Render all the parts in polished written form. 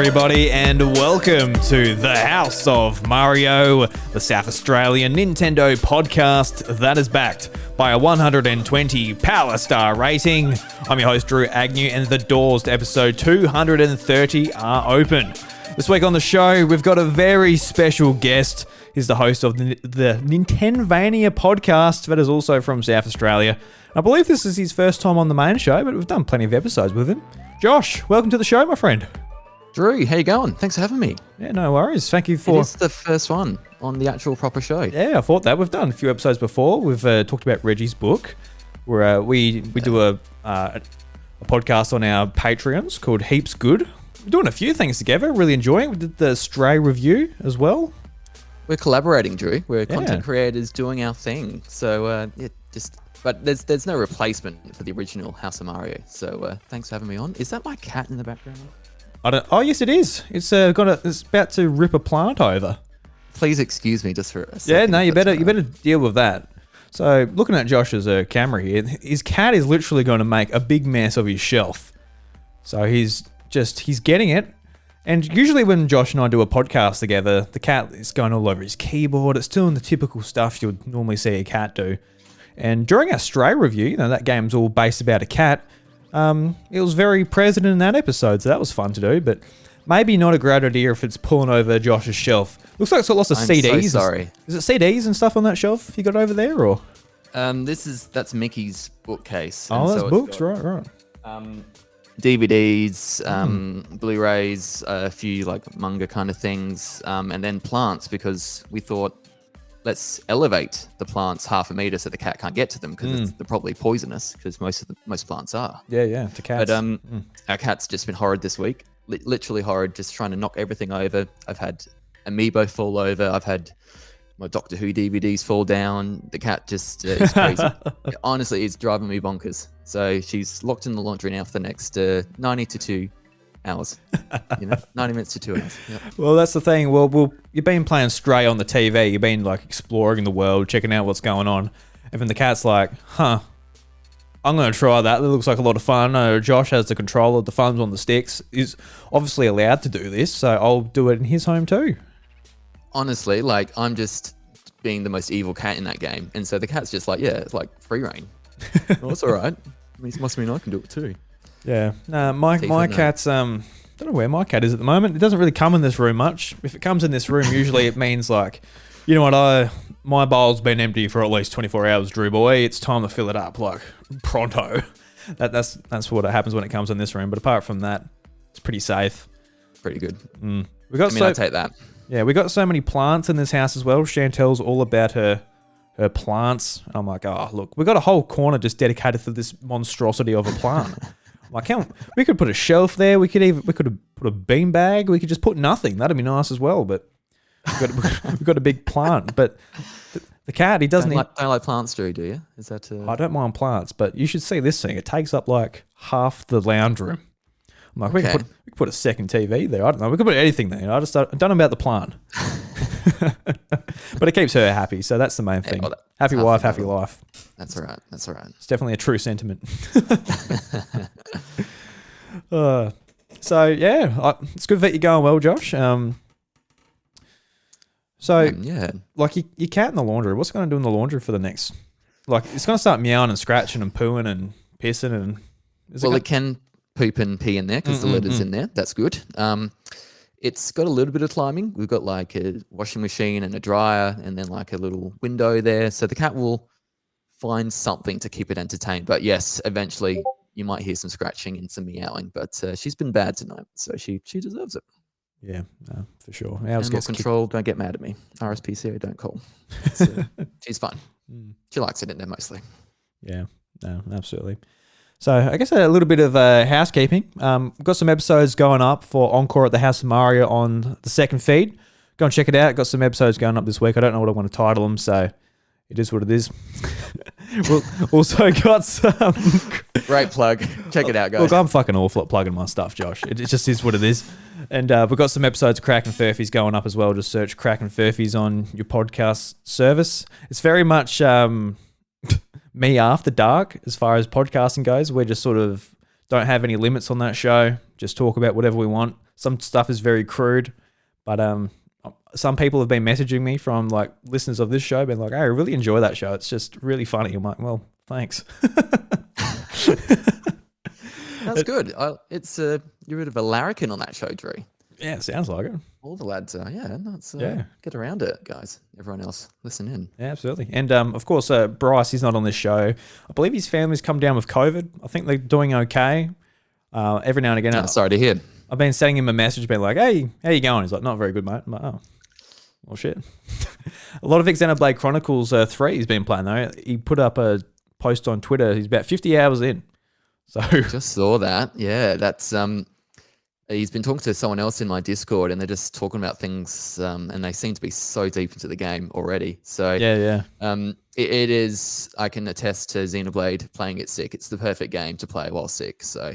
everybody, and welcome to the House of Mario, the South Australian Nintendo podcast that is backed by a 120 Power Star rating. I'm your host, Drew Agnew, and the doors to episode 230 are open. This week on the show, we've got a very special guest. He's the host of the NintenVania podcast that is also from South Australia. I believe this is his first time on the main show, but we've done plenty of episodes with him. Josh, welcome to the show, my friend. Drew, how you going? Thanks for having me. Yeah, no worries. Thank you for... It is the first one on the actual proper show. Yeah, I thought that. We've done a few episodes before. We've talked about Reggie's book, where we do a podcast on our Patreons called Heaps Good. We're doing a few things together, really enjoying it. We did the Stray review as well. We're collaborating, Drew. We're content creators doing our thing. So, but there's no replacement for the original House of Mario. So, thanks for having me on. Is that my cat in the background? Oh, yes, it is. It's about to rip a plant over. Please excuse me just for a second. Yeah, no, you better deal with that. So, looking at Josh's camera here, his cat is literally going to make a big mess of his shelf. So he's getting it. And usually when Josh and I do a podcast together, the cat is going all over his keyboard. It's doing the typical stuff you would normally see a cat do. And during our Stray review, that game's all based about a cat. It was very present in that episode, so that was fun to do, but maybe not a great idea if it's pulling over Josh's shelf. Looks like it's got lots of CDs. I'm so sorry. Is it CDs and stuff on that shelf you got over there, or? That's Mickey's bookcase. Oh, that's books, right. DVDs, Blu-rays, a few like manga kind of things, and then plants, because we thought, let's elevate the plants half a meter so the cat can't get to them, because they're probably poisonous, because most plants are. Yeah, to cats. But our cat's just been horrid this week, literally horrid, just trying to knock everything over. I've had Amiibo fall over. I've had my Doctor Who DVDs fall down. The cat just is crazy. Honestly, it's driving me bonkers. So she's locked in the laundry now for the next 90 to 2 hours. 90 minutes to 2 hours. Yep. Well, that's the thing. Well, you've been playing Stray on the TV. You've been like exploring the world, checking out what's going on. And then the cat's like, I'm going to try that. That looks like a lot of fun. Josh has the controller, the fun's on the sticks. He's obviously allowed to do this, so I'll do it in his home too. Honestly, I'm just being the most evil cat in that game. And so the cat's just like, yeah, it's like free reign. Well, it's all right. It must mean I can do it too. Yeah. No, my cat's, I don't know where my cat is at the moment. It doesn't really come in this room much. If it comes in this room, usually it means like, you know what, my bowl's been empty for at least 24 hours, Drew boy. It's time to fill it up, like, pronto. That's what happens when it comes in this room. But apart from that, it's pretty safe. Pretty good. I take that. Yeah, we got so many plants in this house as well. Chantel's all about her plants. And I'm like, oh, look, we got a whole corner just dedicated to this monstrosity of a plant. Like, we could put a shelf there. We could have put a bean bag. We could just put nothing. That'd be nice as well. But we've got a big plant. But the cat, he doesn't. Don't like plants, Drew, do you? Is that? I don't mind plants, but you should see this thing. It takes up like half the lounge room. I'm like, we could put a second TV there. I don't know. We could put anything there. I don't know about the plant. But it keeps her happy, so that's the main thing. Well, happy wife, happy life. That's all right. It's definitely a true sentiment. So yeah, it's good that you're going well, Josh. Like your cat in the laundry. What's it going to do in the laundry for the next? Like, it's going to start meowing and scratching and pooing and pissing and. It can poop and pee in there because the litter's in there. That's good. It's got a little bit of climbing. We've got like a washing machine and a dryer and then like a little window there. So the cat will find something to keep it entertained. But yes, eventually you might hear some scratching and some meowing. But she's been bad tonight, so she deserves it. Yeah, no, for sure. Animal control, don't get mad at me. RSPCA, don't call. She's fine. She likes it in there mostly. Yeah, no, absolutely. So I guess a little bit of housekeeping. We've got some episodes going up for Encore at the House of Mario on the second feed. Go and check it out. Got some episodes going up this week. I don't know what I want to title them, so it is what it is. We've also got some... Great plug. Check it out, guys. Look, I'm fucking awful at plugging my stuff, Josh. It just is what it is. And we've got some episodes of Crack and Furfies going up as well. Just search Crack and Furfies on your podcast service. It's very much... me after dark as far as podcasting goes. We're just sort of don't have any limits on that show. Just talk about whatever we want. Some stuff is very crude, but some people have been messaging me from like listeners of this show, been like, "Hey, I really enjoy that show. It's just really funny." I'm like, "Well, thanks." That's good. It's you're a bit of a larrikin on that show, Drew. Yeah, it sounds like it. All the lads are. Yeah, that's Yeah. Get around it, guys. Everyone else, listen in. Yeah, absolutely. And of course, Bryce, he's not on this show. I believe his family's come down with COVID. I think they're doing okay. Every now and again. Sorry to hear. I've been sending him a message, being like, "Hey, how you going?" He's like, "Not very good, mate." I'm like, "Oh, well, shit." A lot of Xenoblade Chronicles 3 he's been playing, though. He put up a post on Twitter. He's about 50 hours in. So just saw that. Yeah, that's he's been talking to someone else in my Discord, and they're just talking about things, and they seem to be so deep into the game already. So yeah. It is. I can attest to Xenoblade playing it sick. It's the perfect game to play while sick. So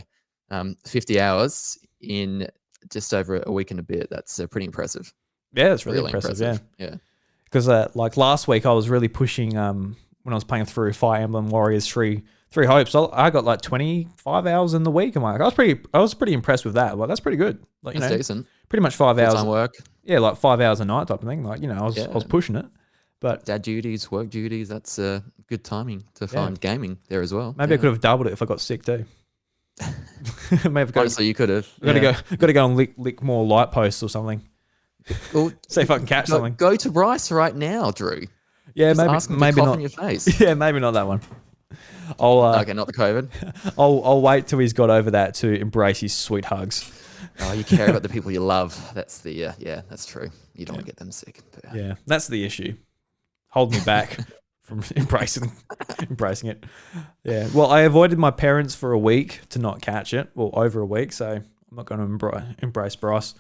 50 hours in just over a week and a bit. That's pretty impressive. Yeah, it's really impressive. Yeah. Because like last week, I was really pushing when I was playing through Fire Emblem Warriors 3 Hopes. I got like 25 hours in the week. I'm like, I was pretty impressed with that. Like, that's pretty good. Like, that's decent. Pretty much 5 hours. Full-time work. Yeah, like 5 hours a night type of thing. Like, I was pushing it. But dad duties, work duties, that's good timing to find gaming there as well. Maybe I could have doubled it if I got sick too. Honestly, you could have. Got to go and lick more light posts or something. Well, see if I can catch something. Go to Bryce right now, Drew. Yeah, just maybe not. In your face. Yeah, maybe not that one. Okay, not the COVID. I'll wait till he's got over that to embrace his sweet hugs. Oh, you care about the people you love. That's the that's true. You don't want to get them sick. But, yeah, that's the issue. Hold me back from embracing it. Yeah. Well, I avoided my parents for a week to not catch it. Well, over a week, so I'm not going to embrace Bryce.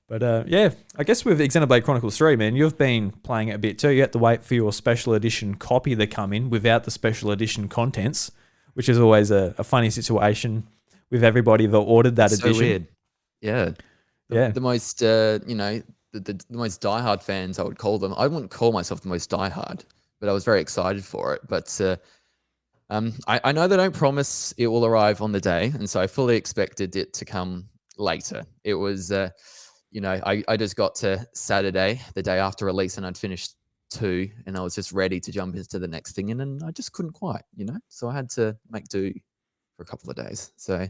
But yeah, I guess with Xenoblade Chronicles 3, man, you've been playing it a bit too. You have to wait for your special edition copy to come in without the special edition contents, which is always a funny situation with everybody that ordered that edition. So weird. Yeah. Yeah. The most, the most diehard fans, I would call them. I wouldn't call myself the most diehard, but I was very excited for it. But I know they don't promise it will arrive on the day, and so I fully expected it to come later. It was... I just got to Saturday, the day after release, and I'd finished 2, and I was just ready to jump into the next thing, and then I just couldn't quite, So I had to make do for a couple of days. So,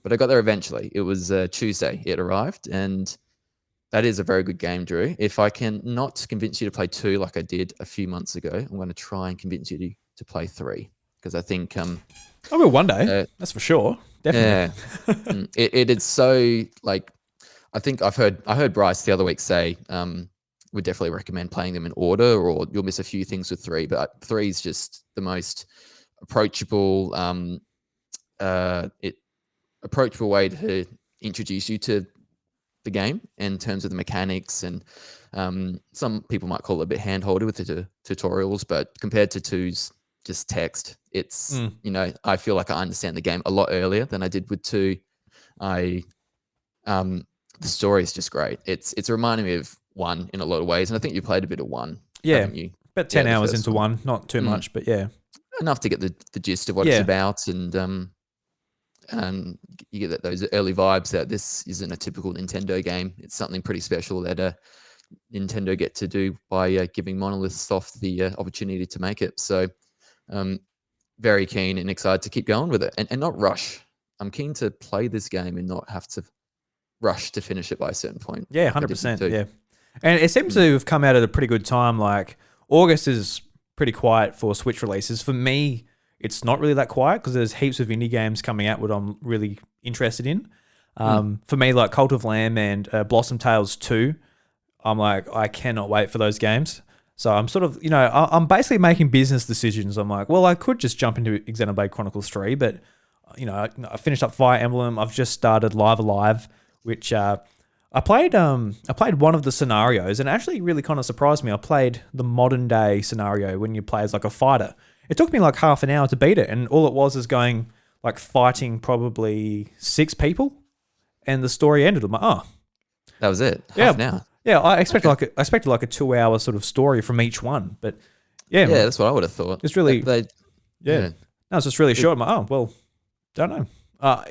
but I got there eventually. It was Tuesday. It arrived, and that is a very good game, Drew. If I can not convince you to play 2 like I did a few months ago, I'm going to try and convince you to play 3, because I think I will one day. That's for sure. Definitely. Yeah, it is so like. I think I heard Bryce the other week say would definitely recommend playing them in order, or you'll miss a few things with 3. But 3 is just the most approachable, approachable way to introduce you to the game in terms of the mechanics. And some people might call it a bit handholdy with the tutorials, but compared to 2's just text, it's I feel like I understand the game a lot earlier than I did with 2. The story is just great. It's reminding me of 1 in a lot of ways, and I think you played a bit of 1. Yeah, haven't you? About 10 hours into 1, not too much, but yeah, enough to get the gist of what it's about, and you get those early vibes that this isn't a typical Nintendo game. It's something pretty special that Nintendo get to do by giving Monolith Soft the opportunity to make it. So, very keen and excited to keep going with it and not rush. I'm keen to play this game and not have to rush to finish it by a certain point. Yeah, 100%. Yeah. And it seems to have come out at a pretty good time. Like, August is pretty quiet for Switch releases. For me, it's not really that quiet because there's heaps of indie games coming out what I'm really interested in. For me, like Cult of Lamb and Blossom Tales 2, I'm like, I cannot wait for those games. So I'm sort of, I'm basically making business decisions. I'm like, well, I could just jump into Xenoblade Chronicles 3, but, I finished up Fire Emblem. I've just started Live Alive, which I played one of the scenarios, and it actually really kind of surprised me. I played the modern day scenario when you play as like a fighter. It took me like half an hour to beat it, and all it was is going like fighting probably 6 people, and the story ended. I'm like, oh, that was it. Half an hour. Yeah, I expected like a 2-hour sort of story from each one, but yeah, that's what I would have thought. It's really No, it's just really short. I'm like, oh well, don't know.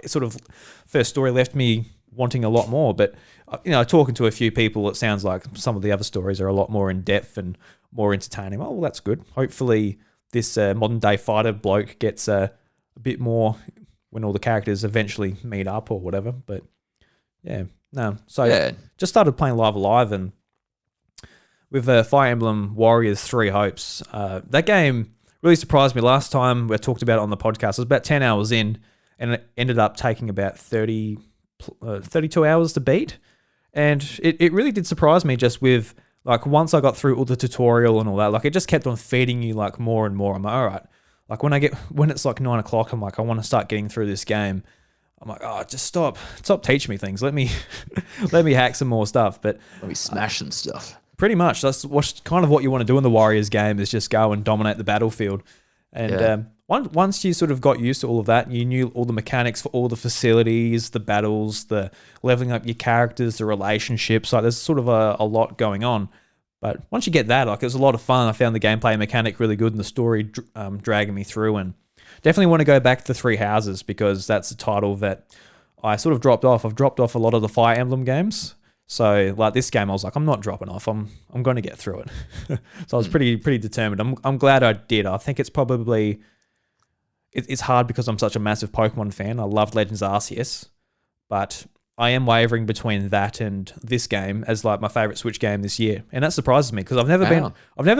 sort of first story left me wanting a lot more. But talking to a few people, it sounds like some of the other stories are a lot more in depth and more entertaining. Oh, well, that's good. Hopefully, this modern day fighter bloke gets a bit more when all the characters eventually meet up or whatever. But yeah, no. So just started playing Live Alive, and with Fire Emblem Warriors 3 Hopes, that game really surprised me. Last time we talked about it on the podcast, it was about 10 hours in, and it ended up taking about 32 hours to beat. And it really did surprise me, just with, like, once I got through all the tutorial and all that, like, it just kept on feeding you, like, more and more. I'm like, all right. Like, when it's like 9 o'clock, I'm like, I want to start getting through this game. I'm like, oh, just stop teaching me things. Let me hack some more stuff. But let me smash some stuff. Pretty much. That's kind of what you want to do in the Warriors game, is just go and dominate the battlefield. And once you sort of got used to all of that, you knew all the mechanics for all the facilities, the battles, the leveling up your characters, the relationships. Like, there's sort of a lot going on. But once you get that, like, it was a lot of fun. I found the gameplay mechanic really good and the story dragging me through. And definitely want to go back to Three Houses, because that's a title that I sort of dropped off. I've dropped off a lot of the Fire Emblem games. So, like, this game, I was like, I'm not dropping off. I'm going to get through it. So I was pretty determined. I'm glad I did. I think it's probably... It's hard because I'm such a massive Pokemon fan. I loved Legends Arceus. But I am wavering between that and this game as, like, my favorite Switch game this year. And that surprises me, because I've never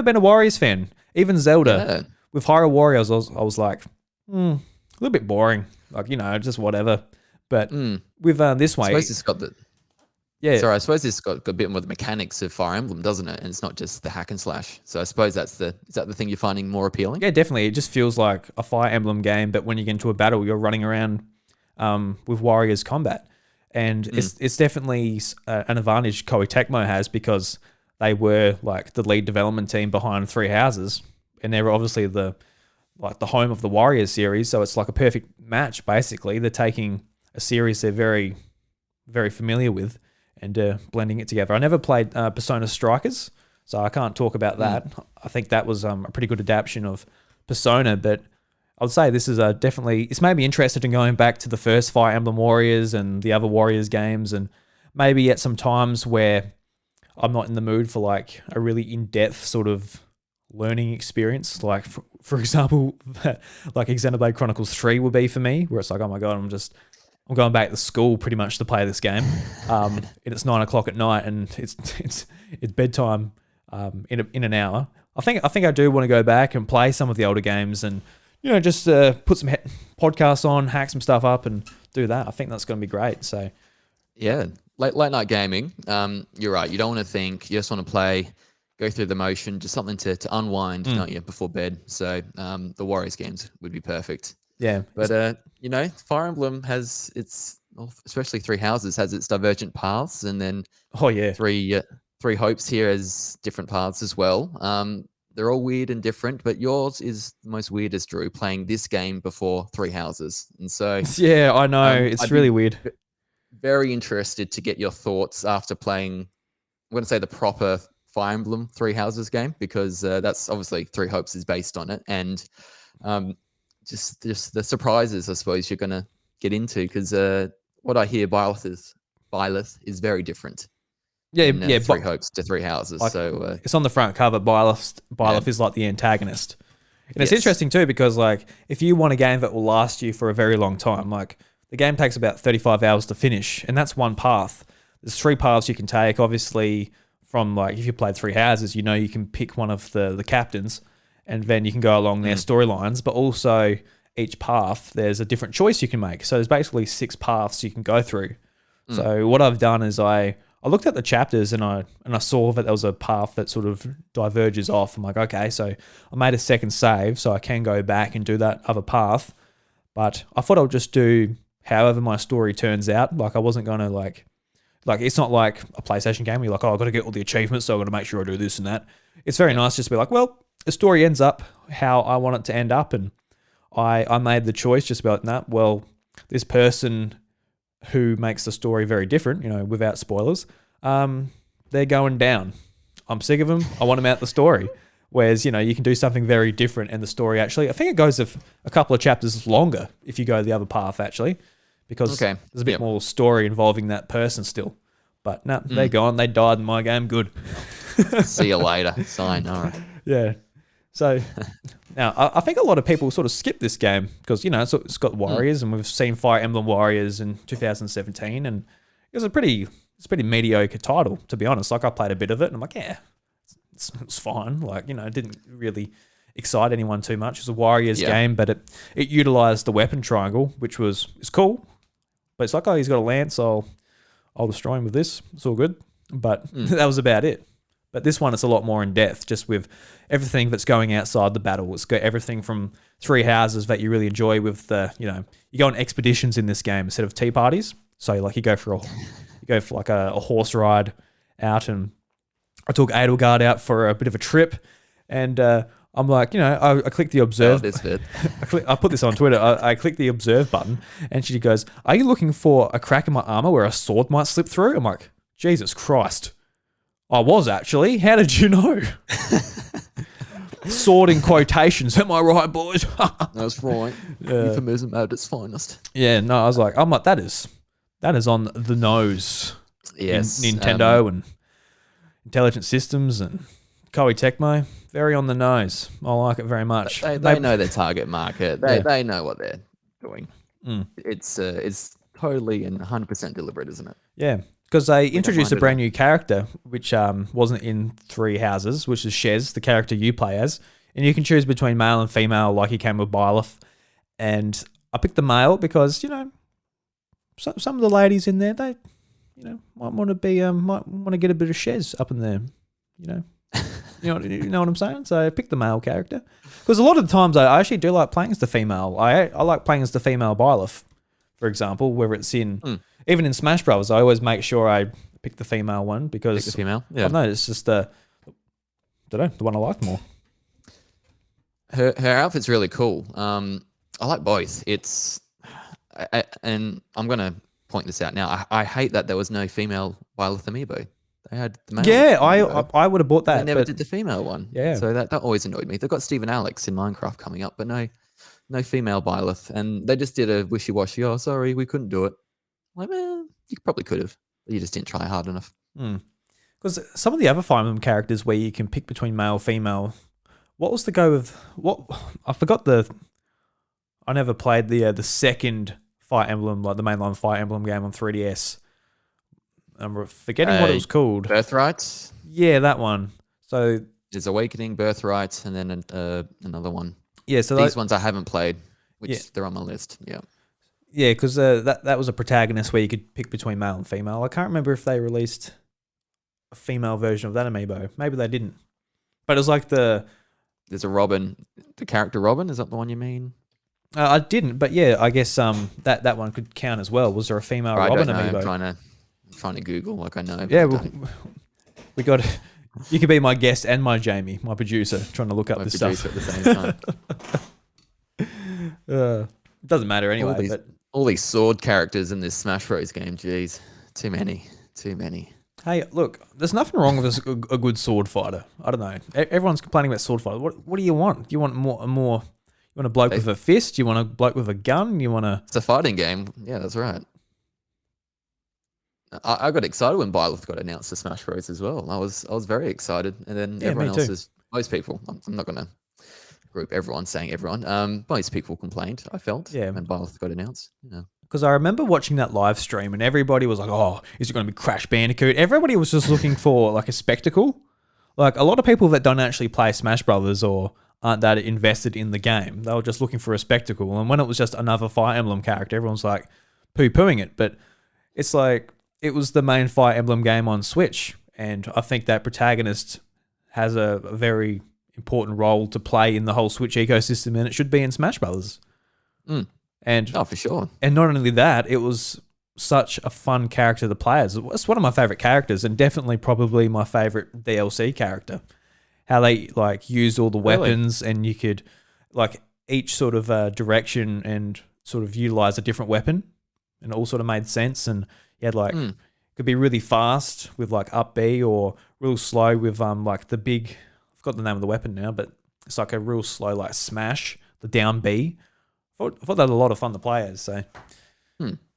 been a Warriors fan. Even Zelda. With Hyrule Warriors, I was like, a little bit boring. Like, just whatever. But with this way... I suppose it's got the... Yeah. Sorry, I suppose it's got a bit more of the mechanics of Fire Emblem, doesn't it? And it's not just the hack and slash. So I suppose is that the thing you're finding more appealing? Yeah, definitely. It just feels like a Fire Emblem game, but when you get into a battle, you're running around with Warriors combat. And it's definitely an advantage Koei Tecmo has, because they were, like, the lead development team behind Three Houses, and they were obviously the home of the Warriors series. So it's like a perfect match, basically. They're taking a series they're very, very familiar with and blending it together. I never played Persona Strikers, so I can't talk about that. I think that was a pretty good adaptation of Persona, but I would say this is definitely... It's made me interested in going back to the first Fire Emblem Warriors and the other Warriors games, and maybe at some times where I'm not in the mood for, like, a really in-depth sort of learning experience. Like, for example, like Xenoblade Chronicles 3 would be for me, where it's like, oh my God, I'm going back to school pretty much to play this game. And it's 9 o'clock at night, and it's bedtime in an hour. I think I do want to go back and play some of the older games, and just put some podcasts on, hack some stuff up, and do that. I think that's going to be great. So yeah, late night gaming. You're right. You don't want to think. You just want to play, go through the motion, just something to unwind, don't you, before bed. So the Warriors games would be perfect. Yeah, but Fire Emblem has especially Three Houses has its divergent paths, and then Three Hopes here has different paths as well. They're all weird and different, but yours is the most weirdest, Drew, playing this game before Three Houses, and so yeah, I know it's really weird. Very interested to get your thoughts after playing. I'm going to say the proper Fire Emblem Three Houses game, because that's obviously Three Hopes is based on it, and just the surprises, I suppose, you're going to get into, because what I hear, Byleth is very different. Three Hopes to Three Houses. Like, so it's on the front cover. Byleth is like the antagonist, and it's interesting too, because, like, if you want a game that will last you for a very long time, like, the game takes about 35 hours to finish, and that's one path. There's 3 paths you can take. Obviously, from, like, if you played Three Houses, you can pick one of the captains, and then you can go along their storylines, but also each path, there's a different choice you can make. So there's basically 6 paths you can go through. So what I've done is I looked at the chapters, and I saw that there was a path that sort of diverges off. I'm like, okay, so I made a second save, so I can go back and do that other path. But I thought I'll just do however my story turns out. Like, I wasn't going to, like, it's not like a PlayStation game where you're like, oh, I've got to get all the achievements, so I've got to make sure I do this and that. It's very nice just to be like, well, the story ends up how I want it to end up, and I made the choice just about that. Well, this person who makes the story very different, without spoilers, they're going down. I'm sick of them. I want them out the story. Whereas, you can do something very different, and the story actually, I think it goes a couple of chapters longer if you go the other path, actually. because Okay. there's a bit more story involving that person still. But no, they're gone. They died in my game. Good. See you later. Sayonara. Yeah. So now I think a lot of people sort of skip this game because, it's got Warriors and we've seen Fire Emblem Warriors in 2017 and it was a pretty mediocre title, to be honest. Like I played a bit of it and I'm like, yeah, it's fine. Like, it didn't really excite anyone too much. It's a Warriors game, but it utilized the weapon triangle, which it's cool. But it's like, oh, he's got a lance, so I'll destroy him with this. It's all good. But that was about it. But this one, it's a lot more in depth, just with everything that's going outside the battle. It's got everything from 3 houses that you really enjoy with the, you go on expeditions in this game instead of tea parties. So like you go for like a horse ride out, and I took Edelgard out for a bit of a trip, and I'm like, I click the observe. Oh, this bit. I put this on Twitter. I click the observe button, and she goes, "Are you looking for a crack in my armor where a sword might slip through?" I'm like, Jesus Christ. I was actually. How did you know? Sword in quotations. Am I right, boys? That's right. Euphemism at its finest. Yeah, no, I'm like, that is on the nose. Yes. Nintendo and Intelligent Systems and Koei Tecmo, very on the nose. I like it very much. They know their target market. They know what they're doing. It's totally and 100% deliberate, isn't it? Yeah. Because they introduced a brand new character, which wasn't in 3 houses, which is Shez, the character you play as. And you can choose between male and female, like he came with Byleth. And I picked the male because, some of the ladies in there, they, might want to get a bit of Shez up in there, you know what I'm saying? So I picked the male character. Because a lot of the times I actually do like playing as the female. I like playing as the female Byleth, for example, whether it's in... Even in Smash Bros, I always make sure I pick the female one because... Pick the female? Yeah. I don't know, it's just the one I like more. Her outfit's really cool. I like both. And I'm going to point this out now. I hate that there was no female Byleth amiibo. They had the male. Yeah, I would have bought that. They never did the female one. Yeah. So that always annoyed me. They've got Steve and Alex in Minecraft coming up, but no female Byleth. And they just did a wishy-washy, oh, sorry, we couldn't do it. Like, well, you probably could have, but you just didn't try hard enough. Because some of the other Fire Emblem characters where you can pick between male, female, what was the go with... I forgot I never played the second Fire Emblem, like the mainline Fire Emblem game on 3DS. I'm forgetting what it was called. Birthright? Yeah, that one. So there's Awakening, Birthright, and then another one. Yeah, so these ones I haven't played, which they're on my list. Yeah. Yeah, because that was a protagonist where you could pick between male and female. I can't remember if they released a female version of that amiibo. Maybe they didn't. But it was like there's a Robin, the character Robin. Is that the one you mean? I didn't, but yeah, I guess that one could count as well. Was there a female Robin amiibo? I'm trying to Google, like I know. Yeah, we got. You could be my guest and my Jamie, my producer, trying to look up this stuff at the same time. It doesn't matter anyway. All these sword characters in this Smash Bros game, jeez, too many. Hey, look, there's nothing wrong with a good sword fighter. I don't know. Everyone's complaining about sword fighter. What do you want? Do you want more? You want a bloke with a fist? You want a bloke with a gun? You want a? It's a fighting game. Yeah, that's right. I got excited when Byleth got announced to Smash Bros as well. I was very excited, and then everyone else most people. I'm not gonna group everyone saying everyone. Most people complained. I felt. Yeah. When Byleth got announced. Because I remember watching that live stream and everybody was like, "Oh, is it going to be Crash Bandicoot?" Everybody was just looking for like a spectacle. Like a lot of people that don't actually play Smash Brothers or aren't that invested in the game, they were just looking for a spectacle. And when it was just another Fire Emblem character, everyone's like poo-pooing it. But it's like it was the main Fire Emblem game on Switch, and I think that protagonist has a very important role to play in the whole Switch ecosystem, and it should be in Smash Brothers. And for sure. And not only that, it was such a fun character to play as. It's one of my favorite characters, and definitely probably my favorite DLC character. How they like used all the weapons, and you could like each sort of direction and sort of utilize a different weapon, and it all sort of made sense. And you had like could be really fast with like up B, or real slow with like the big. I forgot the name of the weapon now, but it's like a real slow like smash, the down B. I thought that was a lot of fun to play as. So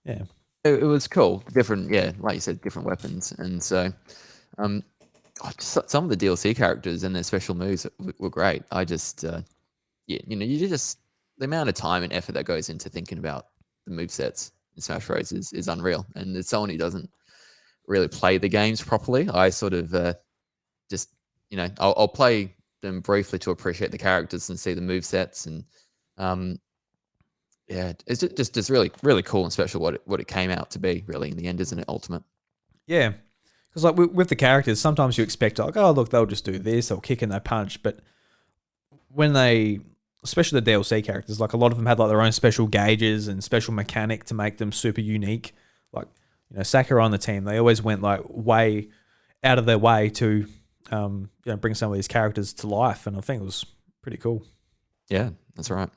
Yeah. It was cool. Different, yeah, like you said, different weapons. And so um, some of the DLC characters and their special moves were great. I just, yeah, you just, the amount of time and effort that goes into thinking about the move sets in Smash Bros is unreal. And as someone who doesn't really play the games properly, I sort of just, I'll play them briefly to appreciate the characters and see the move sets. And yeah, it's just really, really cool and special what it came out to be, really, in the end, isn't it? Ultimate. Yeah. Because like with the characters, sometimes you expect like, oh look, they'll just do this, they'll kick and they punch. But when they, especially the DLC characters, like a lot of them had like their own special gauges and special mechanic to make them super unique. Like, Sakurai on the team, they always went like way out of their way to bring some of these characters to life, and I think it was pretty cool. Yeah, that's right.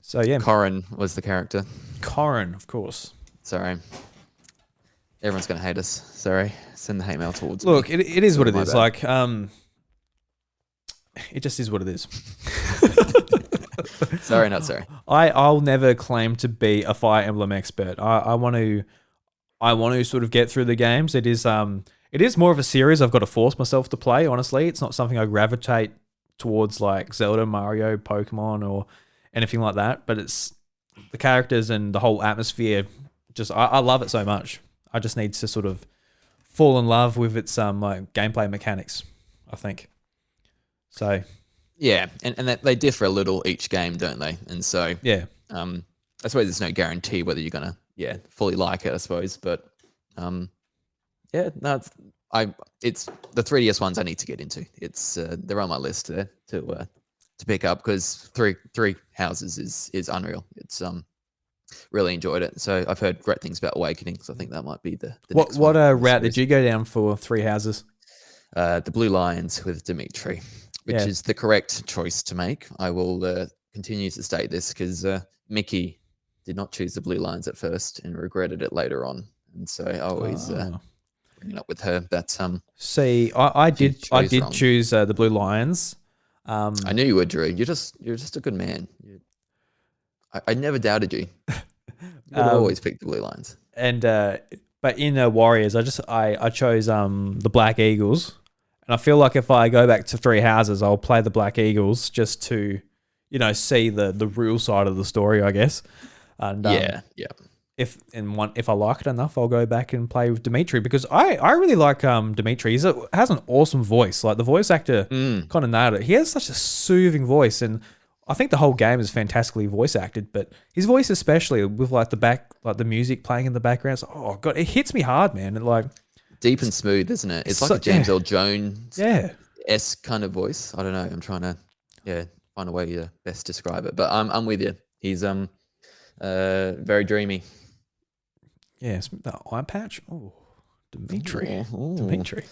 So yeah, Corrin was the character. Corrin, of course. Sorry. Everyone's going to hate us. Sorry. Send the hate mail towards Look, me. it is what it is. Bad. Like, it just is what it is. Sorry, not sorry. I'll never claim to be a Fire Emblem expert. I want to sort of get through the games. It is more of a series I've got to force myself to play, honestly. It's not something I gravitate towards like Zelda, Mario, Pokemon, or anything like that. But it's the characters and the whole atmosphere. Just I love it so much. I just need to sort of fall in love with its like gameplay mechanics, I think. So yeah, and that they differ a little each game, don't they? And so yeah, I suppose there's no guarantee whether you're gonna fully like it, I suppose. But yeah, no, it's the 3DS ones I need to get into. It's they're on my list there to pick up because three houses is unreal. It's really enjoyed it. So I've heard great things about Awakening, so I think that might be the next what one route did you go down for Three Houses? The Blue Lions with Dimitri, which is the correct choice to make. I will continue to state this because Mickey did not choose the Blue Lions at first and regretted it later on, and so I always bring it up with her that See, I did wrong. choose the Blue Lions. I knew you would, Drew. You're just a good man. I never doubted you. You would always pick the Blue Lions. And but in Warriors, I chose the Black Eagles, and I feel like if I go back to Three Houses, I'll play the Black Eagles just to, see the real side of the story, I guess. And yeah. If I like it enough, I'll go back and play with Dimitri because I really like Dimitri. He has an awesome voice. Like the voice actor kind of nailed it. He has such a soothing voice, and I think the whole game is fantastically voice acted, but his voice especially with like the music playing in the background. It's, oh god, it hits me hard, man. And like deep and smooth, isn't it? It's like a James L. Jones esque kind of voice. I don't know. I'm trying to find a way to best describe it, but I'm with you. He's very dreamy. Yes, the eye patch. Oh, Dimitri. Ooh. Dimitri.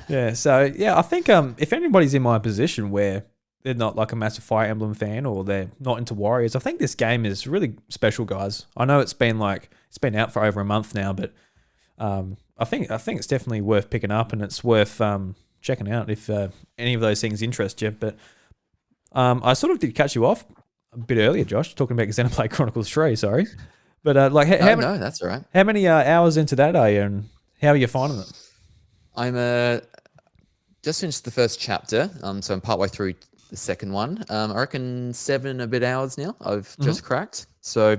Yeah, so yeah, I think if anybody's in my position where they're not like a massive Fire Emblem fan or they're not into Warriors, I think this game is really special, guys. I know it's been out for over a month now, but I think it's definitely worth picking up and it's worth checking out if any of those things interest you. But I sort of did catch you off a bit earlier, Josh, talking about Xenoblade Chronicles 3, sorry. But no, that's all right. How many hours into that are you and how are you finding it? I'm just finished the first chapter, so I'm partway through the second one. I reckon 7 a bit hours now I've just cracked. So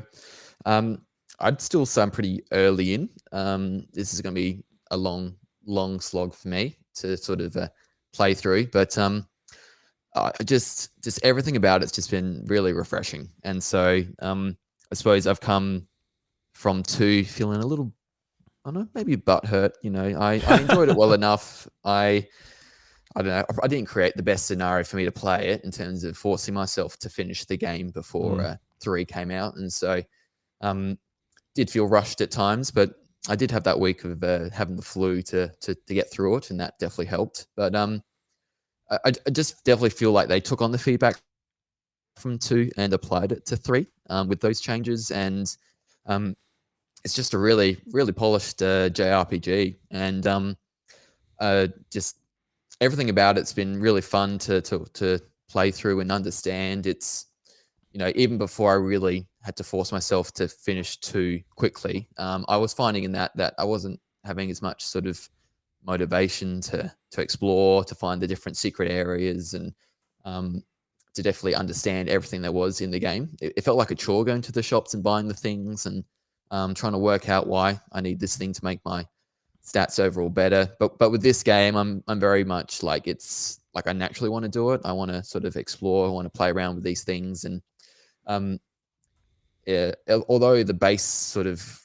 I'd still say I'm pretty early in. This is going to be a long slog for me to sort of play through. But just everything about it's just been really refreshing. And so I suppose I've come from 2 feeling a little, I don't know, maybe butthurt. I enjoyed it well enough. I don't know. I didn't create the best scenario for me to play it in terms of forcing myself to finish the game before 3 came out. And so did feel rushed at times, but I did have that week of having the flu to get through it, and that definitely helped. But I just definitely feel like they took on the feedback from 2 and applied it to 3 with those changes. And it's just a really, really polished JRPG. And just everything about it's been really fun to play through and understand. It's, even before I really had to force myself to finish too quickly. I was finding in that I wasn't having as much sort of motivation to explore, to find the different secret areas, and to definitely understand everything there was in the game. It felt like a chore going to the shops and buying the things, and trying to work out why I need this thing to make my stats overall better. But with this game, I'm very much like, it's like I naturally want to do it. I want to sort of explore. I want to play around with these things, and yeah, although the base sort of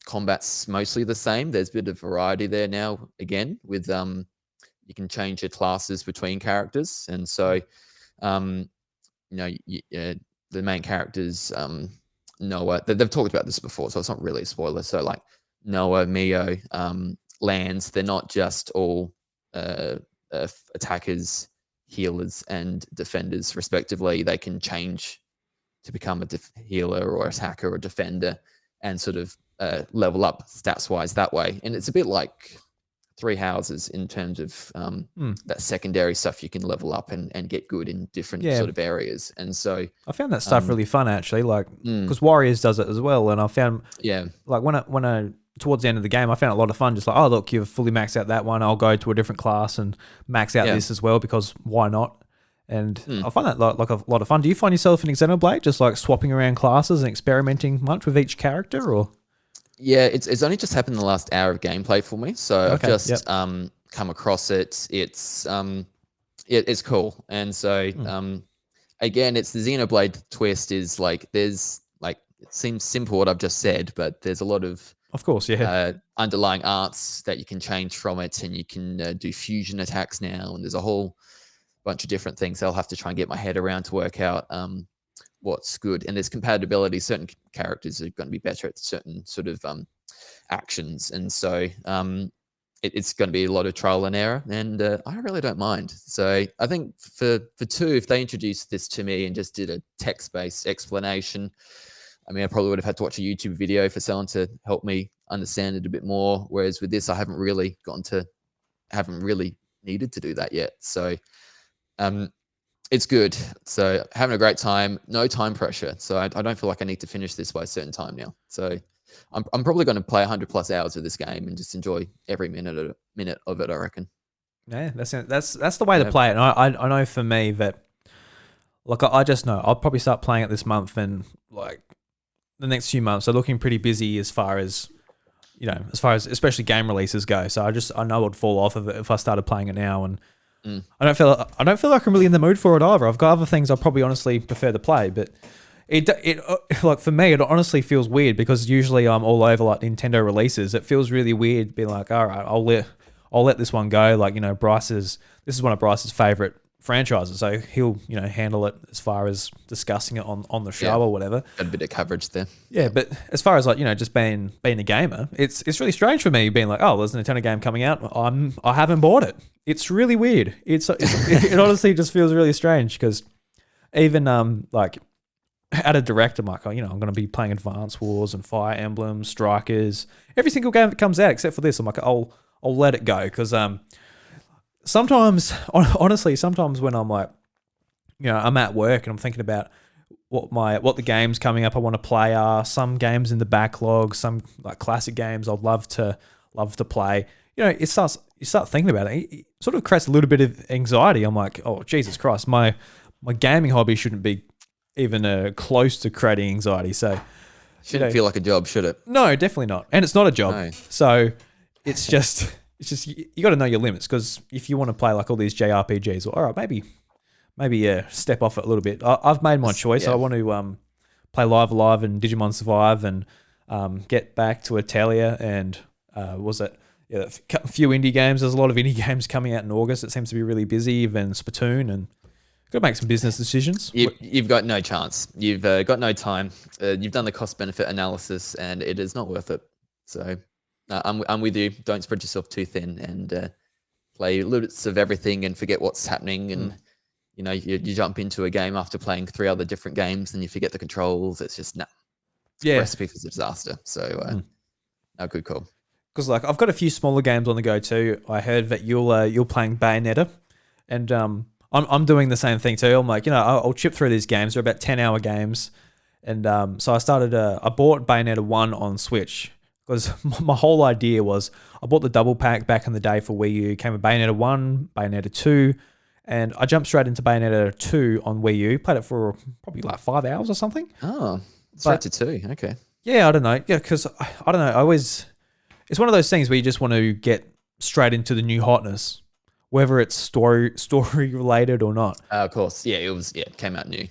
combat's mostly the same, there's a bit of variety there now. Again, with you can change your classes between characters, and so the main characters, Noah. They've talked about this before, so it's not really a spoiler. So like Noah, Mio, Lance, they're not just all attackers, healers, and defenders, respectively. They can change to become a healer or attacker or defender, and sort of level up stats wise that way. And it's a bit like Three Houses in terms of that secondary stuff you can level up and get good in different sort of areas. And so I found that stuff really fun, actually, like because Warriors does it as well. And I found like when I towards the end of the game, I found it a lot of fun. Just like, oh, look, you've fully maxed out that one. I'll go to a different class and max out this as well, because why not? And I find that like a lot of fun. Do you find yourself in Xenoblade just like swapping around classes and experimenting much with each character, or? Yeah, it's only just happened in the last hour of gameplay for me. So I've just come across it. It's cool. And so again, it's the Xenoblade twist is like, there's like, it seems simple what I've just said, but there's a lot of course, underlying arts that you can change from it, and you can do fusion attacks now, and there's a whole bunch of different things I'll have to try and get my head around to work out what's good. And there's compatibility. Certain characters are going to be better at certain sort of actions, and so it's going to be a lot of trial and error, and I really don't mind. So I think for 2, if they introduced this to me and just did a text-based explanation, I mean, I probably would have had to watch a YouTube video for someone to help me understand it a bit more. Whereas with this, I haven't really needed to do that yet. So it's good. So having a great time, no time pressure. So I don't feel like I need to finish this by a certain time now. So I'm probably going to play 100+ hours of this game and just enjoy every minute of it, I reckon. Yeah, that's the way to play it. And I know for me that, like, I just know I'll probably start playing it this month, and like the next few months are looking pretty busy as far as especially game releases go. So I know I'd fall off of it if I started playing it now, and I don't feel like I'm really in the mood for it either. I've got other things I probably honestly prefer to play, but it like for me, it honestly feels weird, because usually I'm all over like Nintendo releases. It feels really weird being like, all right, I'll let this one go. Like, this is one of Bryce's favorite franchises, so he'll handle it as far as discussing it on the show or whatever. A bit of coverage there. Yeah, but as far as like just being a gamer, it's really strange for me being like, oh, there's a Nintendo game coming out, I haven't bought it. It's really weird. It honestly just feels really strange, because even like at a direct, I'm like, oh, I'm going to be playing Advance Wars and Fire Emblem, Strikers, every single game that comes out except for this. I'm like, I'll let it go, because sometimes when I'm like, I'm at work and I'm thinking about what the games coming up I want to play are. Some games in the backlog, some like classic games I'd love to play. You start thinking about it. It sort of creates a little bit of anxiety. I'm like, oh, Jesus Christ, my gaming hobby shouldn't be even close to creating anxiety. So shouldn't feel like a job, should it? No, definitely not. And it's not a job. No. So it's just you got to know your limits, because if you want to play like all these JRPGs, well, all right, maybe step off it a little bit. I've made my choice. I want to play Live Alive and Digimon Survive, and get back to Italia, and a few indie games. There's a lot of indie games coming out in August. It seems to be really busy. Even Splatoon, and got to make some business decisions. You've got no chance. You've got no time. You've done the cost-benefit analysis, and it is not worth it. So I'm with you. Don't spread yourself too thin, and play little bits of everything and forget what's happening. And you jump into a game after playing 3 other different games, and you forget the controls. It's just recipe for disaster. So good call. Because like I've got a few smaller games on the go too. I heard that you're playing Bayonetta, and I'm doing the same thing too. I'm like, I'll chip through these games. They're about 10-hour games, And so I bought Bayonetta 1 on Switch because my whole idea was I bought the double pack back in the day for Wii U. Came with Bayonetta 1, Bayonetta 2, and I jumped straight into Bayonetta 2 on Wii U. Played it for probably like 5 hours or something. Oh, straight to 2. Okay. Yeah, I don't know. Yeah, because I don't know. It's one of those things where you just want to get straight into the new hotness, whether it's story related or not. Of course. Yeah, it came out new.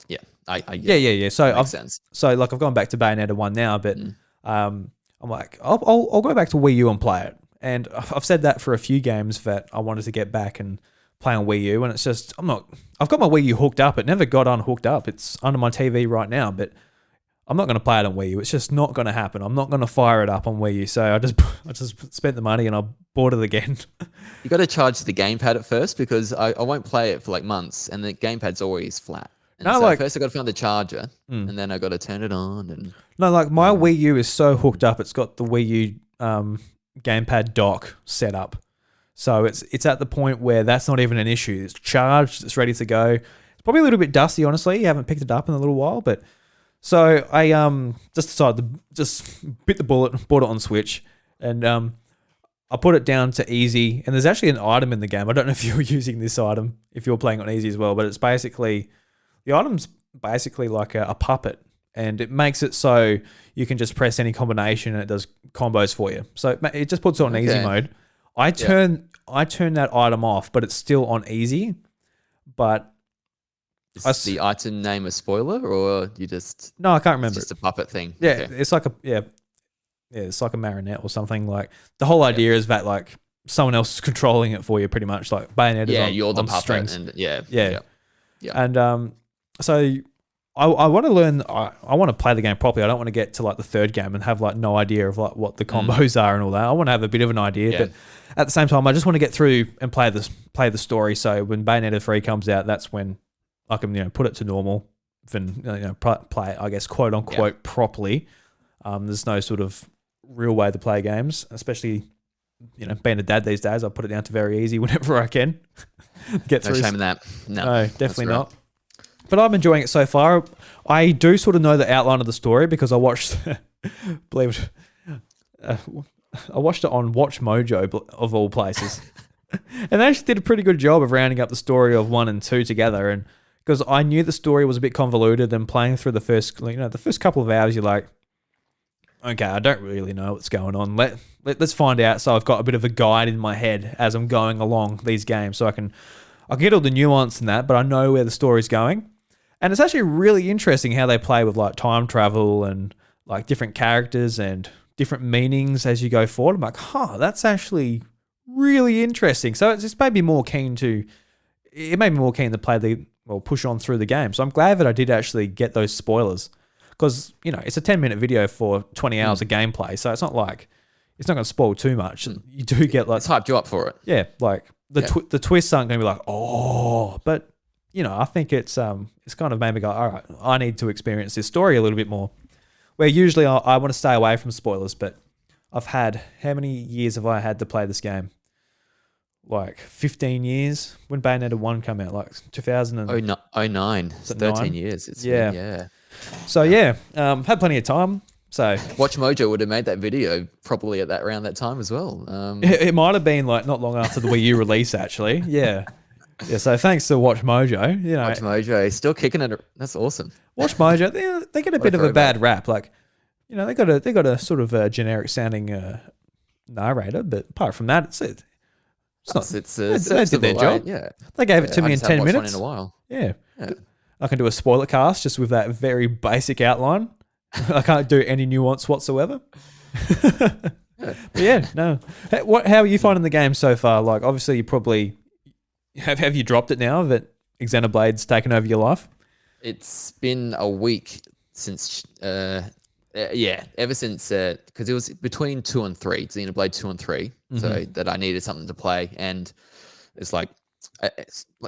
Yeah. Yeah. So makes sense. So like I've gone back to Bayonetta 1 now, but I'm like I'll go back to Wii U and play it. And I've said that for a few games that I wanted to get back and play on Wii U, and it's just I've got my Wii U hooked up. It never got unhooked up. It's under my TV right now, but I'm not going to play it on Wii U. It's just not going to happen. I'm not going to fire it up on Wii U. So I just spent the money and I bought it again. You got to charge the gamepad at first because I won't play it for like months, and the gamepad's always flat. And No, so like- first I got to find the charger, and then I got to turn it on. And No, like my Wii U is so hooked up. It's got the Wii U gamepad dock set up. So it's at the point where that's not even an issue. It's charged. It's ready to go. It's probably a little bit dusty, honestly. You haven't picked it up in a little while, but so I just decided to just bit the bullet, bought it on Switch, and I put it down to easy. And there's actually an item in the game. I don't know if you're using this item, if you're playing on easy as well, but it's basically the item's basically like a puppet, and it makes it so you can just press any combination and it does combos for you. So it just puts it on easy mode. I turn that item off, but it's still on easy. But is the item name a spoiler, or you just no, I can't remember. It's just a puppet thing. Yeah, Okay. it's like it's like a marionette or something. Like the whole idea is that like someone else is controlling it for you, pretty much. Like Bayonetta. Yeah, you're the on puppet, strings. and Yeah. And so I want to learn. I want to play the game properly. I don't want to get to like the third game and have like no idea of like what the combos are and all that. I want to have a bit of an idea, but at the same time, I just want to get through and play the story. So when Bayonetta 3 comes out, that's when I can put it to normal and play it, I guess, quote unquote properly. There's no sort of real way to play games, especially being a dad these days. I put it down to very easy whenever I can. Get no through. shame in that. No, definitely not. But I'm enjoying it so far. I do sort of know the outline of the story because I watched, believe it, I watched it on Watch Mojo of all places, and they actually did a pretty good job of rounding up the story of 1 and 2 together. And because I knew the story was a bit convoluted, and playing through the first couple of hours, you're like, okay, I don't really know what's going on. Let's find out. So I've got a bit of a guide in my head as I'm going along these games, so I can get all the nuance in that, but I know where the story's going. And it's actually really interesting how they play with like time travel and like different characters and different meanings as you go forward. I'm like, that's actually really interesting. So it just made me more keen to push on through the game. So I'm glad that I did actually get those spoilers because, it's a 10-minute video for 20 hours of gameplay. So it's not like, it's not going to spoil too much. You do get like... It's hyped you up for it. Yeah, like the twists aren't going to be like, but... I think it's kind of made me go, all right, I need to experience this story a little bit more. Where usually I want to stay away from spoilers, but how many years have I had to play this game? Like 15 years. When Bayonetta 1 came out, like 2009. It's 13 years. It's yeah. So had plenty of time. So Watch Mojo would have made that video probably around that time as well. It might have been like not long after the Wii U release, actually. Yeah. Yeah, so thanks to Watch Mojo, Watch Mojo still kicking it. That's awesome. Watch Mojo, they get a bit of a bad rap. Like, they got a sort of a generic sounding narrator, but apart from that, it's they did their job. Yeah, they gave it to me in 10 minutes. In a while. Yeah, I can do a spoiler cast just with that very basic outline. I can't do any nuance whatsoever. But no. How are you finding the game so far? Like, obviously, you probably. Have you dropped it now that Xenoblade's taken over your life? It's been a week since, ever since, because it was between 2 and 3, Xenoblade 2 and 3, so that I needed something to play. And it's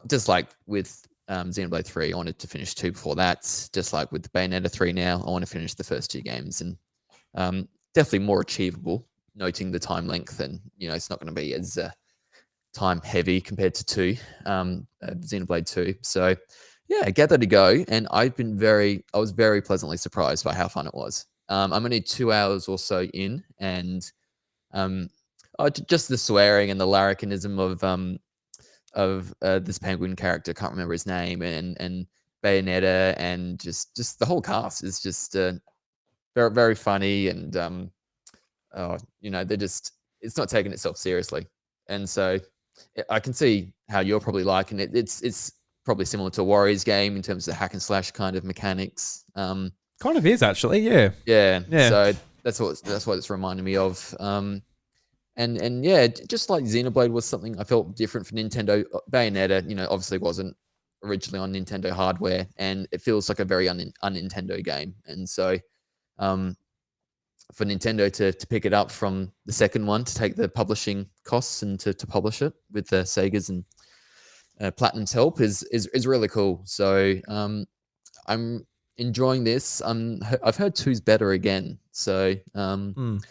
just like with Xenoblade 3, I wanted to finish 2 before that. Just like with Bayonetta 3 now, I want to finish the first 2 games. And definitely more achievable, noting the time length. And, it's not going to be as... time heavy compared to 2, Xenoblade 2. So, Yeah, get that to go, and I was very pleasantly surprised by how fun it was. I'm only 2 hours or so in, and um, just the swearing and the larrikinism of this penguin character, can't remember his name, and Bayonetta, and just the whole cast is just very very funny, and they're just it's not taking itself seriously, and so I can see how you're probably liking it. It's probably similar to a Warriors game in terms of hack and slash kind of mechanics. Kind of is actually, yeah. Yeah, Yeah. so that's what it's reminding me of. And yeah, just like Xenoblade was something I felt different for Nintendo. Bayonetta, obviously wasn't originally on Nintendo hardware, and it feels like a very un-Nintendo game. And so, for Nintendo to pick it up from the second one, to take the publishing costs and to publish it with the Sega's and Platinum's help is really cool. So I'm enjoying this. I've heard two's better again, so I'm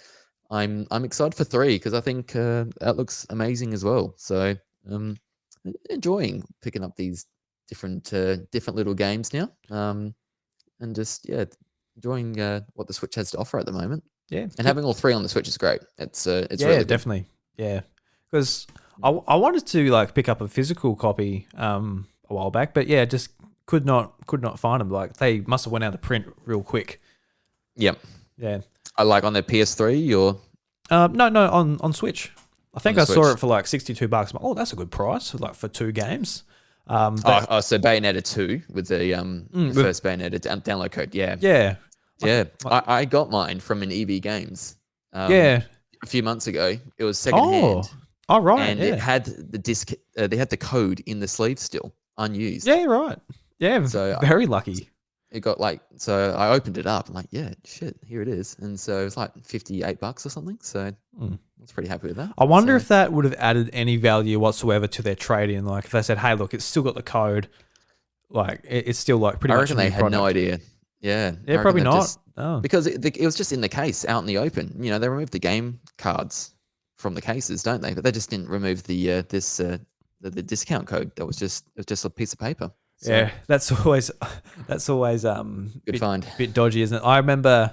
excited for three because I think that looks amazing as well. So um, enjoying picking up these different little games now, and just enjoying what the Switch has to offer at the moment. Yeah. And having all three on the Switch is great. It's Yeah, really good. definitely. Yeah. Because I wanted to like pick up a physical copy a while back, but yeah, just could not find them. Like they must have went out of print real quick. Yep. Yeah. I like on the PS3 or no, on Switch. I think I saw Switch. it for like $62. I'm like, oh, that's a good price, like for 2 games. so Bayonetta 2 with the first Bayonetta download code. Yeah. Yeah. Yeah. I got mine from an EV Games. Yeah. A few months ago. It was secondhand. Oh, right. And it had the disc. They had the code in the sleeve still unused. Yeah, right. Yeah, So very lucky. It got so I opened it up. I'm like, yeah, shit, here it is. And so it was like $58 or something. So I was pretty happy with that. I wonder if that would have added any value whatsoever to their trade-in. Like if they said, hey, look, it's still got the code. Like it's still like pretty much. I reckon they had no idea. Yeah. Yeah, probably not. Because it was just in the case out in the open. They removed the game cards from the cases, don't they? But they just didn't remove the the discount code. It was just a piece of paper. So, yeah, that's always good find. Bit dodgy, isn't it? I remember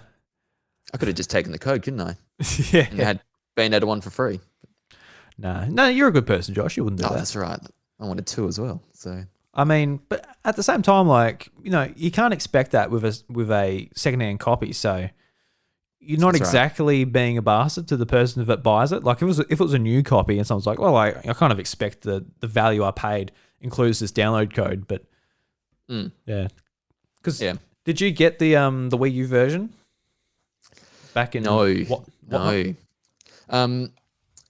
I could have just taken the code, couldn't I? Yeah. And had Bayonetta 1 for free. No, you're a good person, Josh. You wouldn't do that. That's right. I wanted 2 as well. So I mean, but at the same time, like, you can't expect that with a secondhand copy. So you're not exactly being a bastard to the person that buys it. Like if it was a new copy and someone's like, well, I kind of expect the value I paid includes this download code, but yeah. Because did you get the Wii U version back in no. What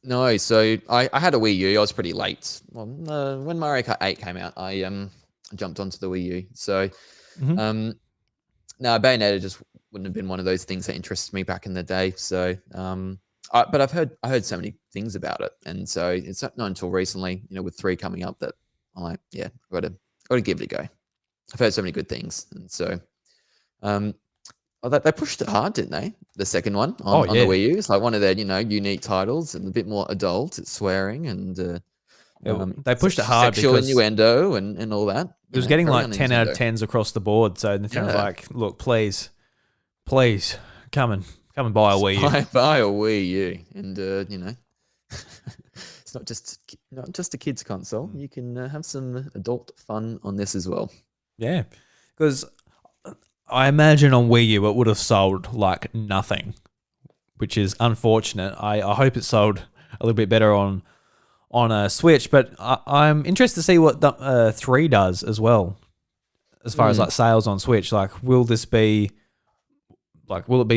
No, so I had a Wii U. I was pretty late. Well, when Mario Kart 8 came out, I jumped onto the Wii U. So, no, Bayonetta just wouldn't have been one of those things that interested me back in the day. So, but I heard so many things about it, and so it's not until recently, with 3 coming up, that I'm like, yeah, got to give it a go. I've heard so many good things, and so, they pushed it hard, didn't they? The second one on the Wii U. It's like one of their, unique titles and a bit more adult. It's swearing and they pushed it hard sexual because innuendo and all that. It was getting like 10 out of 10s across the board. So Nintendo was like, look, please, come and buy a Wii U. Buy a Wii U, and it's not just a kids console. You can have some adult fun on this as well. Yeah, because I imagine on Wii U it would have sold like nothing, which is unfortunate. I hope it sold a little bit better on a Switch, but I'm interested to see what the 3 does as well, as far as like sales on Switch. Like, will it be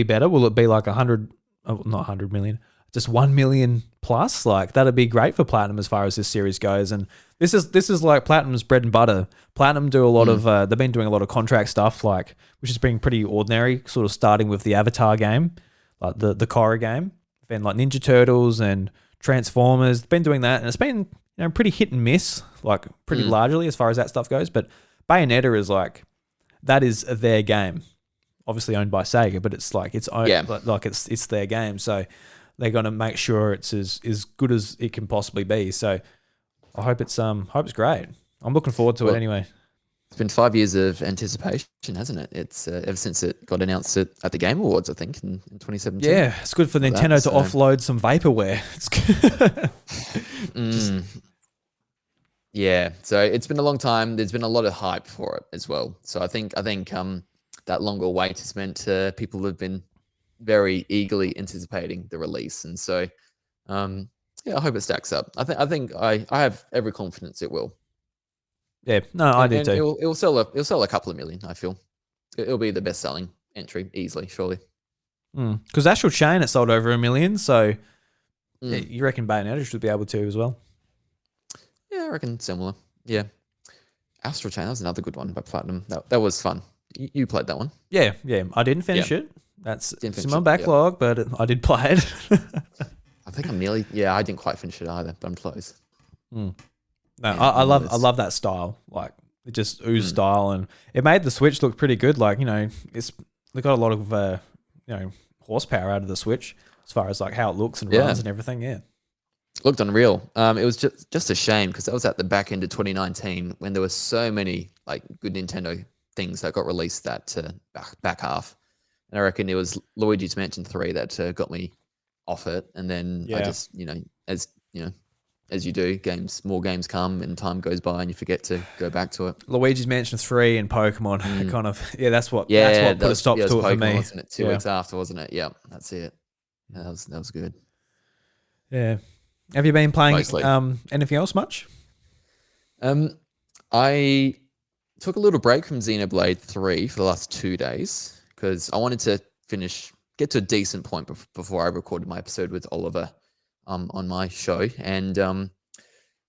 better? Will it be like 100? Oh, not 100 million, just 1 million plus? Like that'd be great for Platinum as far as this series goes. And this is like Platinum's bread and butter. Platinum do a lot of they've been doing a lot of contract stuff, like which has been pretty ordinary. Sort of starting with the Avatar game, like the Korra game, then like Ninja Turtles and Transformers. Been doing that, and it's been pretty hit and miss, like pretty largely as far as that stuff goes. But Bayonetta is like that is their game, obviously owned by Sega, but it's like its own, like it's their game. So they're going to make sure it's as good as it can possibly be. So I hope it's great. I'm looking forward to it anyway. It's been 5 years of anticipation, hasn't it? It's ever since it got announced at the Game Awards, I think, in 2017. Yeah, it's good for Nintendo to offload some vaporware. It's Yeah, so it's been a long time. There's been a lot of hype for it as well. So I think that longer wait has meant people have been very eagerly anticipating the release, and so yeah, I hope it stacks up. I think I have every confidence it will. Yeah, no, I do And too. it'll sell a couple of million. I feel it'll be the best selling entry easily, surely. Because Astral Chain, it sold over 1 million, so yeah, you reckon Bayonetta should be able to as well? Yeah, I reckon similar. Yeah, Astral Chain, that was another good one by Platinum. That was fun. You played that one? Yeah. I didn't finish it. That's Didn't in my backlog, but I did play it. I think I'm nearly. Yeah, I didn't quite finish it either, but I'm close. No, Yeah, I love that style. Like it just oozed style, and it made the Switch look pretty good. Like they got a lot of horsepower out of the Switch as far as like how it looks and runs and everything. Yeah. Looked unreal. It was just a shame because that was at the back end of 2019 when there were so many like good Nintendo things that got released that back half. And I reckon it was Luigi's Mansion 3 that got me off it. And then I just, as you do, more games come and time goes by and you forget to go back to it. Luigi's Mansion 3 and Pokemon kind of, that's what put a stop to it Pokemon, for me. Wasn't it? 2 weeks after, wasn't it? Yeah, that's it. Yeah, that was good. Yeah. Have you been playing anything else much? I took a little break from Xenoblade 3 for the last 2 days because I wanted to get to a decent point before I recorded my episode with Oliver on my show. And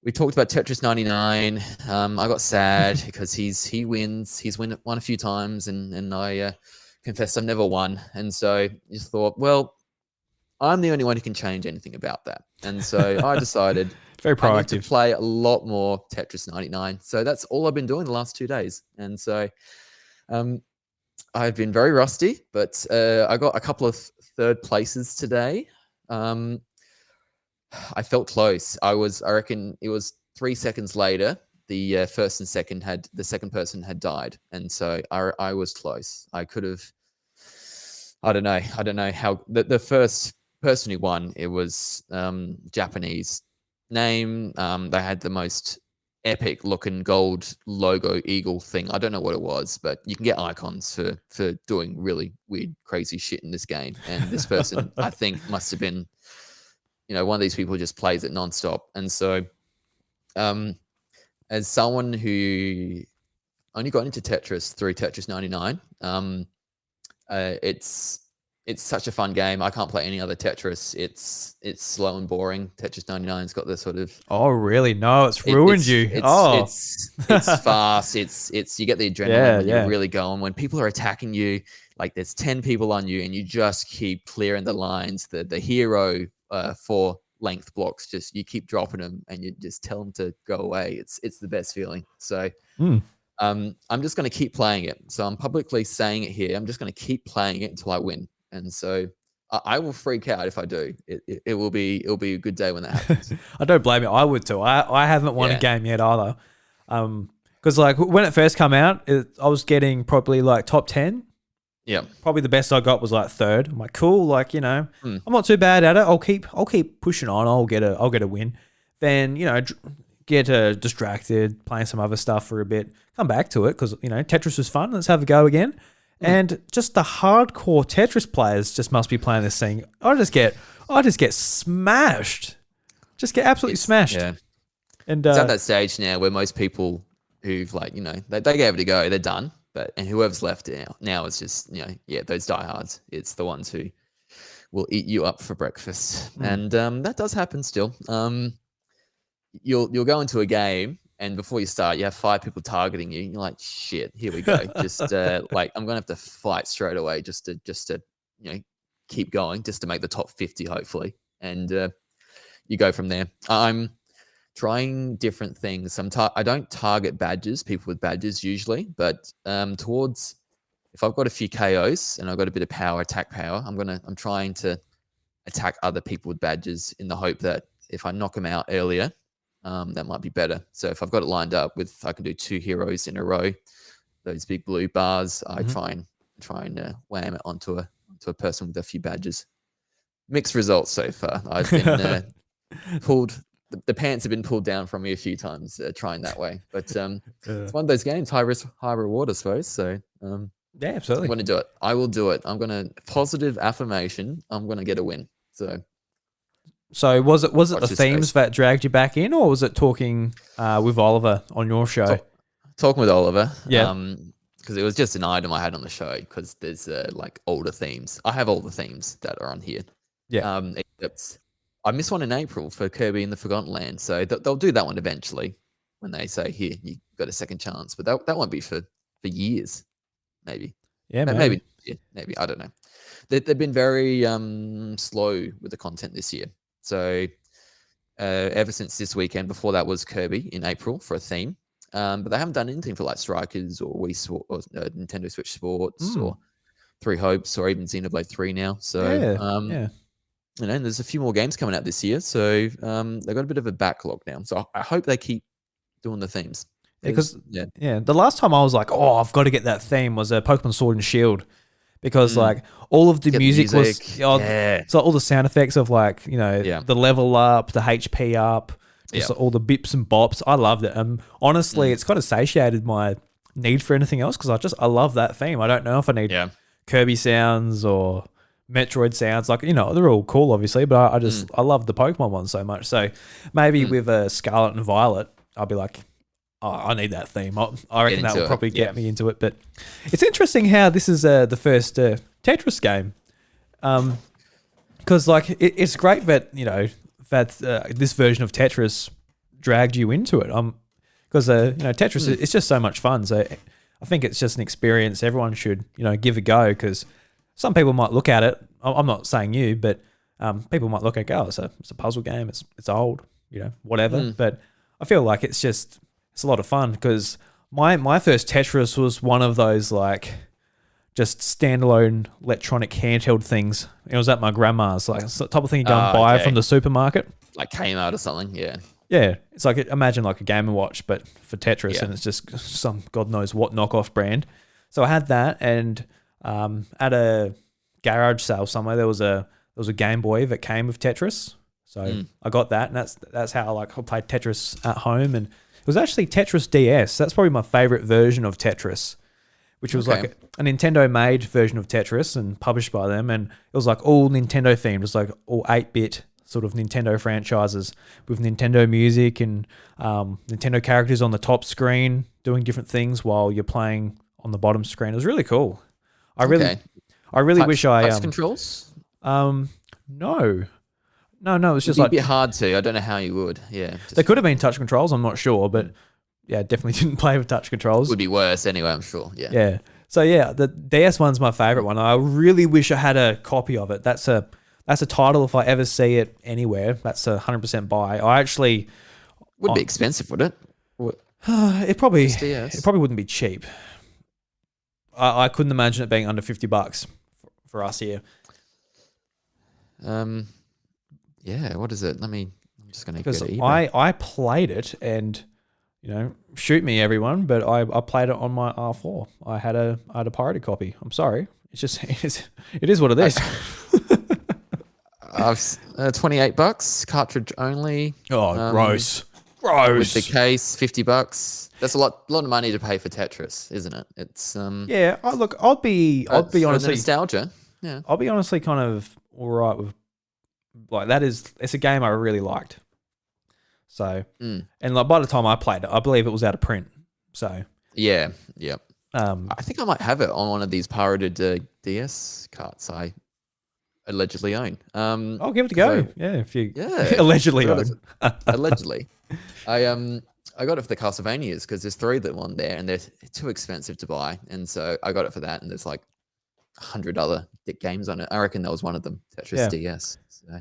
we talked about Tetris 99. I got sad because he wins. He's won a few times, and I confess I've never won. And so I just thought, well, I'm the only one who can change anything about that. And so I decided very proactive. I need to play a lot more Tetris 99. So that's all I've been doing the last 2 days. And so I've been very rusty, but I got a couple of third places today. I felt close. I reckon it was 3 seconds later. The second person had died. And so I was close. I could have, I don't know how the first person who won, it was Japanese name. They had the most epic looking gold logo eagle thing. I don't know what it was, but you can get icons for doing really weird, crazy shit in this game. And this person, I think, must have been, one of these people who just plays it nonstop. And so, as someone who only got into Tetris through Tetris 99, it's such a fun game. I can't play any other Tetris. It's slow and boring. Tetris 99's got the sort of. Oh really? No, it's ruined you. It's fast. It's you get the adrenaline when you're really going. When people are attacking you, like there's 10 people on you, and you just keep clearing the lines. The hero 4 length blocks, just you keep dropping them, and you just tell them to go away. It's the best feeling. So. I'm just going to keep playing it. So I'm publicly saying it here. I'm just going to keep playing it until I win. And so I will freak out if I do. It will be a good day when that happens. I don't blame you. I would too. I haven't won a game yet either. Because like when it first came out, I was getting probably like top 10. Yeah. Probably the best I got was like third. I'm like, cool. Like, I'm not too bad at it. I'll keep pushing on. I'll get a win. Then, get distracted, playing some other stuff for a bit, come back to it because, Tetris was fun. Let's have a go again. And just the hardcore Tetris players just must be playing this thing. I just get smashed. Just get absolutely smashed. Yeah. And it's at that stage now where most people who've they gave it a go, they're done. And whoever's left now is just, those diehards. It's the ones who will eat you up for breakfast. And that does happen still. You'll go into a game and before you start, you have 5 people targeting you. You're like, shit, here we go. Just I'm gonna have to fight straight away just to keep going, just to make the top 50 hopefully. And you go from there. I'm trying different things. I don't target people with badges usually, but if I've got a few KOs and I've got a bit of attack power, I'm trying to attack other people with badges in the hope that if I knock them out earlier, that might be better. So if I've got it lined up with, I can do 2 heroes in a row, those big blue bars. I try and wham it onto a person with a few badges. Mixed results so far. I've been pulled. The pants have been pulled down from me a few times trying that way, but it's one of those games, high risk, high reward, I suppose. So Yeah, absolutely. I'm going to do it. I will do it. I'm going to positive affirmation. I'm going to get a win. So was it Watch the this themes space. that dragged you back in, or was it talking with Oliver on your show? Talking with Oliver. Yeah. Because it was just an item I had on the show because there's like older themes. I have all the themes that are on here. Yeah. Except I missed one in April for Kirby in the Forgotten Land. So they'll do that one eventually when they say, here, you got a second chance. But that won't be for years, maybe. Yeah, maybe. I don't know. They've been very slow with the content this year. So ever since this weekend, before that was Kirby in April for a theme. But they haven't done anything for like Strikers or Wii Sport or Nintendo Switch Sports or Three Hopes or even Xenoblade 3 now. So yeah. and there's a few more games coming out this year. So they've got a bit of a backlog now. So I hope they keep doing the themes. Because the last time I was like, oh, I've got to get that theme was Pokemon Sword and Shield. Because like all of the music was, so all the sound effects of like, the level up, the HP up, just all the bips and bops. I loved it. Honestly, it's kind of satiated my need for anything else because I love that theme. I don't know if I need Kirby sounds or Metroid sounds. Like, they're all cool, obviously, but I love the Pokemon one so much. So maybe with Scarlet and Violet, I'll be like, oh, I need that theme. I reckon that will probably get me into it. But it's interesting how this is the first Tetris game. Because like it's great that that this version of Tetris dragged you into it. Because Tetris it's just so much fun. So I think it's just an experience everyone should give a go. Because some people might look at it. I'm not saying you, but people might look at it, oh, it's a puzzle game. It's old, whatever. But I feel like it's a lot of fun because my first Tetris was one of those like just standalone electronic handheld things. It was at my grandma's, like it's the type of thing you go and buy from the supermarket, like Kmart or something. Yeah, it's like imagine like a Game & Watch but for Tetris, and it's just some God knows what knockoff brand. So I had that, and at a garage sale somewhere there was a Game Boy that came with Tetris. So I got that, and that's how I played Tetris at home. And it was actually Tetris DS. That's probably my favorite version of Tetris, which was like a Nintendo-made version of Tetris and published by them. And it was like all Nintendo themed. It was like all 8-bit sort of Nintendo franchises with Nintendo music and Nintendo characters on the top screen doing different things while you're playing on the bottom screen. It was really cool. I really wish I touch controls. No. No, it's just It'd like be a bit hard to. I don't know how you would. Yeah, they could have been touch controls. I'm not sure, but yeah, definitely didn't play with touch controls. Would be worse anyway. I'm sure. Yeah. Yeah. So yeah, the DS one's my favorite one. I really wish I had a copy of it. That's a title. If I ever see it anywhere, that's 100% buy. I actually would be expensive, would it? It probably wouldn't be cheap. I couldn't imagine it being under $50 for us here. Yeah, what is it? I'm just going to go to eBay. Because I played it, and shoot me everyone, but I played it on my R4. I had a pirated copy. I'm sorry. It's just it is what it is. $28 cartridge only. Oh, gross. With the case, $50. That's a lot of money to pay for Tetris, isn't it? It's yeah. I'll be honestly nostalgia. Yeah, I'll be honestly kind of all right with like that. It's a game I really liked. So and like by the time I played it, I believe it was out of print. So yeah. I think I might have it on one of these pirated DS carts I allegedly own. I'll give it a go. If you allegedly own. Allegedly. I got it for the Castlevanias because there's 3 that on there and they're too expensive to buy. And so I got it for that, and there's like $100 games on it. I reckon that was one of them, Tetris DS. So,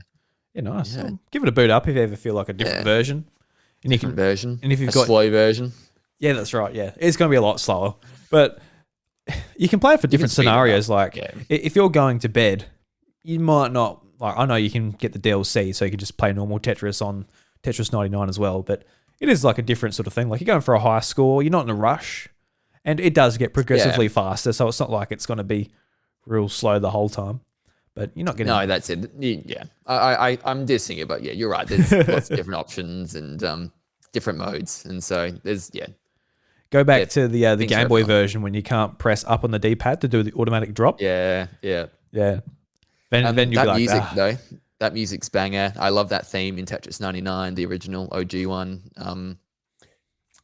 nice. Yeah. Give it a boot up if you ever feel like a different version. And different version. And if you've got slow version. Yeah, that's right. Yeah, it's going to be a lot slower, but you can play it for different scenarios. Like if you're going to bed, you might not. Like I know you can get the DLC, so you can just play normal Tetris on Tetris 99 as well, but it is like a different sort of thing. Like you're going for a high score, you're not in a rush, and it does get progressively faster, so it's not like it's going to be real slow the whole time. But you're not getting... No, that's it. Yeah, I'm dissing it, but yeah, you're right. There's lots of different options and different modes, and so there's Go back to the Game Boy version when you can't press up on the D-pad to do the automatic drop. Yeah. Then you that like, music though, that music's banger. I love that theme in Tetris 99, the original OG one.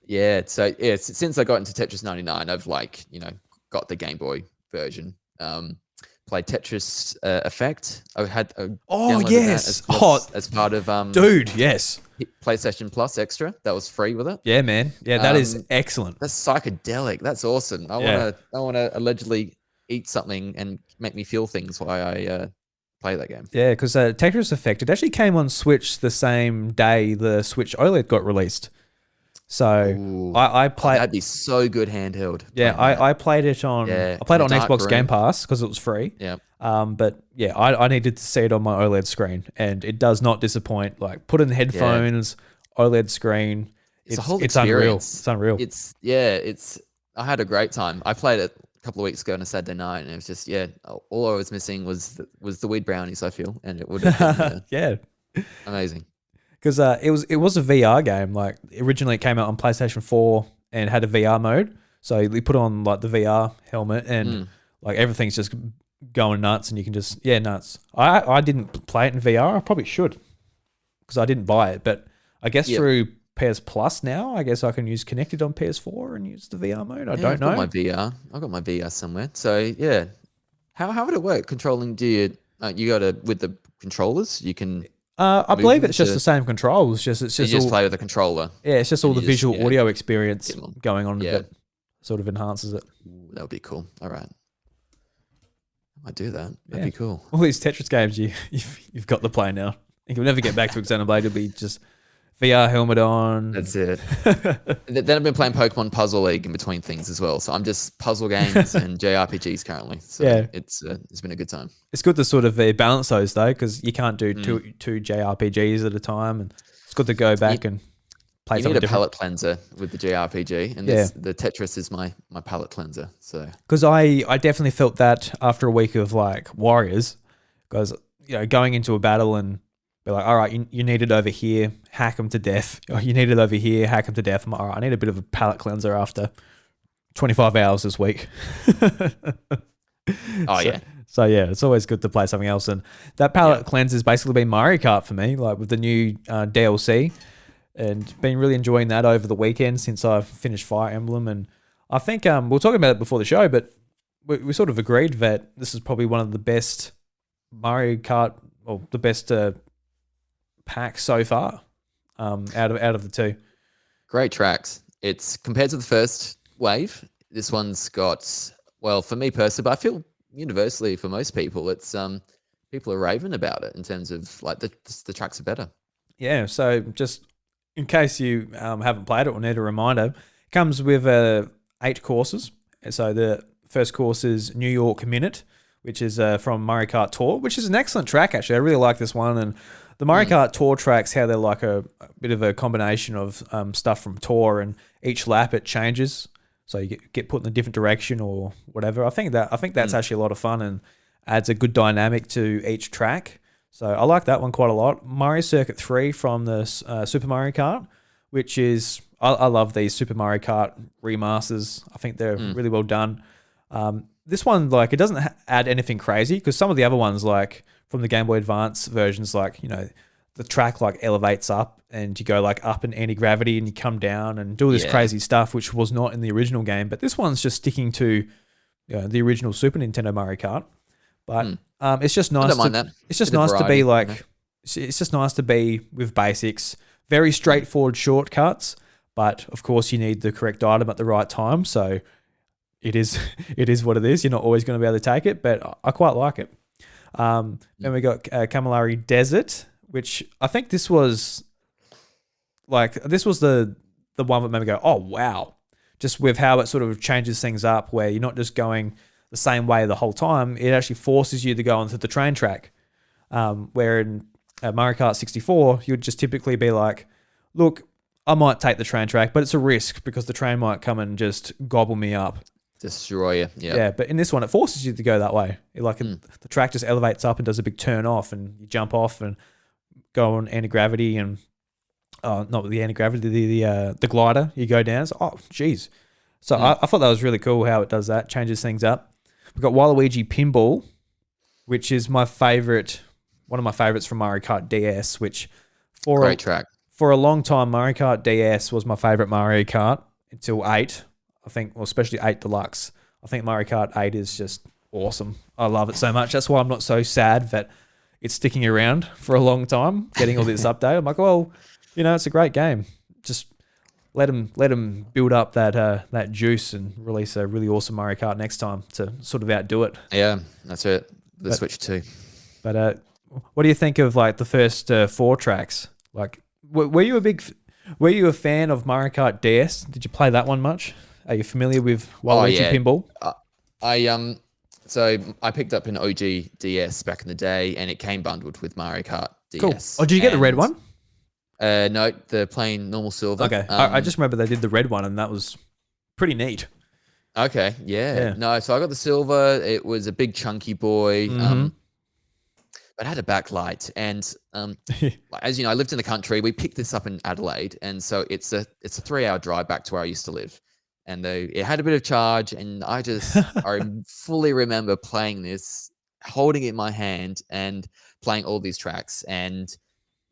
Since I got into Tetris 99, I've got the Game Boy version. Played Tetris Effect. I had as part of dude, yes, PlayStation Plus Extra. That was free with it. Yeah, man. Yeah, that is excellent. That's psychedelic. That's awesome. I want to allegedly eat something and make me feel things while I play that game. Yeah, because Tetris Effect, it actually came on Switch the same day the Switch OLED got released. So I played. That'd be so good handheld. Yeah, I played it on. I played it on Xbox Game Pass because it was free. Yeah. But yeah, I needed to see it on my OLED screen, and it does not disappoint. Like, put in headphones, OLED screen. It's a whole experience. It's unreal. I had a great time. I played it a couple of weeks ago on a Saturday night, and it was just all I was missing was the weed brownies. I feel, and it would have been amazing. Because it was a VR game. Like, originally it came out on PlayStation 4 and had a VR mode. So you put on like the VR helmet and like everything's just going nuts, and you can just nuts. I didn't play it in VR. I probably should because I didn't buy it. But I guess through PS Plus now, I guess I can use Connected on PS4 and use the VR mode. I don't know. I've got my VR somewhere. So yeah, how would it work? Controlling? Do you got to with the controllers? You can. I believe it's just the same controls. It's just you play with the controller. Yeah, it's just all the visual audio experience going on that sort of enhances it. Ooh, that would be cool. All right, I might do that. That'd be cool. All these Tetris games you've got to play now. You'll never get back to Xenoblade. It'll be just VR helmet on. That's it. Then I've been playing Pokemon Puzzle League in between things as well. So I'm just puzzle games and JRPGs currently. So it's been a good time. It's good to sort of balance those though, because you can't do two JRPGs at a time, and it's good to go back and play something different. You need a palate cleanser with the JRPG, and the Tetris is my palate cleanser. So because I definitely felt that after a week of like Warriors, because going into a battle and be like, all right, you need it over here, hack them to death. Or you need it over here, hack them to death. I'm like, all right, I need a bit of a palate cleanser after 25 hours this week. So yeah, it's always good to play something else. And that palate cleanser has basically been Mario Kart for me, like with the new DLC, and been really enjoying that over the weekend since I finished Fire Emblem. And I think we were talking about it before the show, but we sort of agreed that this is probably one of the best Mario Kart, or the best pack so far out of the two. Great tracks. It's compared to the first wave, this one's got, well, for me personally, but I feel universally for most people, it's people are raving about it in terms of like the tracks are better. Yeah, so just in case you haven't played it or need a reminder, it comes with 8 courses. So the first course is New York Minute, which is from Mario Kart Tour, which is an excellent track actually. I really like this one. And the Mario Kart Tour tracks, how they're like a bit of a combination of stuff from Tour, and each lap it changes, so you get put in a different direction or whatever. I think that's actually a lot of fun and adds a good dynamic to each track. So I like that one quite a lot. Mario Circuit 3 from the Super Mario Kart, which is I love these Super Mario Kart remasters. I think they're really well done. This one, like, it doesn't add anything crazy, because some of the other ones, like from the Game Boy Advance versions, like, the track like elevates up and you go like up in anti-gravity and you come down and do all this crazy stuff, which was not in the original game. But this one's just sticking to the original Super Nintendo Mario Kart. But it's just nice. I don't mind that. It's just nice to be like, it's just nice to be with basics, very straightforward shortcuts. But of course, you need the correct item at the right time. So it is what it is. You're not always going to be able to take it, but I quite like it. Then we got Camilleri Desert, which I think this was the one that made me go, oh wow, just with how it sort of changes things up, where you're not just going the same way the whole time. It actually forces you to go onto the train track. Where in at Mario Kart 64, you'd just typically be like, look, I might take the train track, but it's a risk because the train might come and just gobble me up. Destroy you. Yep. Yeah, but in this one, it forces you to go that way. The track just elevates up and does a big turn off, and you jump off and go on anti-gravity and not the anti-gravity, the glider. You go down. So, oh, geez. So I thought that was really cool how it does that, changes things up. We've got Waluigi Pinball, which is one of my favorites from Mario Kart DS, which great track. For a long time, Mario Kart DS was my favorite Mario Kart until 8. I think, well, especially 8 Deluxe. I think Mario Kart 8 is just awesome. I love it so much. That's why I'm not so sad that it's sticking around for a long time, getting all this update. I'm like, well, it's a great game. Just let them build up that juice and release a really awesome Mario Kart next time to sort of outdo it. Yeah, that's it. The Switch 2. But what do you think of like the first 4 tracks? Like, were you a fan of Mario Kart DS? Did you play that one much? Are you familiar with Waluigi Pinball? So I picked up an OG DS back in the day, and it came bundled with Mario Kart DS. Cool. Oh, did you get the red one? No, the plain normal silver. Okay. I just remember they did the red one, and that was pretty neat. Okay. Yeah. No, so I got the silver. It was a big chunky boy. But it had a backlight, and as you know, I lived in the country. We picked this up in Adelaide, and so it's a 3-hour drive back to where I used to live. And it had a bit of charge, and I fully remember playing this, holding it in my hand, and playing all these tracks. And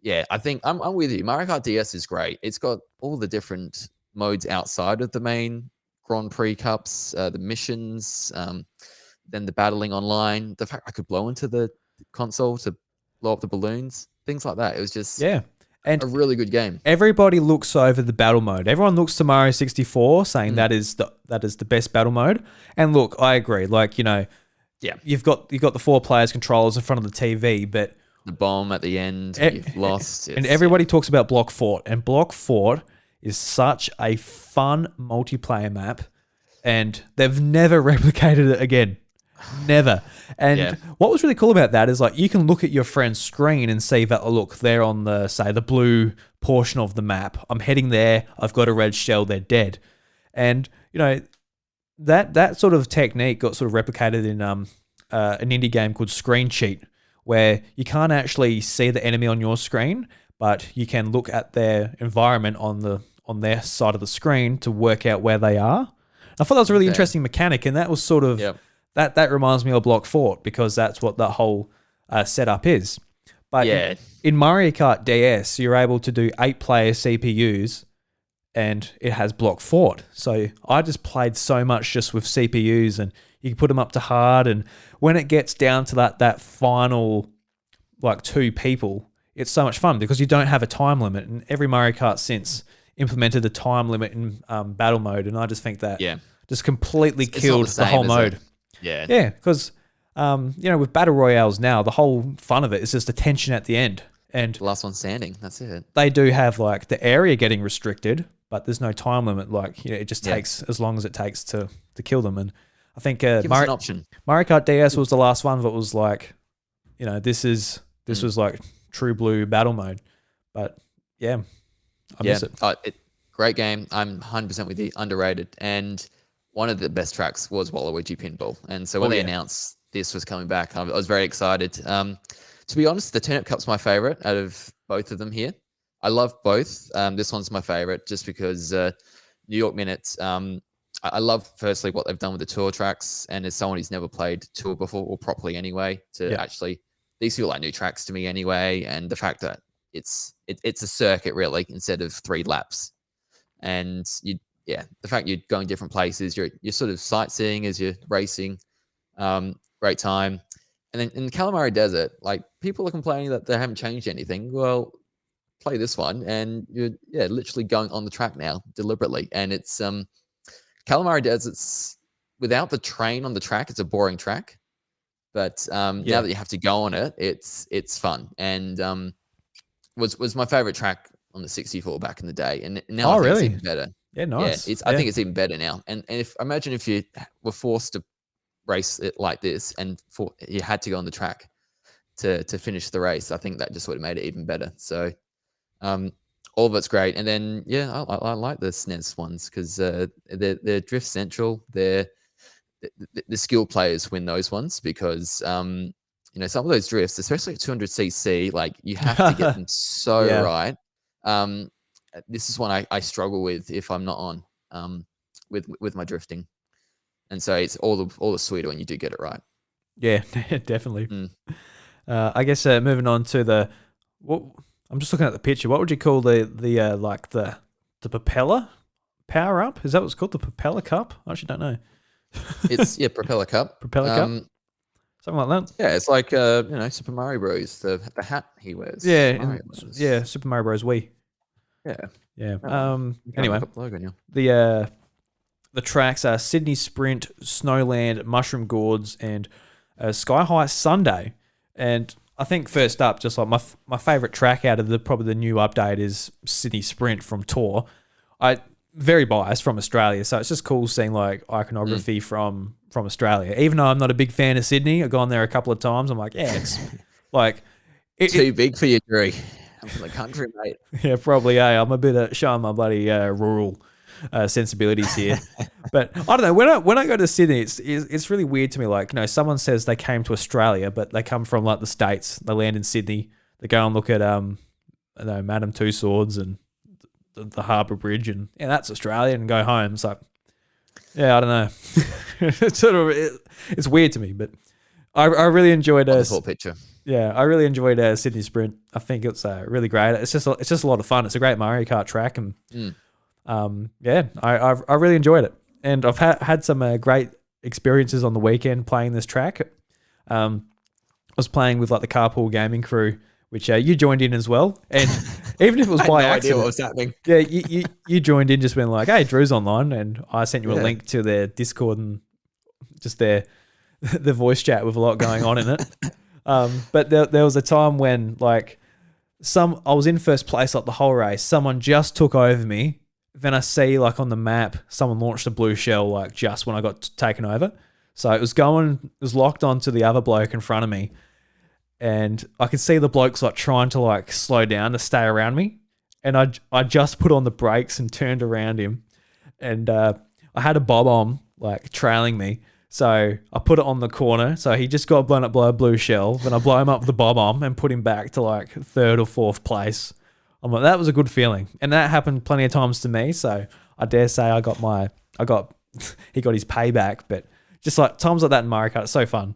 yeah, I think I'm with you. Mario Kart DS is great. It's got all the different modes outside of the main Grand Prix Cups, the missions, then the battling online. The fact I could blow into the console to blow up the balloons, things like that. It was just and a really good game. Everybody looks over the battle mode. Everyone looks to Mario 64 saying that is the best battle mode. And look, I agree. Like, you've got the 4 players controllers in front of the TV, but the bomb at the end, you've lost. And everybody talks about Block Fort, and Block Fort is such a fun multiplayer map, and they've never replicated it again. Never. And what was really cool about that is like you can look at your friend's screen and see that, look, they're on the blue portion of the map. I'm heading there. I've got a red shell. They're dead. And, that sort of technique got sort of replicated in an indie game called Screen Cheat, where you can't actually see the enemy on your screen, but you can look at their environment on their side of the screen to work out where they are. I thought that was a really interesting mechanic, and that was sort of... That reminds me of Block Fort, because that's what that whole setup is. But in Mario Kart DS, you're able to do 8-player CPUs, and it has Block Fort. So I just played so much just with CPUs, and you can put them up to hard. And when it gets down to that final like 2 people, it's so much fun because you don't have a time limit. And every Mario Kart since implemented a time limit in battle mode, and I just think that just completely killed the whole mode. Yeah, because with battle royales now, the whole fun of it is just the tension at the end, and the last one standing. That's it. They do have like the area getting restricted, but there's no time limit. Like it just takes as long as it takes to kill them. And I think Give us an option. Mario Kart DS was the last one that was like, this was like true blue battle mode. But I miss it. Great game. I'm 100% with you. Underrated. And one of the best tracks was Waluigi Pinball. And so when they announced this was coming back, I was very excited. To be honest, the Turnip Cup's my favorite out of both of them here. I love both. This one's my favorite just because New York Minute, I love, firstly, what they've done with the tour tracks. And as someone who's never played tour before, or properly anyway, these feel like new tracks to me anyway. And the fact that it's a circuit, really, instead of 3 laps. And the fact you're going different places, you're sort of sightseeing as you're racing. Great time. And then in the Calamari Desert, like people are complaining that they haven't changed anything. Well, play this one, and you're literally going on the track now deliberately. And it's Calamari Desert's without the train on the track, it's a boring track. But now that you have to go on it, it's fun. And was my favorite track on the 64 back in the day. And now I think it's even better. Yeah, nice. I think it's even better now. And imagine if you were forced to race it like this, and you had to go on the track to finish the race. I think that just would have made it even better. So all of it's great. And then I like the SNES ones because they're drift central. The skill players win those ones because some of those drifts, especially at 200cc, like you have to get them so right. This is one I struggle with if I'm not on with my drifting, and so it's all the sweeter when you do get it right. Yeah, definitely. I guess moving on to I'm just looking at the picture. What would you call the propeller power up? Is that what's called, the propeller cup? I actually don't know. It's propeller cup. Propeller cup. Something like that. Yeah, it's like Super Mario Bros. The hat he wears. Yeah, Super Mario Bros. Wii. Yeah. Anyway, the tracks are Sydney Sprint, Snowland, Mushroom Gorge, and Sky High Sunday. And I think first up, just like my favorite track out of probably the new update is Sydney Sprint from Tour. Very biased from Australia, so it's just cool seeing like iconography from Australia. Even though I'm not a big fan of Sydney, I've gone there a couple of times. I'm like, yeah, it's like too big for you, Drew. I'm from the country, mate. Yeah, probably. I'm a bit showing my bloody rural sensibilities here. But I don't know. When I go to Sydney, it's really weird to me. Like, someone says they came to Australia, but they come from like the States. They land in Sydney. They go and look at Madame Tussauds and the Harbour Bridge, and that's Australia, and go home. It's like, yeah, I don't know. It's weird to me, but I really enjoyed the whole picture. Yeah, I really enjoyed Sydney Sprint. I think it's really great. It's just a lot of fun. It's a great Mario Kart track, and I really enjoyed it. And I've had some great experiences on the weekend playing this track. I was playing with like the Carpool Gaming crew, which you joined in as well. And even if it was by accident, idea what was happening. Yeah, you joined in just being like, hey, Drew's online, and I sent you a link to their Discord and just their voice chat with a lot going on in it. But there was a time when like I was in first place like the whole race. Someone just took over me. Then I see like on the map, someone launched a blue shell like just when I got taken over. So it was locked onto the other bloke in front of me. And I could see the blokes like trying to like slow down to stay around me. And I just put on the brakes and turned around him. And I had a bob-omb like trailing me. So I put it on the corner. So he just got blown up by a blue shell. Then I blow him up with the bob-omb and put him back to like third or fourth place. I'm like, that was a good feeling. And that happened plenty of times to me. So I dare say he got his payback. But just like times like that in Mario Kart, it's so fun.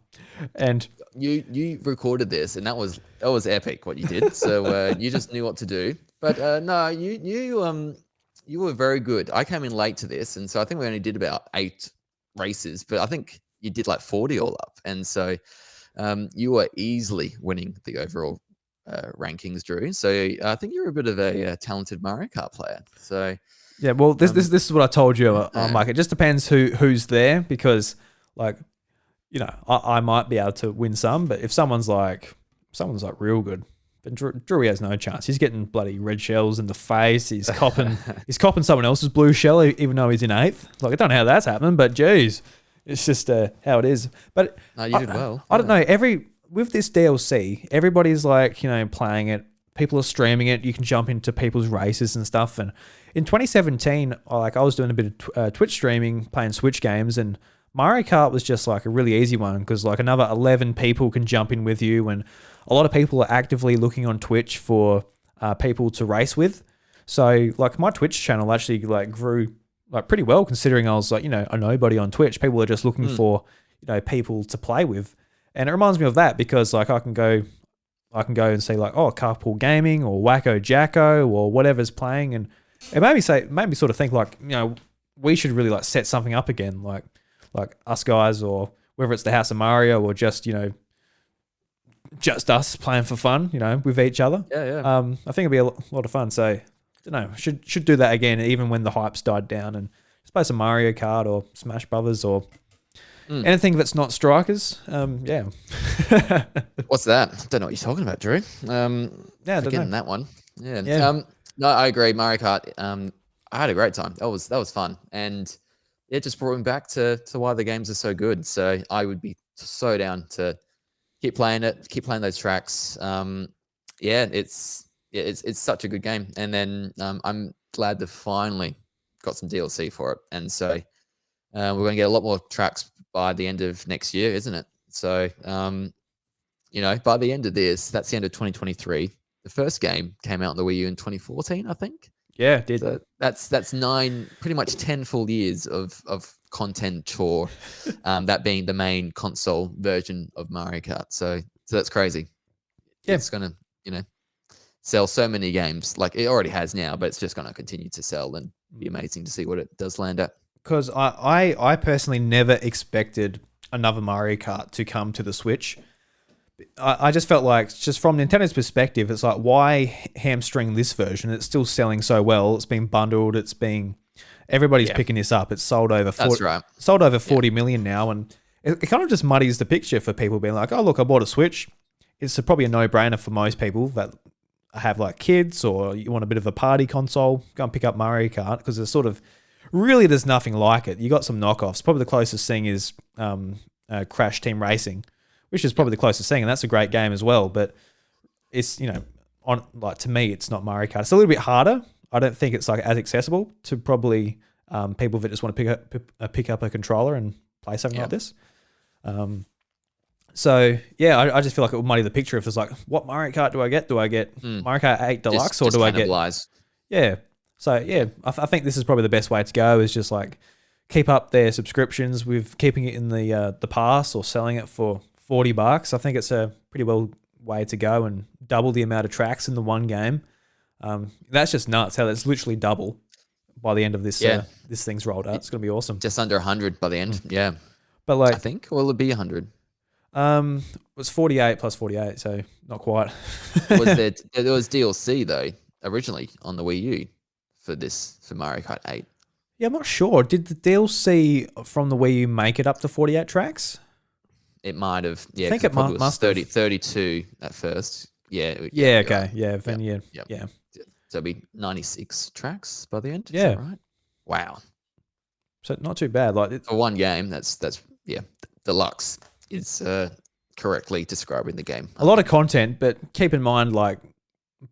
And you recorded this, and that was epic what you did. So you just knew what to do. But no, you were very good. I came in late to this, and so I think we only did about 8 races, but I think you did like 40 all up, and so you were easily winning the overall rankings, Drew. So I think you're a bit of a talented Mario Kart player. So yeah, well, this is what I told you, Mike. It just depends who's there, because like I might be able to win some, but if someone's like real good, then Drew has no chance. He's getting bloody red shells in the face. He's copping someone else's blue shell, even though he's in 8th. Like, I don't know how that's happening, but geez, it's just how it is. But no, you did well. I don't know. With this DLC, everybody's like playing it. People are streaming it. You can jump into people's races and stuff. And in 2017, I was doing a bit of Twitch streaming, playing Switch games, and Mario Kart was just like a really easy one because like another 11 people can jump in with you, and a lot of people are actively looking on Twitch for people to race with. So like my Twitch channel actually like grew like pretty well, considering I was like a nobody on Twitch. People are just looking for people to play with, and it reminds me of that because like I can go and say like, oh, Carpool Gaming or Wacko Jacko or whatever's playing, and it made me sort of think like we should really like set something up again, like us guys, or whether it's the House of Mario or just just us playing for fun, with each other. Yeah. I think it'd be a lot of fun. So I don't know, should do that again, even when the hype's died down, and just play some Mario Kart or Smash Brothers or anything that's not strikers. Yeah. What's that? I don't know what you're talking about, Drew. Yeah, forgetting that one. Yeah. No, I agree. Mario Kart. I had a great time. That was fun, and it just brought me back to why the games are so good. So I would be so down to keep playing it. Keep playing those tracks. Yeah, it's such a good game. And then I'm glad to finally got some DLC for it. And so we're going to get a lot more tracks by the end of next year, isn't it? So by the end of this, that's the end of 2023. The first game came out on the Wii U in 2014, I think. Yeah, it did. So that's pretty much 10 full years of content for that being the main console version of Mario Kart. So that's crazy. Yeah. It's gonna, sell so many games. Like it already has now, but it's just gonna continue to sell and be amazing to see what it does land at. Because I personally never expected another Mario Kart to come to the Switch. I just felt like, just from Nintendo's perspective, it's like, why hamstring this version? It's still selling so well. It's been bundled. Everybody's picking this up. It's sold over 40 million now, and it kind of just muddies the picture for people being like, oh look, I bought a Switch. It's probably a no-brainer for most people that have like kids or you want a bit of a party console. Go and pick up Mario Kart because there's nothing like it. You got some knockoffs. Probably the closest thing is Crash Team Racing, which is probably the closest thing, and that's a great game as well. But it's to me, it's not Mario Kart. It's a little bit harder. I don't think it's like as accessible to probably people that just want to pick up a controller and play something like this. So yeah, I just feel like it would muddy the picture if it's like, what Mario Kart do I get? Do I get Mario Kart 8 Deluxe or do I get? Yeah. So yeah, I think this is probably the best way to go. Is just like keep up their subscriptions with keeping it in the pass or selling it for $40. I think it's a pretty well way to go and double the amount of tracks in the one game. That's just nuts. How that's literally double by the end of this. This thing's rolled out. It's gonna be awesome. Just under 100 by the end. Yeah, but like I think, or will it be 100? It was 48 plus 48, so not quite. There was DLC though originally on the Wii U for Mario Kart 8. Yeah, I'm not sure. Did the DLC from the Wii U make it up to 48 tracks? It might have. Yeah, I think it must 32 at first. Yeah. Okay. Yeah. Vania. Yeah. So it'll be 96 tracks by the end. Yeah. Is that right? Wow. So not too bad. Like for one game, that's Deluxe is correctly describing the game. A lot of content, but keep in mind, like,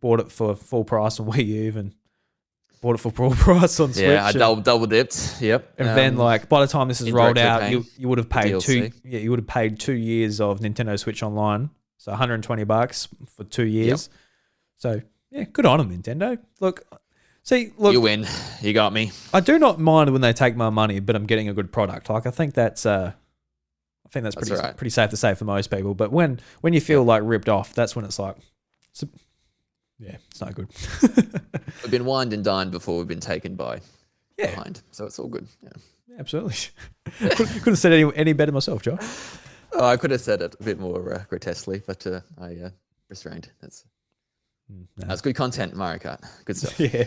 bought it for full price on Wii U and bought it for full price on Switch. Yeah, I double dipped. Yep. And then, like, by the time this is rolled out, you would have paid you would have paid 2 years of Nintendo Switch Online, so $120 for 2 years. Yep. So yeah, good on them, Nintendo. Look, you win. You got me. I do not mind when they take my money, but I'm getting a good product. Like, I think that's pretty safe to say for most people. But when you feel like ripped off, that's when it's like, it's not good. We've been wined and dined before we've been taken by behind, so it's all good. Yeah, absolutely. Couldn't have said any better myself, Joe. Oh, I could have said it a bit more grotesquely, but I restrained. That's good content, Mario Kart. Good stuff. Yeah.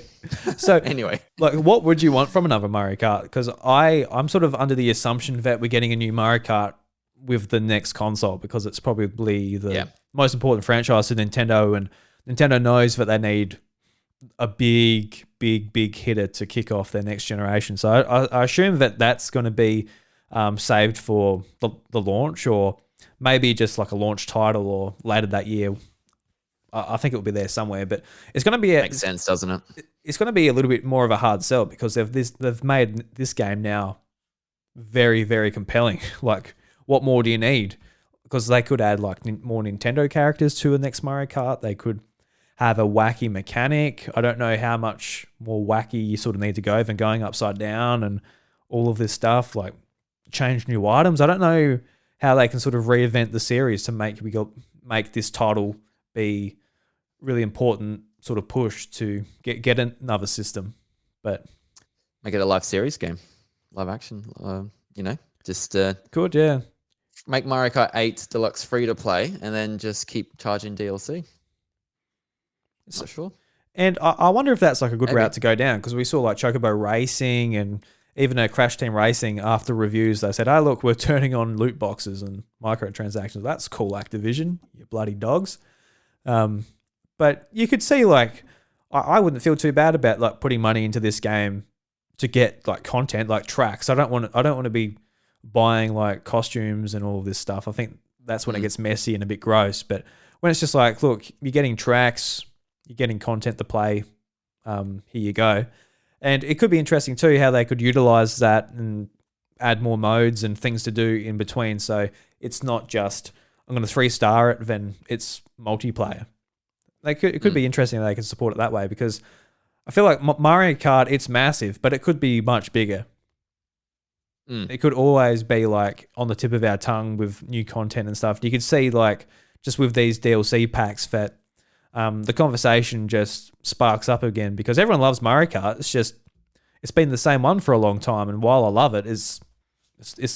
So anyway, like, what would you want from another Mario Kart? Because I'm sort of under the assumption that we're getting a new Mario Kart with the next console because it's probably the most important franchise to Nintendo, and Nintendo knows that they need a big hitter to kick off their next generation. So I assume that that's going to be saved for the launch, or maybe just like a launch title or later that year. I think it will be there somewhere, but it's going to be makes sense, doesn't it? It's going to be a little bit more of a hard sell because they've made this game now very, very compelling. Like, what more do you need? Because they could add like more Nintendo characters to the next Mario Kart. They could have a wacky mechanic. I don't know how much more wacky you sort of need to go than going upside down and all of this stuff. Like, change new items. I don't know how they can sort of reinvent the series to make this title be really important sort of push to get another system, but make it a live series game, live action. Just good, yeah. Make Mario Kart 8 Deluxe free to play, and then just keep charging DLC. Not sure. And I wonder if that's like a good route to go down, because we saw like Chocobo Racing and even a Crash Team Racing, after reviews, they said, "Oh look, we're turning on loot boxes and microtransactions." That's cool, Activision, you bloody dogs. But you could see, like, I wouldn't feel too bad about like putting money into this game to get like content, like tracks. I don't want to be buying like costumes and all of this stuff. I think that's when it gets messy and a bit gross. But when it's just like, look, you're getting tracks, you're getting content to play, here you go. And it could be interesting too how they could utilize that and add more modes and things to do in between. So it's not just, I'm going to 3-star it, then it's multiplayer. It could be interesting that they can support it that way, because I feel like Mario Kart, it's massive, but it could be much bigger. It could always be like on the tip of our tongue with new content and stuff. You could see like just with these DLC packs that the conversation just sparks up again, because everyone loves Mario Kart. It's been the same one for a long time, and while I love it, it's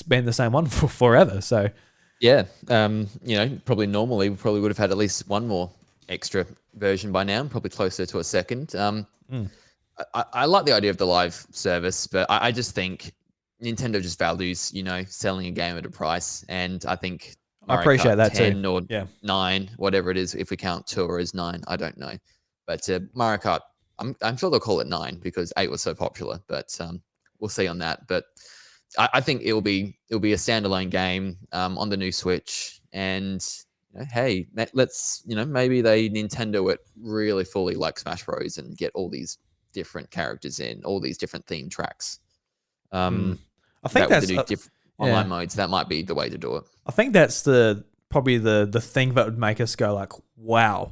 been the same one for forever. So yeah, probably normally we probably would have had at least one more extra version by now, probably closer to a second. I like the idea of the live service, but I just think Nintendo just values, selling a game at a price. And I think I appreciate Kart that 10 too. or 9, whatever it is, if we count Tour as 9, I don't know. But Mario Kart, I'm sure they'll call it 9 because 8 was so popular, but we'll see on that. But I think it'll be a standalone game on the new Switch. And hey, let's, maybe they Nintendo it really fully like Smash Bros. And get all these different characters in, all these different theme tracks. I think that's online modes. That might be the way to do it. I think that's probably the thing that would make us go like, wow.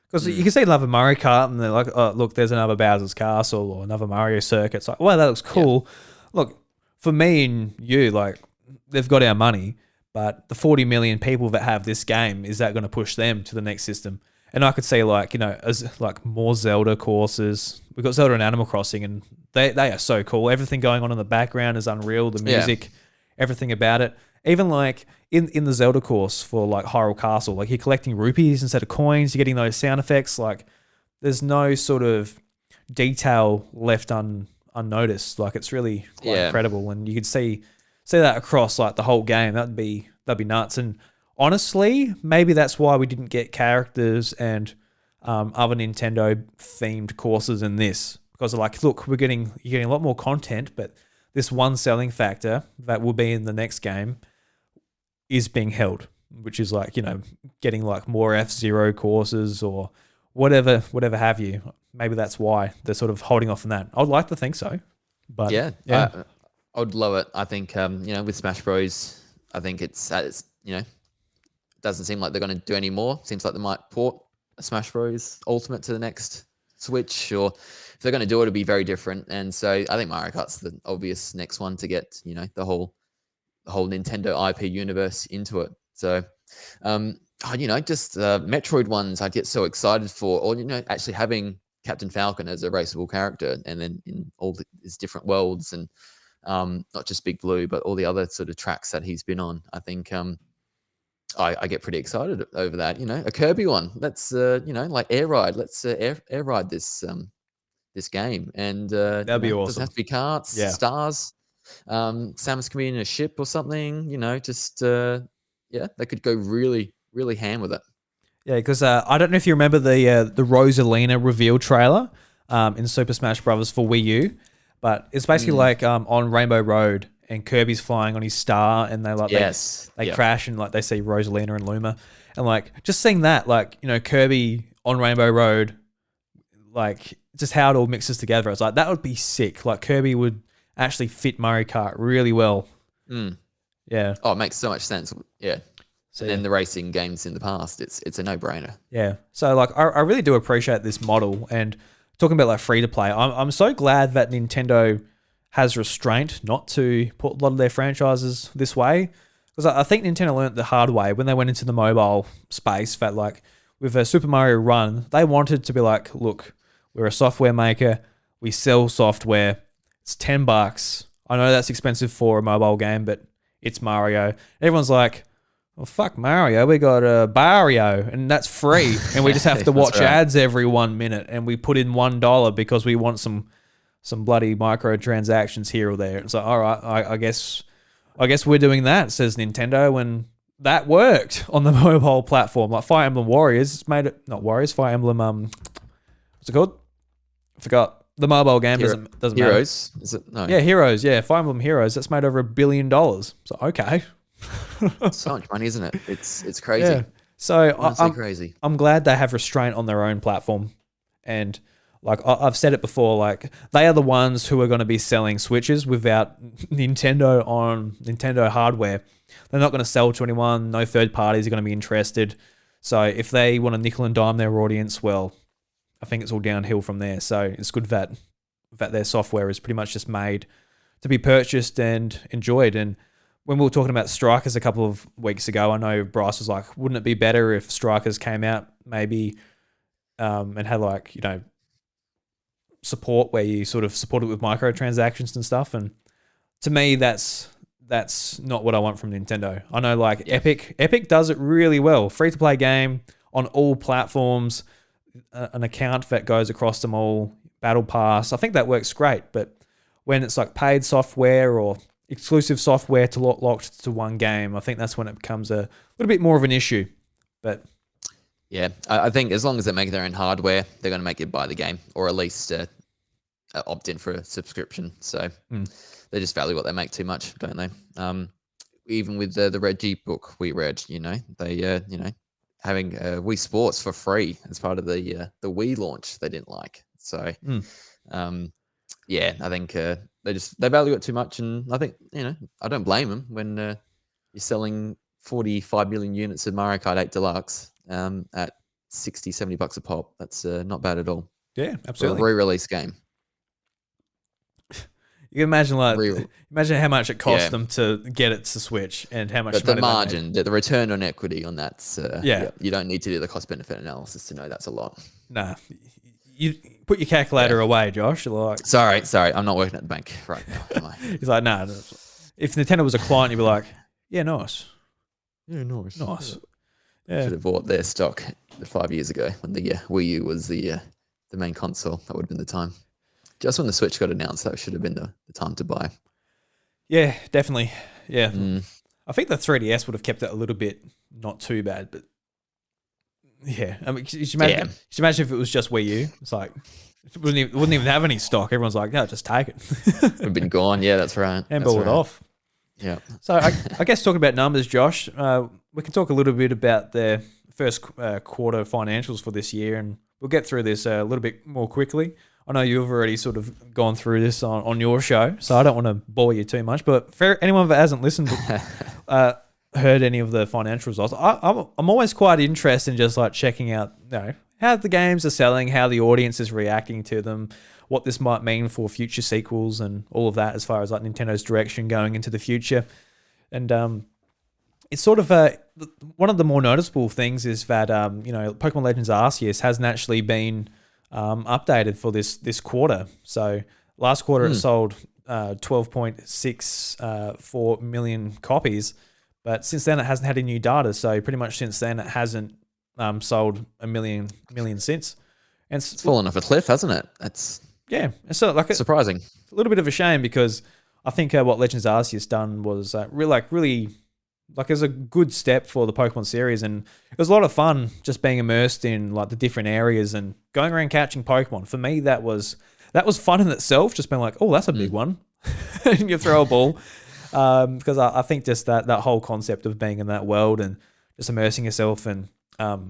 Because you can see another Mario Kart and they're like, oh, look, there's another Bowser's Castle or another Mario Circuit. It's like, wow, that looks cool. Yeah. Look, for me and you, like, they've got our money, but the 40 million people that have this game, is that going to push them to the next system? And I could see like, as like more Zelda courses. We've got Zelda and Animal Crossing, and they are so cool. Everything going on in the background is unreal. The music, everything about it. Even like in the Zelda course for like Hyrule Castle, like you're collecting rupees instead of coins. You're getting those sound effects. Like there's no sort of detail left unnoticed. Like it's really quite incredible, and you could see that across like the whole game. That'd be nuts. And honestly, maybe that's why we didn't get characters and other Nintendo themed courses in this, because they're like, look, you're getting a lot more content, but this one selling factor that will be in the next game is being held, which is like, getting like more F-Zero courses or whatever have you. Maybe that's why they're sort of holding off on that. I'd like to think so, but I'd love it. I think, with Smash Bros, I think it's doesn't seem like they're going to do any more. Seems like they might port a Smash Bros Ultimate to the next Switch, or if they're going to do it, it'll be very different. And so I think Mario Kart's the obvious next one to get, the whole Nintendo IP universe into it. So, just Metroid ones I'd get so excited for, or, actually having Captain Falcon as a raceable character, and then in all his different worlds, and not just Big Blue, but all the other sort of tracks that he's been on. I think I get pretty excited over that. A Kirby one. Let's like air ride. Let's air ride this game, and that'd be awesome. Doesn't have to be carts, stars. Samus can be in a ship or something. They could go really, really ham with it. Yeah, because I don't know if you remember the Rosalina reveal trailer in Super Smash Bros. For Wii U, but it's basically like on Rainbow Road, and Kirby's flying on his star, and they crash, and like they see Rosalina and Luma, and like just seeing that, like Kirby on Rainbow Road, like just how it all mixes together. It's like that would be sick. Like Kirby would actually fit Mario Kart really well. Yeah. Oh, it makes so much sense. Yeah. So then the racing games in the past, it's a no-brainer. Yeah. So like I really do appreciate this model, and talking about like free to play, I'm so glad that Nintendo has restraint not to put a lot of their franchises this way, because I think Nintendo learned the hard way when they went into the mobile space that like with Super Mario Run, they wanted to be like, look, we're a software maker, we sell software, it's $10. I know that's expensive for a mobile game, but it's Mario. And everyone's like, well, fuck Mario, we got Barrio, and that's free, and we just have to watch ads every 1 minute, and we put in $1 because we want some bloody microtransactions here or there. It's like, all right, I guess we're doing that, says Nintendo, and that worked on the mobile platform. Like Fire Emblem Warriors, it's made it not Warriors, Fire Emblem what's it called? I forgot. The mobile game doesn't Heroes. matter. Is it? No. Yeah, Heroes. Yeah, Fire Emblem Heroes. That's made over $1 billion. So okay. So much money, isn't it? It's Yeah. crazy. So Honestly, crazy. I'm glad they have restraint on their own platform, and like I've said it before, like they are the ones who are going to be selling Switches without Nintendo on Nintendo hardware. They're not going to sell to anyone. No third parties are going to be interested. So if they want to nickel and dime their audience, well, I think it's all downhill from there. So it's good that their software is pretty much just made to be purchased and enjoyed. And when we were talking about Strikers a couple of weeks ago, I know Bryce was like, wouldn't it be better if Strikers came out maybe and had like, support where you sort of support it with microtransactions and stuff? And to me, that's not what I want from Nintendo. I know like Epic does it really well. Free to play game on all platforms, an account that goes across them all, battle pass. I think that works great, but when it's like paid software or exclusive software to locked to one game, I think that's when it becomes a little bit more of an issue. But yeah, I think as long as they make their own hardware, they're going to make you buy the game, or at least opt in for a subscription. So they just value what they make too much, don't they? Even with the Red Jeep book we read, they having Wii Sports for free as part of the Wii launch, they didn't like. So yeah, I think they value it too much, and I think I don't blame them when you're selling 45 million units of Mario Kart 8 Deluxe at $60-$70 a pop. That's not bad at all. Yeah, For a absolutely. re-release game. You can imagine imagine how much it cost them to get it to Switch and how much but the margin, the return on equity on that's you don't need to do the cost benefit analysis to know that's a lot. Nah, you put your calculator away, Josh. Like, sorry, I'm not working at the bank right now. Am I? He's like, nah. If Nintendo was a client, you'd be like, yeah, nice. Yeah, nice. Yeah. Should have bought their stock 5 years ago when the Wii U was the main console. That would have been the time. Just when the Switch got announced, that should have been the time to buy. Yeah, definitely. Yeah. I think the 3DS would have kept it a little bit not too bad, but yeah. I mean, you imagine if it was just Wii U? It's like, it wouldn't even have any stock. Everyone's like, no, just take it. We've been gone. Yeah, that's right. And ball it off. Yeah. So I guess talking about numbers, Josh, we can talk a little bit about the first quarter financials for this year, and we'll get through this a little bit more quickly. I know you've already sort of gone through this on your show, so I don't want to bore you too much. But for anyone that hasn't listened, heard any of the financial results, I'm always quite interested in just like checking out, how the games are selling, how the audience is reacting to them, what this might mean for future sequels and all of that as far as like Nintendo's direction going into the future. And it's sort of one of the more noticeable things is that Pokemon Legends Arceus hasn't actually been updated for this quarter. So last quarter it sold 12.64 million copies, but since then it hasn't had any new data. So pretty much since then it hasn't sold a million since. And it's fallen off a cliff, hasn't it? That's so like surprising. It's a little bit of a shame because I think what Legends Arceus done was really is a good step for the Pokemon series, and it was a lot of fun just being immersed in like the different areas and going around catching Pokemon. For me, that was fun in itself. Just being like, oh, that's a big one, and you throw a ball. Because I think just that whole concept of being in that world and just immersing yourself and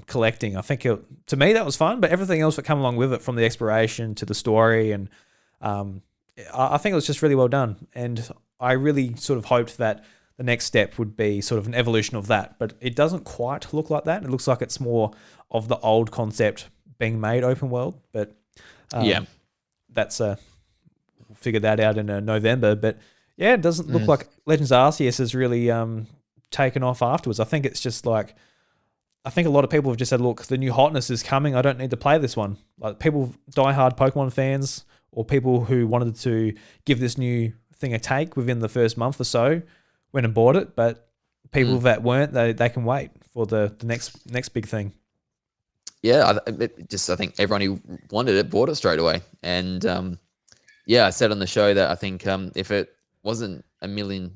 collecting, I think to me that was fun. But everything else that came along with it, from the exploration to the story, and I think it was just really well done. And I really sort of hoped that the next step would be sort of an evolution of that, but it doesn't quite look like that. It looks like it's more of the old concept being made open world, but that's we'll figure that out in November. But yeah, it doesn't look like Legends Arceus has really taken off afterwards. I think it's just like, I think a lot of people have just said, look, the new hotness is coming. I don't need to play this one. Like people, diehard Pokemon fans, or people who wanted to give this new thing a take within the first month or so, went and bought it. But people that weren't, they can wait for the next big thing. Yeah, I think everyone who wanted it bought it straight away. And I said on the show that I think if it wasn't a million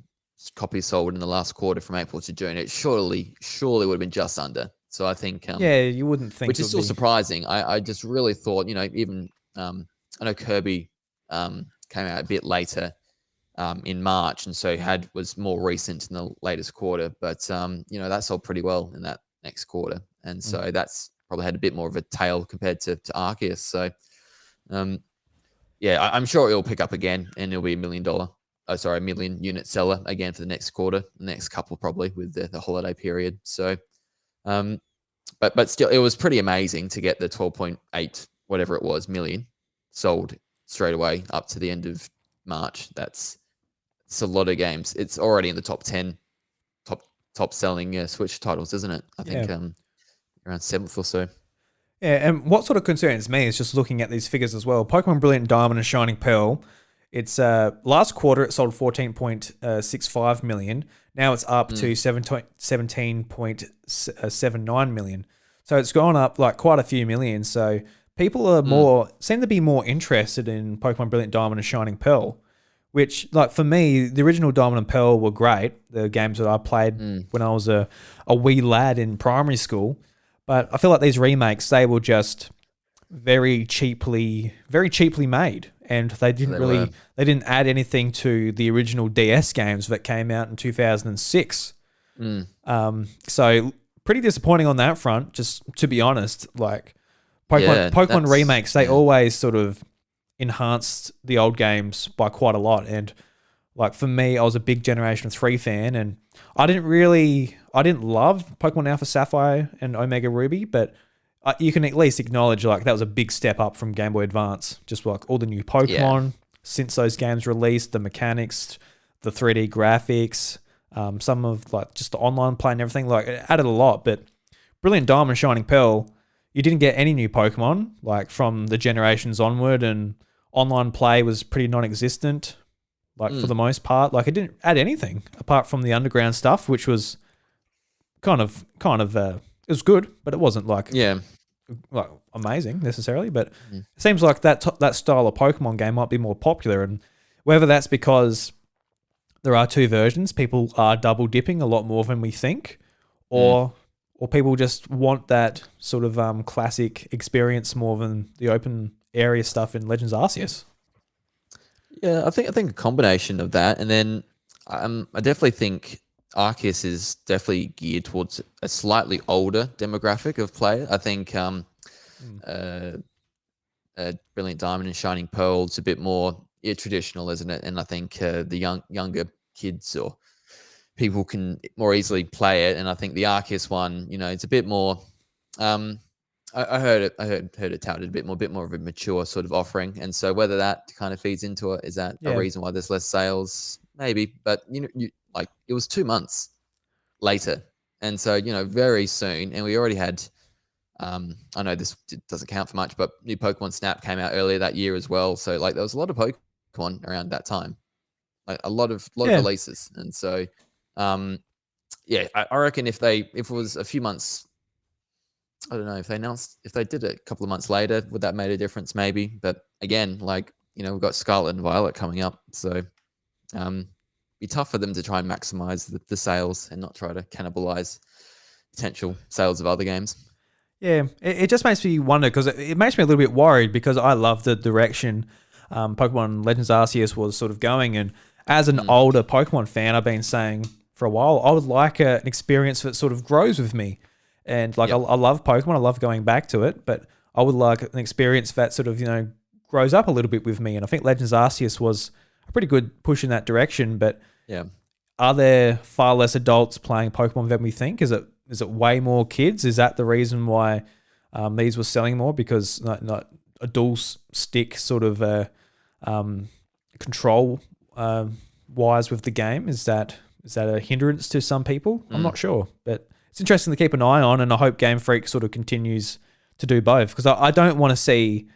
copies sold in the last quarter from April to June, it surely would have been just under. So I think you wouldn't think, which is still surprising. I just really thought, even I know Kirby came out a bit later in March, and so was more recent in the latest quarter. But that sold pretty well in that next quarter, and so that's probably had a bit more of a tail compared to Arceus. So I'm sure it'll pick up again, and it'll be a million unit seller again for the next quarter, the next couple probably with the holiday period. So, but still, it was pretty amazing to get the 12.8 whatever it was million sold straight away up to the end of March. It's a lot of games. It's already in the top 10 top selling Switch titles, isn't it? I think around 7th or so. Yeah, and what sort of concerns me is just looking at these figures as well. Pokemon Brilliant Diamond and Shining Pearl, it's last quarter it sold 14.65 million. Now it's up to 17.79 million. So it's gone up like quite a few million. So people are seem to be more interested in Pokemon Brilliant Diamond and Shining Pearl, which, like, for me, the original Diamond and Pearl were great. The games that I played when I was a wee lad in primary school. But I feel like these remakes, they were just very cheaply made, and they didn't add anything to the original DS games that came out in 2006. So pretty disappointing on that front, just to be honest. Like Pokemon remakes, they always sort of enhanced the old games by quite a lot. And like for me, I was a big Generation 3 fan, and I didn't love Pokemon Alpha Sapphire and Omega Ruby, but you can at least acknowledge like that was a big step up from Game Boy Advance. Just like all the new Pokemon since those games released, the mechanics, the 3D graphics, some of like just the online play and everything, like it added a lot. But Brilliant Diamond and Shining Pearl, you didn't get any new Pokemon like from the generations onward, and online play was pretty non-existent. Like for the most part, like it didn't add anything apart from the underground stuff, which was kind of it was good, but it wasn't like amazing necessarily. But it seems like that style of Pokemon game might be more popular, and whether that's because there are two versions, people are double dipping a lot more than we think, or people just want that sort of classic experience more than the open area stuff in Legends Arceus. Yeah, I think a combination of that, and then I definitely think Arceus is definitely geared towards a slightly older demographic of player. I think Brilliant Diamond and Shining Pearl is a bit more traditional, isn't it? And I think the younger kids or people can more easily play it. And I think the Arceus one, it's a bit more. I heard it touted a bit more of a mature sort of offering, and so whether that kind of feeds into it, is that a reason why there's less sales? Maybe, but like it was 2 months later, and so very soon, and we already had. I know this doesn't count for much, but new Pokemon Snap came out earlier that year as well. So like there was a lot of Pokemon around that time, like a lot of releases, and so I reckon if it was a few months. I don't know if they did it a couple of months later, would that made a difference? Maybe, but again, like we've got Scarlet and Violet coming up, so be tough for them to try and maximize the sales and not try to cannibalize potential sales of other games. Yeah, it just makes me wonder, because it makes me a little bit worried, because I love the direction Pokemon Legends Arceus was sort of going, and as an older Pokemon fan, I've been saying for a while I would like an experience that sort of grows with me. And like I love Pokemon, I love going back to it, but I would like an experience that sort of grows up a little bit with me. And I think Legends Arceus was a pretty good push in that direction. But are there far less adults playing Pokemon than we think? Is it way more kids? Is that the reason why these were selling more? Because not a dual stick sort of control wise with the game, is that a hindrance to some people? I'm not sure, but it's interesting to keep an eye on, and I hope Game Freak sort of continues to do both, because I don't want to see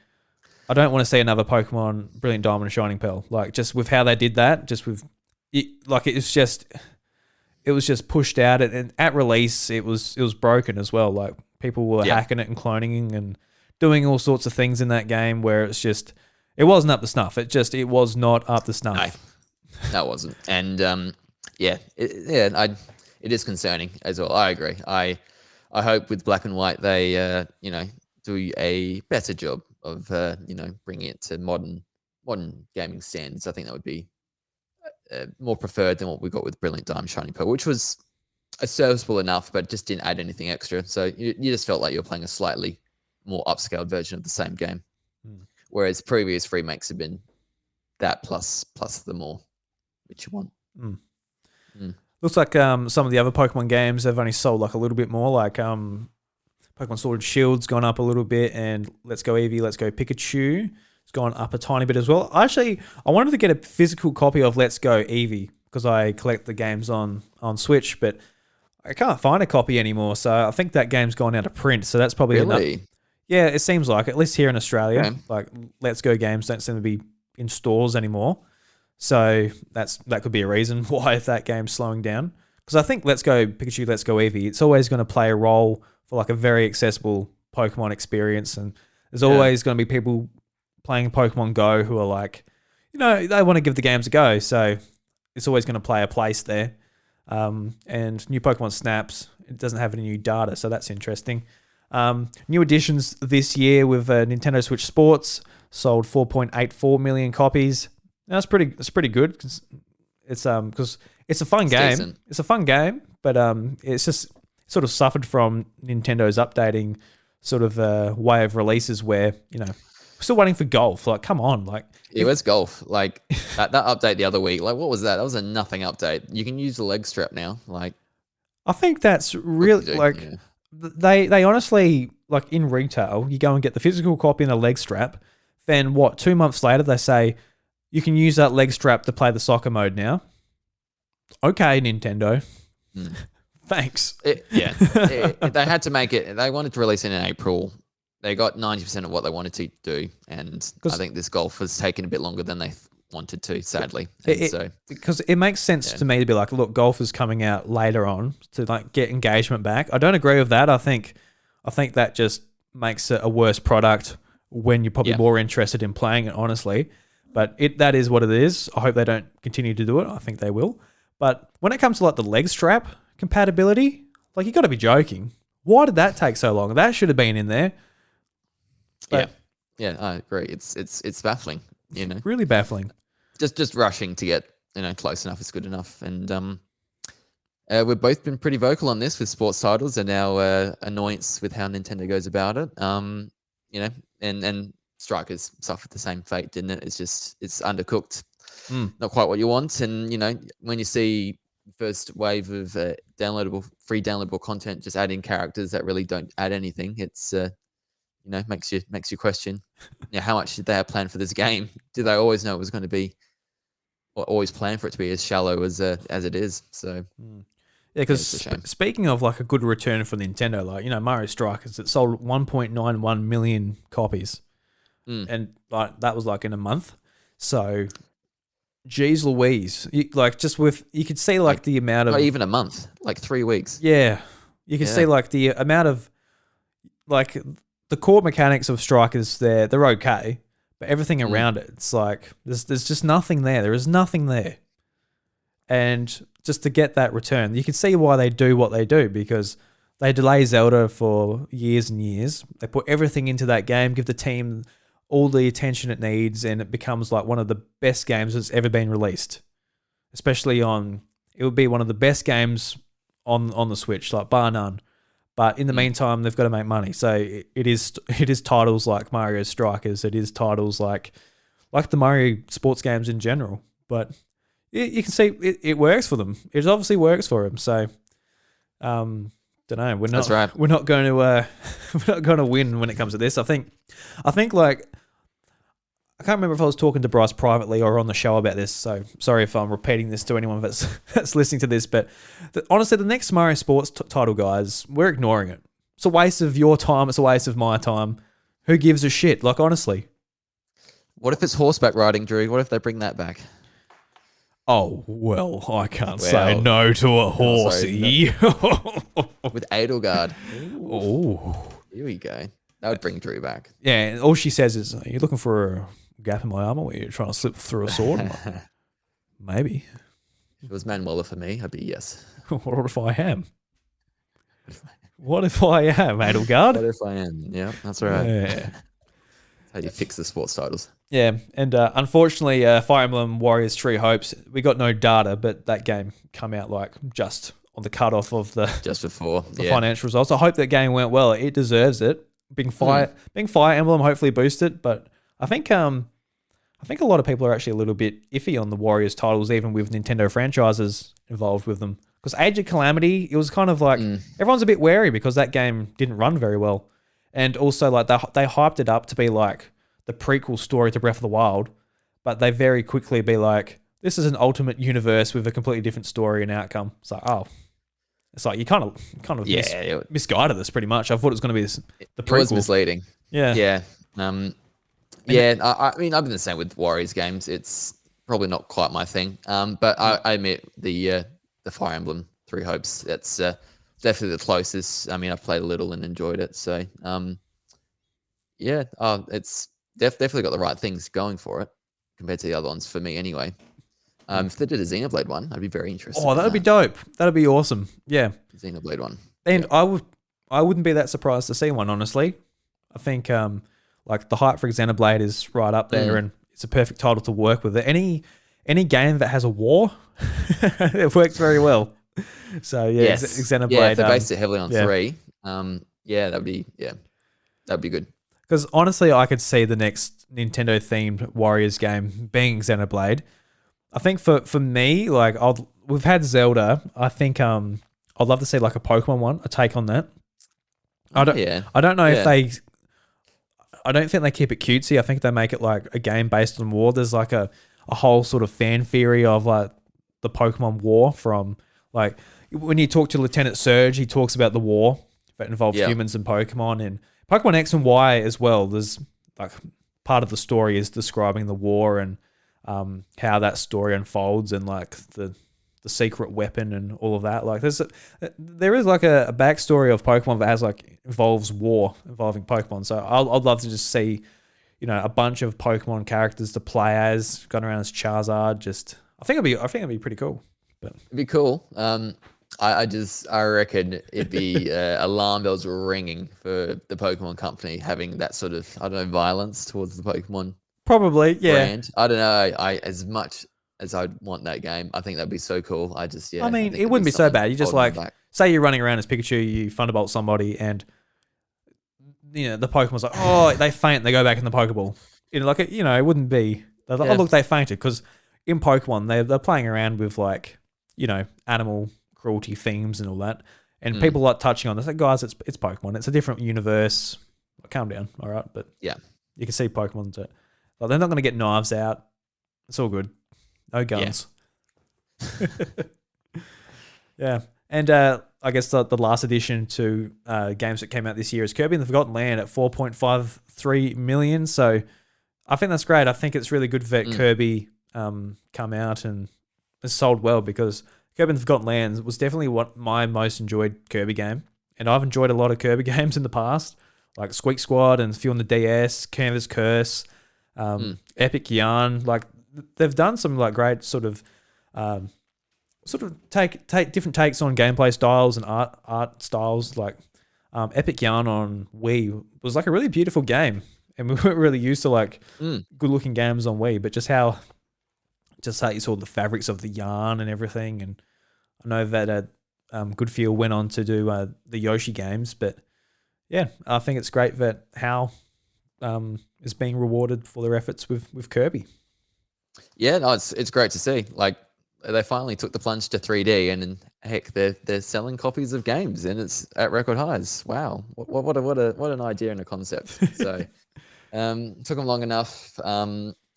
another Pokemon Brilliant Diamond and Shining Pearl, like just with how they did that, just with it, like it was just pushed out, and at release it was broken as well. Like people were hacking it and cloning and doing all sorts of things in that game where it wasn't up to snuff. It was not up to snuff. No, that wasn't, and it is concerning as well. I agree. I hope with Black and White they do a better job of bringing it to modern gaming standards. I think that would be more preferred than what we got with Brilliant Diamond Shiny Pearl, which was serviceable enough, but just didn't add anything extra. So you just felt like you were playing a slightly more upscaled version of the same game. Whereas previous remakes have been that plus the more which you want. Looks like some of the other Pokemon games have only sold like a little bit more. Like Pokemon Sword and Shield's gone up a little bit, and Let's Go Eevee, Let's Go Pikachu, it's gone up a tiny bit as well. I wanted to get a physical copy of Let's Go Eevee because I collect the games on Switch, but I can't find a copy anymore. So I think that game's gone out of print. So that's probably enough. Yeah, it seems like, at least here in Australia, like Let's Go games don't seem to be in stores anymore. So that could be a reason why that game's slowing down. Because I think Let's Go Pikachu, Let's Go Eevee, it's always going to play a role for like a very accessible Pokemon experience. And there's always going to be people playing Pokemon Go who are like, they want to give the games a go. So it's always going to play a place there. And new Pokemon Snaps, it doesn't have any new data, so that's interesting. New additions this year with Nintendo Switch Sports sold 4.84 million copies. That's pretty good. It's because it's a fun game. Decent. It's a fun game, but it's just sort of suffered from Nintendo's updating sort of way of releases where we're still waiting for golf. Like, come on, like where's golf? Like that update the other week. Like, what was that? That was a nothing update. You can use the leg strap now. Like, I think that's really they honestly, like, in retail, you go and get the physical copy and the leg strap. Then 2 months later they say you can use that leg strap to play the soccer mode now. Okay, Nintendo. Thanks. They had to make it. They wanted to release it in April. They got 90% of what they wanted to do, and I think this golf has taken a bit longer than they wanted to, sadly. Because it makes sense to me to be like, look, golf is coming out later on to like get engagement back. I don't agree with that. I think that just makes it a worse product when you're probably more interested in playing it, honestly. But that is what it is. I hope they don't continue to do it. I think they will. But when it comes to like the leg strap compatibility, like, you got to be joking. Why did that take so long? That should have been in there. But I agree. It's baffling. Really baffling. Just rushing to get close enough is good enough. And we've both been pretty vocal on this with sports titles and our annoyance with how Nintendo goes about it. And Strikers suffered the same fate, didn't it? It's undercooked, not quite what you want. And when you see the first wave of free downloadable content just adding characters that really don't add anything, it's makes you question how much did they have planned for this game? Did they always know it was going to be, or always plan for it to be as shallow as it is? So because speaking of like a good return for Nintendo, like Mario Strikers, it sold 1.91 million copies, and like that was like in a month. So geez Louise, you could see like the amount of, not even a month, like 3 weeks. Yeah, you can see like the amount of like the core mechanics of Strikers. They're okay, but everything around it, it's like there's just nothing there. There is nothing there, and just to get that return, you can see why they do what they do, because they delay Zelda for years and years. They put everything into that game, give the team all the attention it needs, and it becomes like one of the best games that's ever been released. Especially it would be one of the best games on the Switch, like bar none. But in the meantime, they've got to make money. So it is titles like Mario Strikers. It is titles like the Mario sports games in general. But you can see it works for them. It obviously works for them. So don't know. That's right. We're not going to we're not going to win when it comes to this. I think like, I can't remember if I was talking to Bryce privately or on the show about this, so sorry if I'm repeating this to anyone that's listening to this, but honestly, the next Mario Sports title, guys, we're ignoring it. It's a waste of your time. It's a waste of my time. Who gives a shit? Like, honestly. What if it's horseback riding, Drew? What if they bring that back? Oh, well, I can't say no to a horsey. With Edelgard. Oh. Here we go. That would bring Drew back. Yeah, and all she says is, "Are you looking for a gap in my armor where you're trying to slip through a sword?" Like, maybe. If it was Manuela for me, I'd be yes. What if I am? What if I am, Edelgard? What if I am? Yeah, that's right. Yeah. how you fix the sports titles. Yeah, and unfortunately, Fire Emblem Warriors Three Hopes, we got no data, but that game come out like just on the cutoff of the Just before financial results. I hope that game went well. It deserves it. Being Fire Emblem hopefully boost it, but I think a lot of people are actually a little bit iffy on the Warriors titles, even with Nintendo franchises involved with them. Because Age of Calamity, it was kind of like everyone's a bit wary because that game didn't run very well, and also like they hyped it up to be like the prequel story to Breath of the Wild, but they very quickly be like, this is an ultimate universe with a completely different story and outcome. It's like, oh, it's like you kind of misguided this pretty much. I thought it was going to be the prequel. It was misleading. Yeah. I mean, I've been the same with Warriors games. It's probably not quite my thing. But I admit the Fire Emblem Three Hopes, that's definitely the closest. I mean, I've played a little and enjoyed it. So, it's definitely got the right things going for it compared to the other ones for me anyway. If they did a Xenoblade one, I'd be very interested. Oh, that'd be dope. That'd be awesome. Yeah. Xenoblade one. And I wouldn't be that surprised to see one, honestly. I think like the hype for Xenoblade is right up there and it's a perfect title to work with. Any game that has a war, it works very well. So yeah, Xenoblade. Yeah, if they based it heavily on 3, that'd be good. Because honestly, I could see the next Nintendo-themed Warriors game being Xenoblade. I think for me, like we've had Zelda. I think I'd love to see like a Pokemon one, a take on that. I don't know if they. I don't think they keep it cutesy. I think they make it like a game based on war. There's like a whole sort of fan theory of like the Pokemon War from like when you talk to Lieutenant Surge, he talks about the war that involved humans and Pokemon, and Pokemon X and Y as well. There's like part of the story is describing the war and how that story unfolds and like the secret weapon and all of that. Like there is like a backstory of Pokemon that has like involves war involving Pokemon. So I'd love to just see, a bunch of Pokemon characters to play as, going around as Charizard. I think it'd be pretty cool. But it'd be cool. I reckon it'd be alarm bells ringing for the Pokemon company having that sort of, I don't know, violence towards the Pokemon. Probably, yeah. Brand. I don't know. As much as I'd want that game, I think that'd be so cool. I mean, it wouldn't be so bad. You just like, say you're running around as Pikachu, you Thunderbolt somebody, and the Pokemon's like, oh, they faint, they go back in the Pokeball. It wouldn't be. Oh, look, they fainted, because in Pokemon they're playing around with like, animal cruelty themes and all that, and people like touching on this. Like, guys, it's Pokemon. It's a different universe. Calm down, all right. But yeah, you can see Pokemon. Like, they're not going to get knives out. It's all good. No guns. Yeah. And I guess the last addition to games that came out this year is Kirby and the Forgotten Land at 4.53 million. So I think that's great. I think it's really good that Kirby come out and has sold well, because Kirby and the Forgotten Land was definitely my most enjoyed Kirby game. And I've enjoyed a lot of Kirby games in the past, like Squeak Squad and a few on the DS, Canvas Curse, Epic Yarn. Like, they've done some like great sort of take different takes on gameplay styles and art styles. Like Epic Yarn on Wii was like a really beautiful game, and we weren't really used to like good looking games on Wii, but just how you saw the fabrics of the yarn and everything. And I know that Goodfeel went on to do the Yoshi games, but yeah, I think it's great that HAL is being rewarded for their efforts with Kirby. Yeah, no, it's great to see. Like, they finally took the plunge to 3D, and heck, they're selling copies of games, and it's at record highs. Wow, what an idea and a concept. So, took them long enough.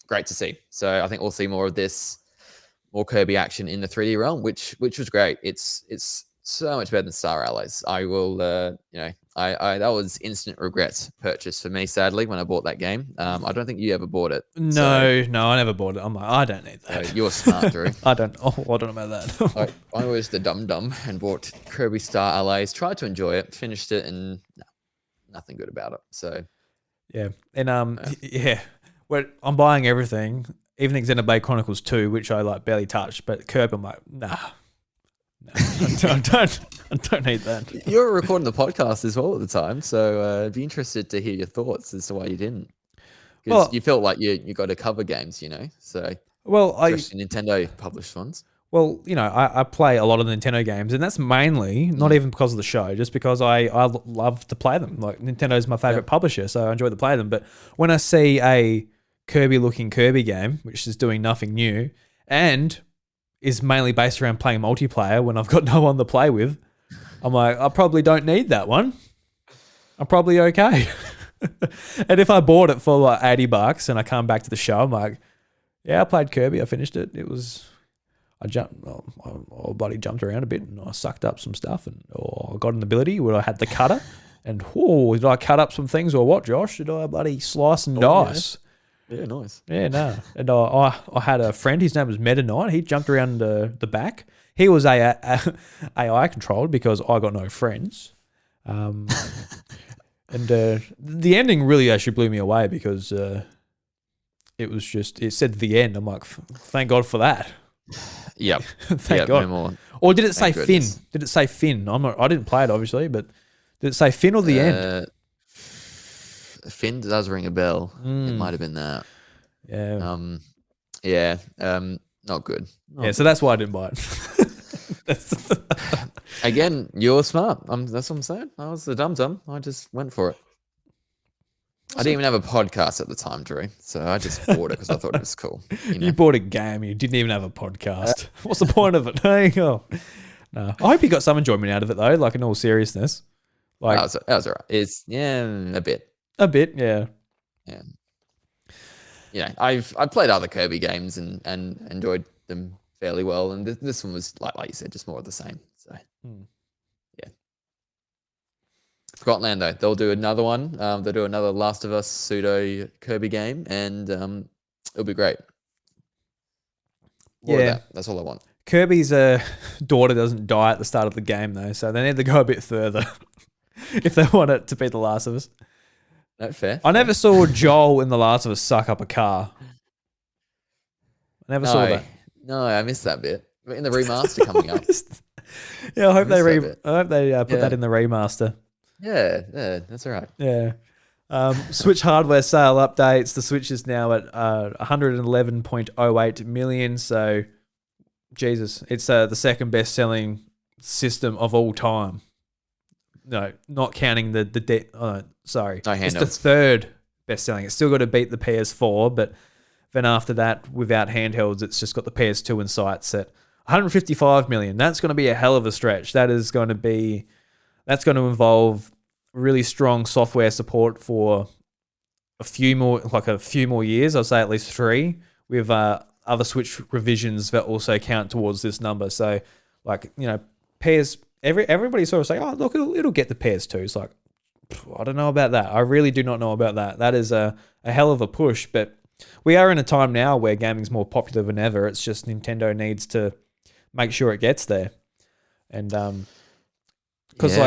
Great to see. So I think we'll see more of this, more Kirby action in the 3D realm, which was great. It's so much better than Star Allies. I will, I that was instant regret purchase for me, sadly, when I bought that game. I don't think you ever bought it. No, I never bought it. I'm like, I don't need that. You're smart, Drew. I don't know about that. I was the dum-dum and bought Kirby Star Allies, tried to enjoy it, finished it, and nothing good about it. So yeah. And I'm buying everything, even Xenoblade Chronicles 2, which I like barely touched, but Kirby, I'm like, nah. No, I don't need that. You were recording the podcast as well at the time, so I'd be interested to hear your thoughts as to why you didn't. because Well, you felt like you got to cover games, so well, especially Nintendo published ones. Well, I play a lot of the Nintendo games, and that's mainly not even because of the show, just because I love to play them. Like, Nintendo's my favorite publisher, so I enjoy to play them. But when I see a Kirby-looking Kirby game, which is doing nothing new, and is mainly based around playing multiplayer when I've got no one to play with, I'm like, I probably don't need that one. I'm probably okay. And if I bought it for like $80 and I come back to the show, I'm like, yeah, I played Kirby, I finished it. It was... I bloody jumped around a bit and I sucked up some stuff and I got an ability where I had the cutter and did I cut up some things or what, Josh? Did I bloody slice and dice? Yeah, nice. Yeah, no. And I had a friend, his name was Mettadox. He jumped around the back. He was AI controlled because I got no friends. And the ending really actually blew me away because it said the end. I'm like, thank God for that. Yep. Thank God. No more. Or did it say goodness. Finn? Did it say Finn? I didn't play it obviously, but did it say Finn or the end? Finn does ring a bell. It might have been that. Yeah. Not good. So that's why I didn't buy it. Again, you're smart. That's what I'm saying. I was the dum-dum. I just went for it. I didn't even have a podcast at the time, Drew. So I just bought it because I thought it was cool. You bought a game. You didn't even have a podcast. What's the point of it? Hey, no. I hope you got some enjoyment out of it though. Like in all seriousness, like that was alright. It's a bit. A bit, yeah. I've played other Kirby games and enjoyed them fairly well, and this one was like you said, just more of the same. So yeah. Forgotten Land though, they'll do another one. They'll do another Last of Us pseudo Kirby game, and it'll be great. More of that. That's all I want. Kirby's daughter doesn't die at the start of the game though, so they need to go a bit further if they want it to be The Last of Us. No, fair. I never saw Joel in The Last of Us suck up a car. I never saw that. No, I missed that bit. In the remaster coming up. Yeah, I hope they put that in the remaster. Yeah, that's all right. Yeah. Switch hardware sale updates. The Switch is now at 111.08 million. So, Jesus, it's the second best selling system of all time. No, not counting sorry. It's the third best selling. It's still got to beat the PS4, but then after that, without handhelds, it's just got the PS2 and sights at 155 million. That's going to be a hell of a stretch. That's going to involve really strong software support for a few more years. I'd say at least 3, with other Switch revisions that also count towards this number. So, everybody sort of say, oh, look, it'll get the PS2. It's like, I don't know about that. I really do not know about that. That is a hell of a push, but we are in a time now where gaming's more popular than ever. It's just Nintendo needs to make sure it gets there. And because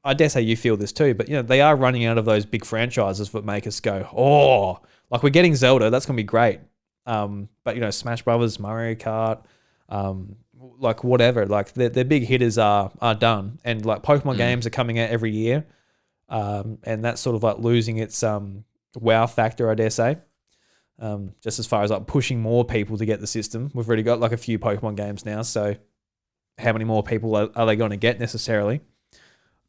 I dare say you feel this too, but they are running out of those big franchises that make us go, oh, like we're getting Zelda, that's gonna be great. But Smash Brothers, Mario Kart, whatever, their big hitters are done, and Pokemon games are coming out every year, and that's sort of losing its wow factor, I dare say. Just as far as pushing more people to get the system, we've already got a few Pokemon games now, so how many more people are they going to get necessarily?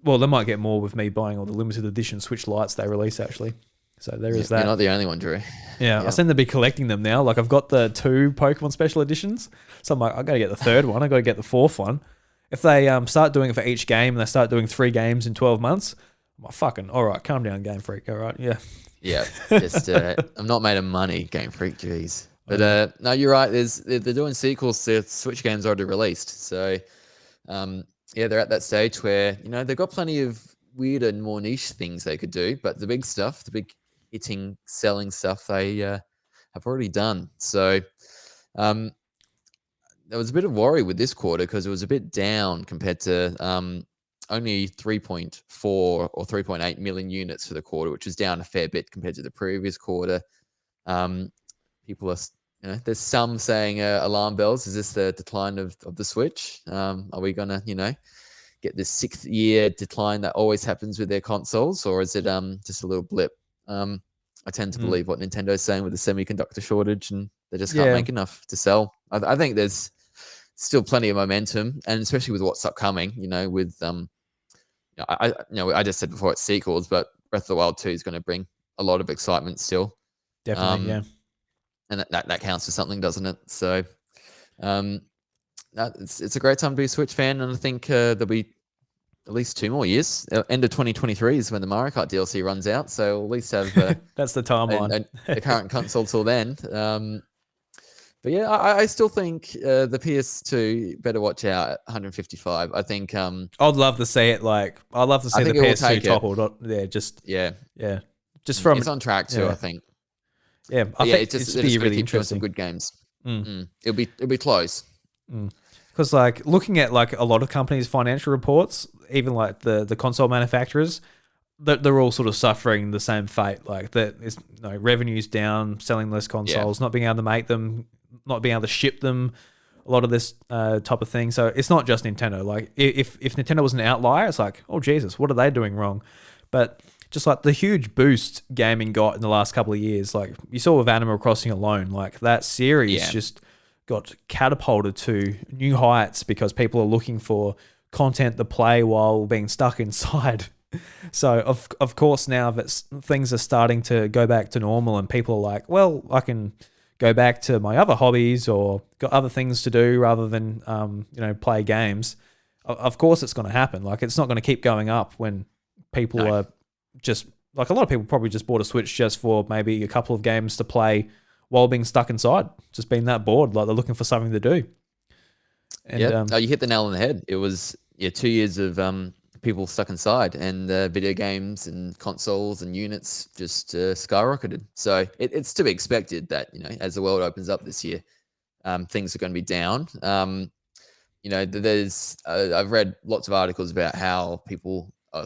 Well, they might get more with me buying all the limited edition Switch Lights they release actually. So there is that. You're not the only one, Drew. Yeah, I seem to be collecting them now. I've got the 2 Pokemon special editions. So I'm like, I got to get the 3rd one. I got to get the 4th one. If they start doing it for each game and they start doing 3 games in 12 months, I'm like, fucking, all right, calm down, Game Freak. All right, yeah. Yeah, just I'm not made of money, Game Freak. Jeez. But no, you're right. They're doing sequels to Switch games already released. So they're at that stage where they've got plenty of weird and more niche things they could do, but the big stuff, the big hitting, selling stuff, they have already done. So there was a bit of worry with this quarter because it was a bit down compared to only 3.4 or 3.8 million units for the quarter, which is down a fair bit compared to the previous quarter. People are, there's some saying alarm bells. Is this the decline of the Switch? Are we going to, get this 6th year decline that always happens with their consoles, or is it just a little blip? I tend to believe what Nintendo's saying with the semiconductor shortage, and they just can't Yeah. make enough to sell. I think there's still plenty of momentum, and especially with what's upcoming, with I just said before it's sequels, but Breath of the Wild 2 is going to bring a lot of excitement still. Definitely, yeah. And that counts for something, doesn't it? So it's a great time to be a Switch fan, and I think there'll be at least 2 more years. End of 2023 is when the Mario Kart DLC runs out, so we'll at least have That's the timeline. the current console till then. But yeah, I still think the PS2 better watch out at 155. I think I'd love to see it. Like, I'd love to see the PS2 toppled. Yeah. Just from it's on track too. I think. Yeah, I think it's just be really keep doing interesting. some good games. It'll be close. Because like looking at like a lot of companies' financial reports, even like the console manufacturers, they're all sort of suffering the same fate. Like that is revenues down, selling less consoles, not being able to make them, not being able to ship them, a lot of this type of thing. So it's not just Nintendo. Like if Nintendo was an outlier, it's like, oh Jesus, what are they doing wrong? But just like the huge boost gaming got in the last couple of years, like you saw with Animal Crossing alone, like that series just got catapulted to new heights because people are looking for content to play while being stuck inside. So of course now that things are starting to go back to normal and people are like, well, I can go back to my other hobbies or got other things to do rather than play games. Of course it's going to happen. Like it's not going to keep going up when people are just like, a lot of people probably just bought a Switch just for maybe a couple of games to play while being stuck inside, just being that bored, like they're looking for something to do. And you hit the nail on the head. It was 2 years of people stuck inside, and video games and consoles and units just skyrocketed. So it's to be expected that as the world opens up this year, things are going to be down. There's I've read lots of articles about how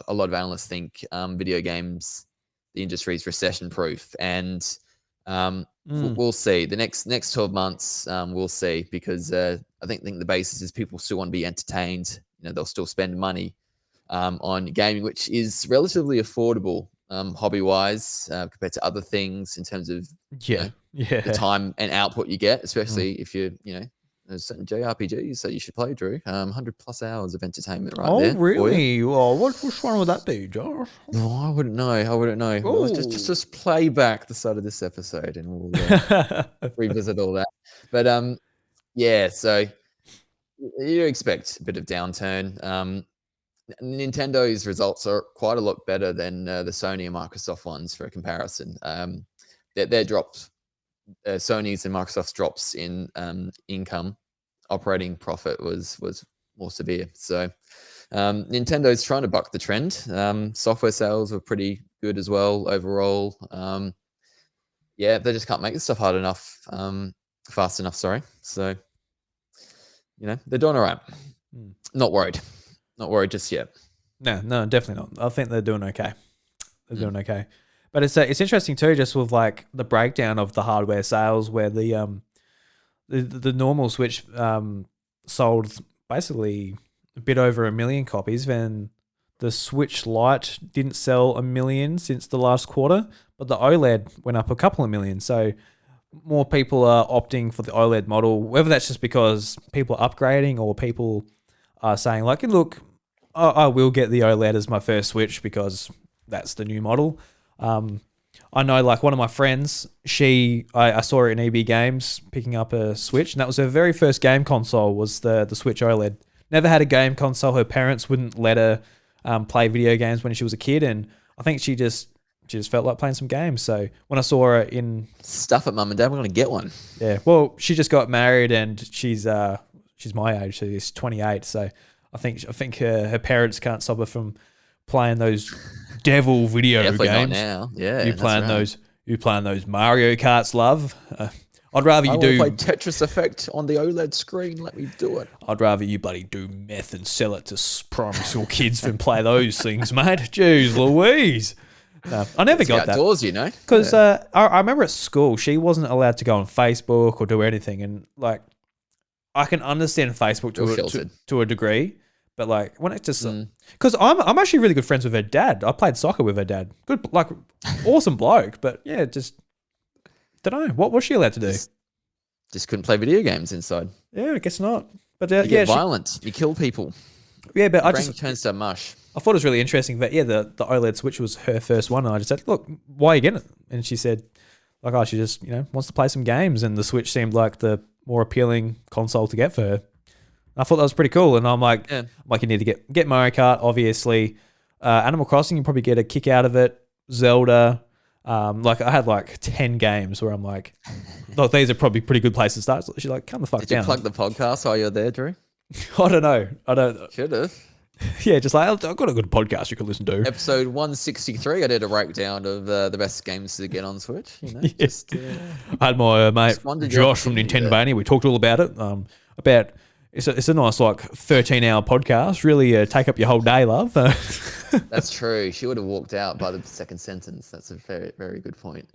a lot of analysts think video games, the industry is recession proof, and we'll see. The next 12 months, we'll see, because I think the basis is people still want to be entertained. They'll still spend money on gaming, which is relatively affordable hobby-wise compared to other things in terms of the time and output you get, especially if you're there's certain JRPGs that you should play, Drew. 100+ hours of entertainment there. Oh, really? Well, which one would that be, Josh? No, I wouldn't know. Well, just play back the start of this episode and we'll revisit all that. But so you expect a bit of downturn. Nintendo's results are quite a lot better than the Sony and Microsoft ones for a comparison. Their drops, Sony's and Microsoft's drops in income, operating profit was more severe. So Nintendo's trying to buck the trend. Software sales were pretty good as well overall. They just can't make this stuff fast enough. Sorry. So they're doing all right. Not worried just yet. No, definitely not. I think they're doing okay. Doing okay. But it's interesting too, just with like the breakdown of the hardware sales, where the normal Switch sold basically a bit over 1 million copies, then the Switch Lite didn't sell 1 million since the last quarter, but the OLED went up a couple of million. So more people are opting for the OLED model, whether that's just because people are upgrading or people are saying like, look, I will get the OLED as my first Switch because that's the new model. I know like one of my friends, I saw her in EB Games picking up a Switch, and that was her very first game console was the Switch OLED. Never had a game console. Her parents wouldn't let her play video games when she was a kid, and I think she just felt like playing some games. So when I saw her in... Stuff it, Mum and Dad, we're going to get one. Yeah, well, she just got married and she's my age, so she's 28, so I think her parents can't stop her from playing those devil video Definitely games. Not now. Yeah, you playing those Mario Karts, love. I'd rather you play Tetris Effect on the OLED screen. Let me do it. I'd rather you bloody do meth and sell it to primary school kids than play those things, mate. Jeez Louise. No, I never got that. Outdoors, because I remember at school she wasn't allowed to go on Facebook or do anything, and like I can understand Facebook to a degree, But like when it's just because I'm actually really good friends with her dad. I played soccer with her dad. Good, like awesome bloke. But yeah, just don't know what was she allowed to do. Just couldn't play video games inside. Yeah, I guess not. But You get violent. You kill people. Yeah, but Your brain turns to mush. I thought it was really interesting that the OLED Switch was her first one, and I just said, "Look, why are you getting it?" And she said, "Like, oh, she just wants to play some games," and the Switch seemed like the more appealing console to get for her. I thought that was pretty cool, and I'm like, you need to get Mario Kart, obviously. Animal Crossing, you probably get a kick out of it. Zelda, like I had like 10 games where I'm like, look, these are probably pretty good places to start. So she's like, come the fuck down. Did you plug the podcast while you're there, Drew? I don't know. I don't. Should have. Yeah, just like I've got a good podcast you can listen to. Episode 163, I did a breakdown of the best games to get on Switch. I had my mate Josh from NintenVania. We talked all about it. About it's a nice like 13-hour podcast. Really take up your whole day, love. That's true. She would have walked out by the second sentence. That's a very, very good point.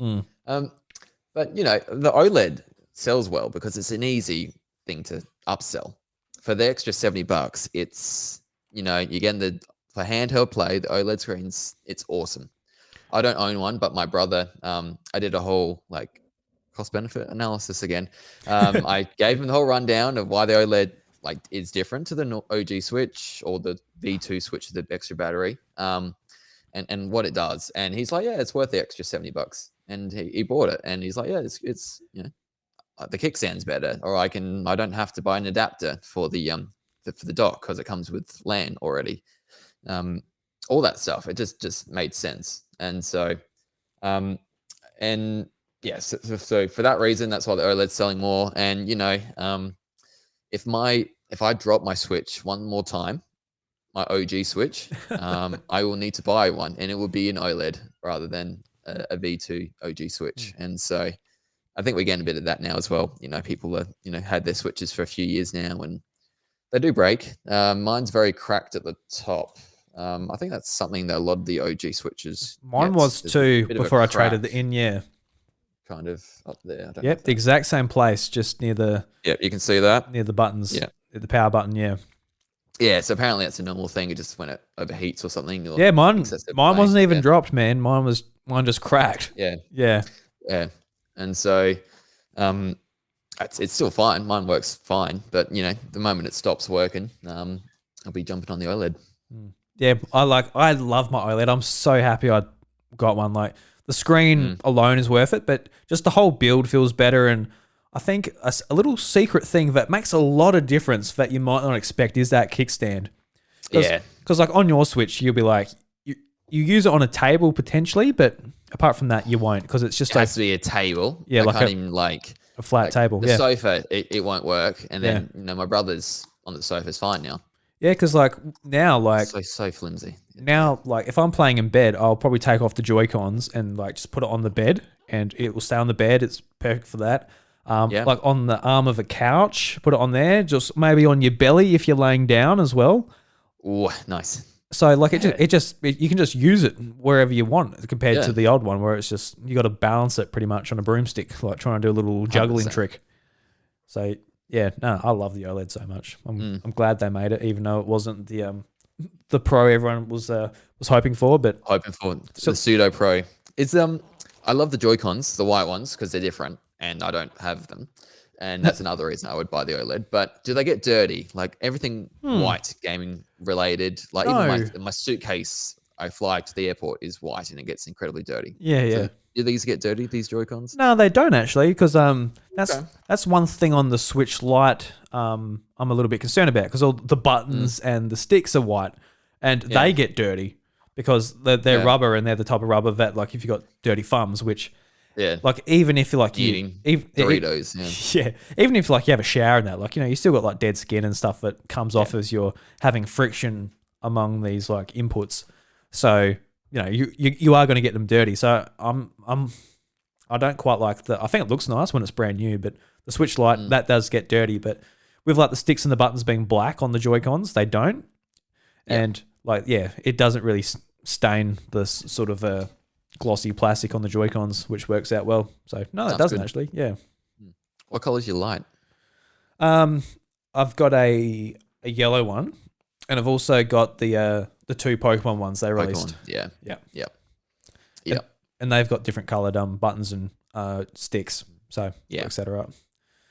But the OLED sells well because it's an easy thing to upsell. For the extra $70, it's you're getting for handheld play, the OLED screens, it's awesome. I don't own one, but my brother, I did a whole like cost benefit analysis again. I gave him the whole rundown of why the OLED like is different to the OG Switch or the V2 Switch with the extra battery, and what it does. And he's like, yeah, it's worth the extra $70. And he bought it, and he's like, yeah, it's the kickstand's better, or I don't have to buy an adapter for the dock because it comes with LAN already. All that stuff. It just made sense. And so, so for that reason, that's why the OLED's selling more. And if I drop my Switch one more time, my OG Switch, I will need to buy one, and it will be an OLED rather than a V2 OG Switch. And so I think we're getting a bit of that now as well. People are had their Switches for a few years now, and they do break. Mine's very cracked at the top. I think that's something that a lot of the OG Switches. Mine was too before I traded it in. Yeah, kind of up there. Yep, the exact same place, just near the. Yeah, you can see that near the buttons. Yeah, the power button. Yeah. Yeah, so apparently that's a normal thing. It just when it overheats or something. Yeah, mine wasn't even dropped, man. Mine just cracked. Yeah. And so, it's still fine. Mine works fine, but the moment it stops working, I'll be jumping on the OLED. Yeah, I love my OLED. I'm so happy I got one. Like the screen alone is worth it, but just the whole build feels better. And I think a little secret thing that makes a lot of difference that you might not expect is that kickstand. Because like on your Switch, you'll be like, you use it on a table potentially, but apart from that, you won't because it's just it has to be a table. Yeah, like a flat table. The sofa, it won't work. And then my brother's on the sofa's fine now. Yeah, because like now, like so flimsy. Now, like if I'm playing in bed, I'll probably take off the Joy-Cons and like just put it on the bed, and it will stay on the bed. It's perfect for that. Like on the arm of a couch, put it on there. Just maybe on your belly if you're laying down as well. Oh, nice. So like you can just use it wherever you want compared to the old one where it's just you got to balance it pretty much on a broomstick, like trying to do a little juggling 100%. Trick. So yeah, no, I love the OLED so much. I'm glad they made it, even though it wasn't the Pro everyone was hoping for, but the pseudo Pro. It's I love the Joy-Cons, the white ones, because they're different, and I don't have them, and that's another reason I would buy the OLED. But do they get dirty? Like everything white, gaming related, like even my suitcase I fly to the airport is white, and it gets incredibly dirty. Yeah. So, do these get dirty, these Joy-Cons? No, they don't actually, because that's one thing on the Switch Lite I'm a little bit concerned about, because all the buttons and the sticks are white, and they get dirty because they're rubber, and they're the type of rubber that, like, if you got dirty thumbs, which like even if you're like eating Doritos, even if like you have a shower and that, like you still got like dead skin and stuff that comes off as you're having friction among these like inputs, so. You are going to get them dirty. So I don't quite like I think it looks nice when it's brand new, but the Switch Lite, that does get dirty. But with like the sticks and the buttons being black on the Joy-Cons, they don't. And like, it doesn't really stain the sort of glossy plastic on the Joy-Cons, which works out well. So no, it doesn't actually. Yeah. What color is your light? I've got a yellow one. And I've also got the 2 Pokemon ones they released. Yeah. Yeah. Yep. And, Yep. and they've got different coloured buttons and sticks. So Yeah. works that out.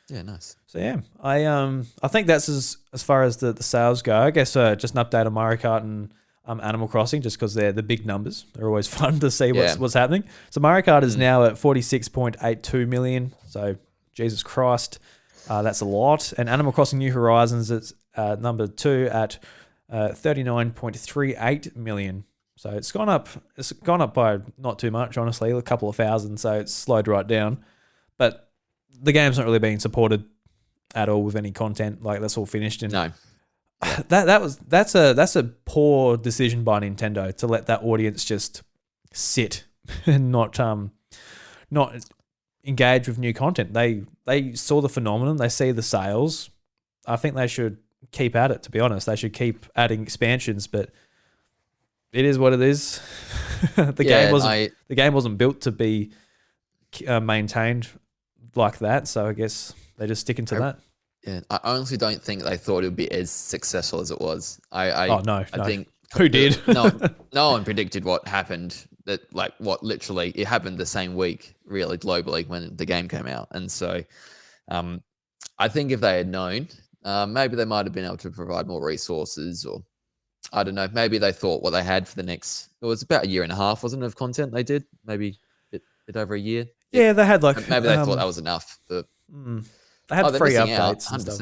Yeah, nice. So yeah, I think that's as far as the sales go. I guess just an update on Mario Kart and Animal Crossing, just because they're the big numbers. They're always fun to see what's happening. So Mario Kart is now at 46.82 million. So Jesus Christ, that's a lot. And Animal Crossing New Horizons is number 2 at 39.38 million. So it's gone up. It's gone up by not too much, honestly, a couple of thousand. So it's slowed right down. But the game's not really being supported at all with any content. Like that's all finished. And No. that's a poor decision by Nintendo to let that audience just sit and not engage with new content. They saw the phenomenon. They see the sales. I think they should keep at it. To be honest, they should keep adding expansions. But it is what it is. The game wasn't built to be maintained like that, so I guess they're just sticking to that. Yeah, I honestly don't think they thought it would be as successful as it was. I think who did? No one predicted what happened. Literally it happened the same week, really globally, when the game came out. And so, I think if they had known, maybe they might have been able to provide more resources, or I don't know. Maybe they thought what they had for the next. It was about a year and a half, wasn't it, of content they did? Maybe a bit over a year. Yeah, they had like maybe they thought that was enough. But they had free updates and stuff.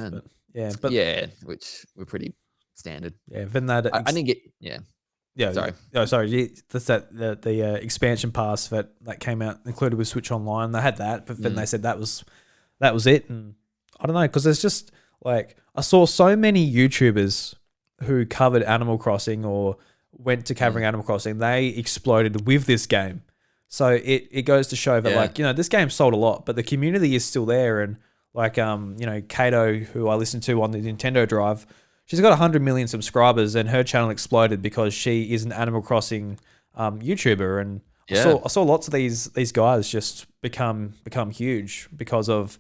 But which were pretty standard. Yeah, then that I didn't get Sorry. Oh, sorry. That's the expansion pass that came out included with Switch Online. They had that, but then they said that was it. And I don't know, because there's just like I saw so many YouTubers who covered Animal Crossing or went to covering Animal Crossing. They exploded with this game. So it goes to show that this game sold a lot, but the community is still there. And Kato, who I listen to on the Nintendo Drive, she's got 100 million subscribers, and her channel exploded because she is an Animal Crossing YouTuber. And I saw lots of these guys just become huge because of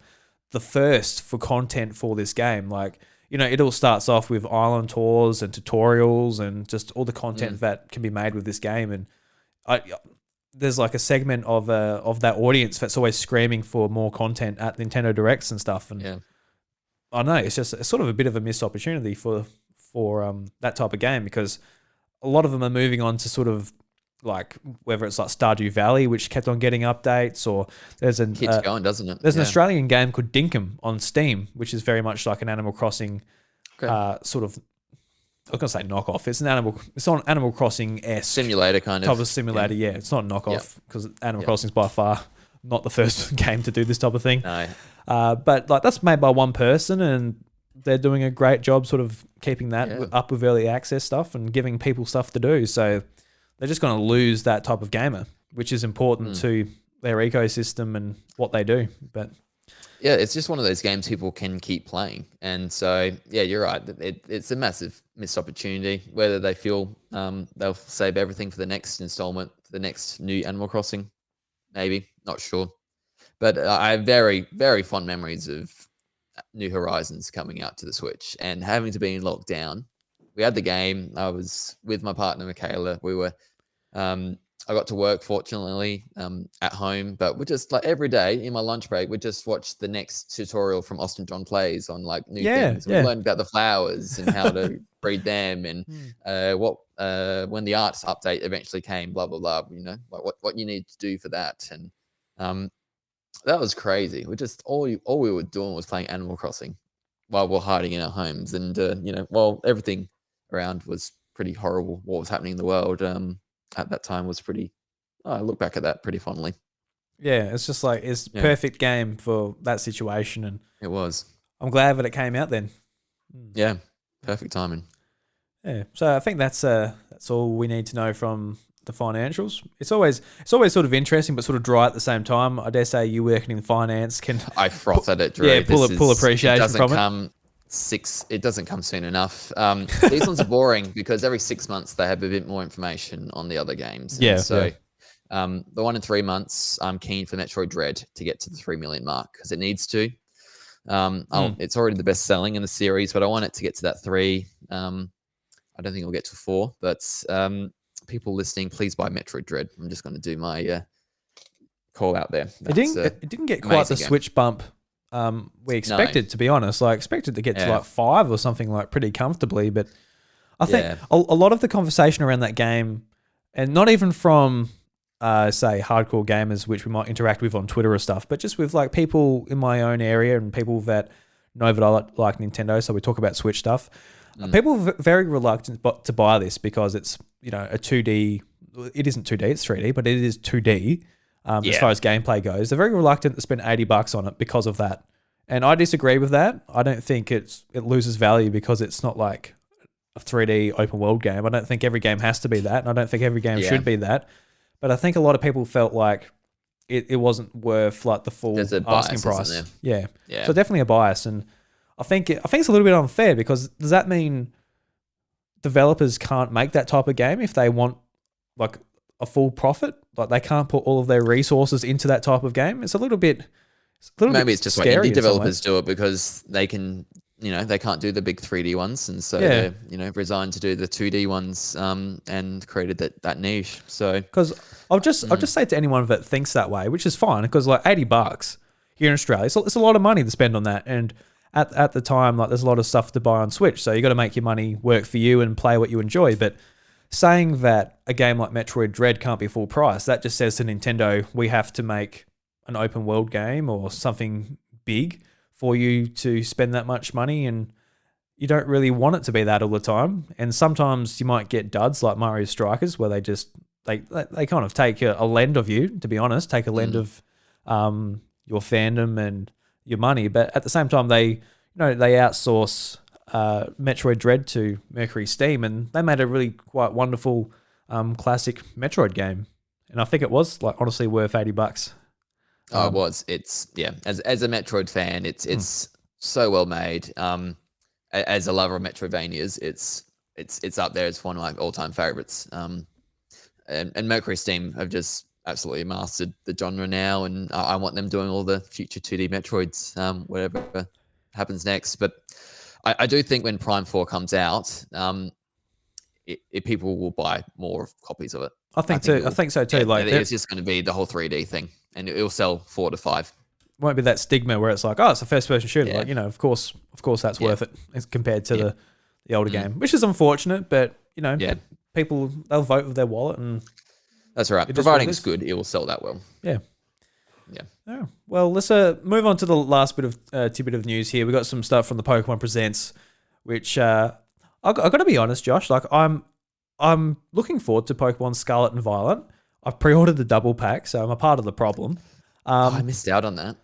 the thirst for content for this game. Like, it all starts off with island tours and tutorials and just all the content that can be made with this game. And there's like a segment of that audience that's always screaming for more content at Nintendo Directs and stuff. And I know it's sort of a bit of a missed opportunity for that type of game, because a lot of them are moving on to sort of like whether it's like Stardew Valley, which kept on getting updates, or there's keeps going, doesn't it? There's an Australian game called Dinkum on Steam, which is very much like an Animal Crossing sort of. I was gonna say knockoff. It's on Animal Crossing-esque simulator kind type of simulator. Yeah, it's not a knockoff because Animal Crossing is by far not the first game to do this type of thing. No. But like that's made by one person, and they're doing a great job sort of keeping that up with early access stuff and giving people stuff to do. So they're just going to lose that type of gamer, which is important to their ecosystem and what they do. But yeah, it's just one of those games people can keep playing. And so, yeah, you're right. It's a massive missed opportunity. Whether they feel they'll save everything for the next installment, for the next new Animal Crossing, maybe, not sure. But I have very, very fond memories of New Horizons coming out to the Switch and having to be in lockdown. We had the game. I was with my partner, Michaela. We were, I got to work, fortunately, at home, but we just like every day in my lunch break, we just watched the next tutorial from Austin John Plays on like new things. We learned about the flowers and how to breed them and when the arts update eventually came, blah, blah, blah, like what you need to do for that. And that was crazy. We just, all we were doing was playing Animal Crossing while we're hiding in our homes. And, while everything around was pretty horrible, what was happening in the world, at that time was pretty. I look back at that pretty fondly. Yeah, it's just like it's perfect game for that situation, and it was. I'm glad that it came out then. Yeah, perfect timing. Yeah, so I think that's all we need to know from the financials. It's always sort of interesting, but sort of dry at the same time. I dare say you working in finance can. I froth at it, Drew. Yeah, pull appreciation from it. It doesn't come soon enough. These ones are boring because every 6 months they have a bit more information on the other games. Yeah. And so the one in 3 months, I'm keen for Metroid Dread to get to the 3 million mark because it needs to. It's already the best selling in the series, but I want it to get to that 3. I don't think it'll get to 4, but people listening, please buy Metroid Dread. I'm just going to do my call out there. It didn't get quite the Switch bump we expected, to be honest. Like, expected to get to like 5 or something like pretty comfortably, but I think a lot of the conversation around that game, and not even from say hardcore gamers, which we might interact with on Twitter or stuff, but just with like people in my own area and people that know that I like Nintendo, so we talk about Switch stuff. People are very reluctant to buy this because it's, you know, a 2D. It isn't 2D, it's 3D, but it is 2D as far as gameplay goes. They're very reluctant to spend $80 on it because of that, and I disagree with that. I don't think it loses value because it's not like a 3D open world game. I don't think every game has to be that, and I don't think every game should be that. But I think a lot of people felt like it wasn't worth like the full asking price. Yeah. So definitely a bias, and I think it's a little bit unfair because does that mean developers can't make that type of game if they want like a full profit? Like they can't put all of their resources into that type of game? It's a little bit. Maybe it's just like indie developers do it because they can. You know, they can't do the big 3D ones, and so they're, you know, resigned to do the 2D ones, and created that niche. So, because I'll just say to anyone that thinks that way, which is fine, because like $80 here in Australia, it's a lot of money to spend on that, and at the time, like there's a lot of stuff to buy on Switch, so you got to make your money work for you and play what you enjoy. But saying that a game like Metroid Dread can't be full price, that just says to Nintendo, we have to make an open world game or something big for you to spend that much money, and you don't really want it to be that all the time. And sometimes you might get duds like Mario Strikers where they kind of take a lend of you, to be honest, take a lend of your fandom and your money. But at the same time, they outsource Metroid Dread to Mercury Steam, and they made a really quite wonderful classic Metroid game. And I think it was like honestly worth $80. Oh, it was. It's As a Metroid fan, it's so well made. As a lover of Metroidvanias, it's up there. It's one of my all-time favorites. And Mercury Steam have just absolutely mastered the genre now, and I want them doing all the future 2D Metroids, whatever happens next. But I do think when Prime 4 comes out, people will buy more copies of it. I think so too. Like it's just going to be the whole 3D thing, and it'll sell 4 to 5. Won't be that stigma where it's like, oh, it's a first-person shooter. Yeah. Like, you know, of course, that's worth it as compared to the older game, which is unfortunate. But you know, people, they'll vote with their wallet, and that's right. Providing it's good, it will sell that well. Yeah. Yeah. Oh, well, let's move on to the last bit of tidbit of news here. We got some stuff from the Pokemon Presents, which I got to be honest, Josh. Like I'm looking forward to Pokemon Scarlet and Violet. I've pre-ordered the double pack, so I'm a part of the problem. I missed out on that.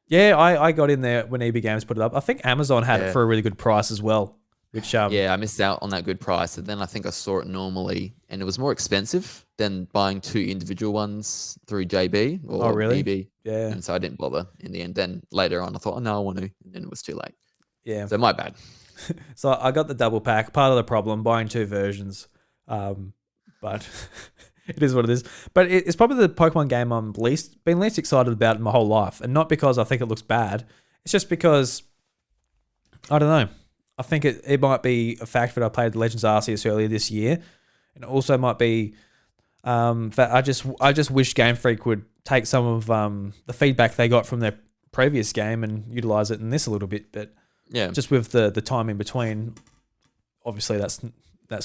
Yeah, I got in there when EB Games put it up. I think Amazon had it for a really good price as well. Which I missed out on that good price, and then I think I saw it normally, and it was more expensive than buying 2 individual ones through JB or EB. Yeah, and so I didn't bother in the end. Then later on, I thought, oh no, I want to, and then it was too late. Yeah, so my bad. So I got the double pack. Part of the problem buying 2 versions, but it is what it is. But it's probably the Pokemon game I'm been least excited about in my whole life, and not because I think it looks bad. It's just because I don't know. I think it might be a fact that I played Legends Arceus earlier this year, and it also might be that I just wish Game Freak would take some of the feedback they got from their previous game and utilize it in this a little bit. But just with the time in between, obviously that's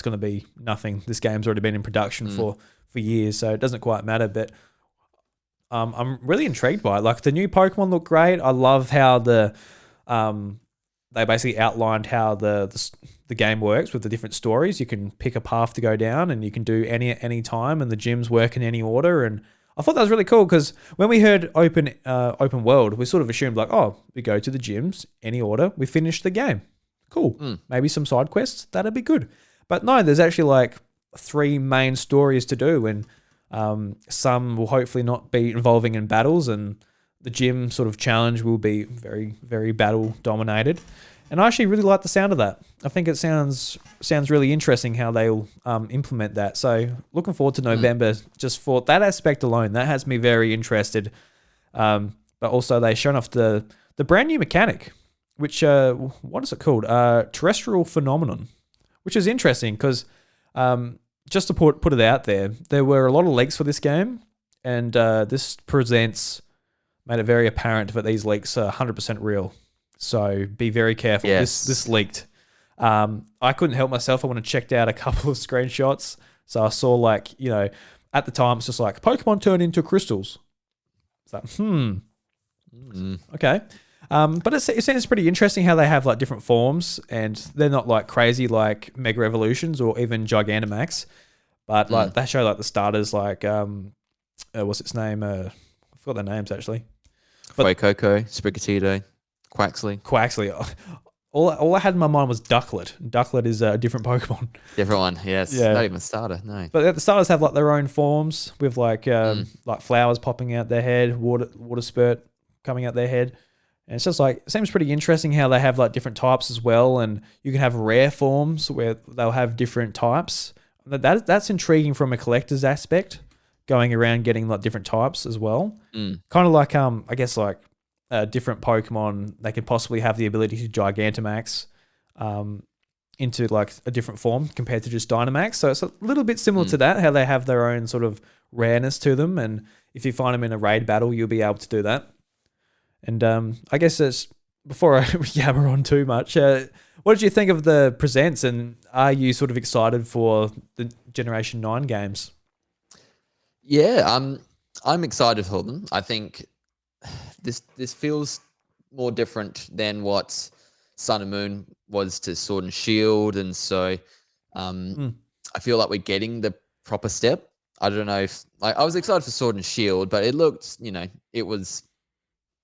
going to be nothing. This game's already been in production for years, so it doesn't quite matter. But I'm really intrigued by it. Like the new Pokemon look great. I love how they basically outlined how the game works with the different stories. You can pick a path to go down, and you can do any at any time, and the gyms work in any order. And I thought that was really cool because when we heard open world, we sort of assumed like, oh, we go to the gyms, any order, we finish the game. Cool. Maybe some side quests, that'd be good. But no, there's actually like 3 main stories to do, and some will hopefully not be involving in battles, and the gym sort of challenge will be very, very battle dominated. And I actually really like the sound of that. I think it sounds really interesting how they'll implement that. So looking forward to November just for that aspect alone. That has me very interested. But also they've shown off the brand new mechanic, which, what is it called? Terrestrial Phenomenon, which is interesting because just to put it out there were a lot of leaks for this game, and this presents made it very apparent that these leaks are 100% real. So be very careful. Yes. This leaked. I couldn't help myself. I went and checked out a couple of screenshots. So I saw like, at the time it's just like Pokemon turn into crystals. It's like, okay. But it seems pretty interesting how they have like different forms, and they're not like crazy like Mega Evolutions or even Gigantamax, but like they show like the starters like what's its name? I forgot their names actually. Fuecoco, Sprigatito, Quaxley. All I had in my mind was Ducklet. Ducklet is a different Pokemon. Different one, yes. Yeah. Not even a starter, no. But the starters have like their own forms with like flowers popping out their head, water spurt coming out their head. And it's just like, it seems pretty interesting how they have like different types as well. And you can have rare forms where they'll have different types. That's intriguing from a collector's aspect, going around getting like different types as well. Kind of like, I guess like different Pokemon, they could possibly have the ability to Gigantamax into like a different form compared to just Dynamax. So it's a little bit similar to that, how they have their own sort of rareness to them. And if you find them in a raid battle, you'll be able to do that. And I guess it's, before I yammer on too much, what did you think of the presents, and are you sort of excited for the Generation 9 games? Yeah, I'm excited for them. I think this feels more different than what Sun and Moon was to Sword and Shield, and so I feel like we're getting the proper step. I don't know if I was excited for Sword and Shield, but it looked,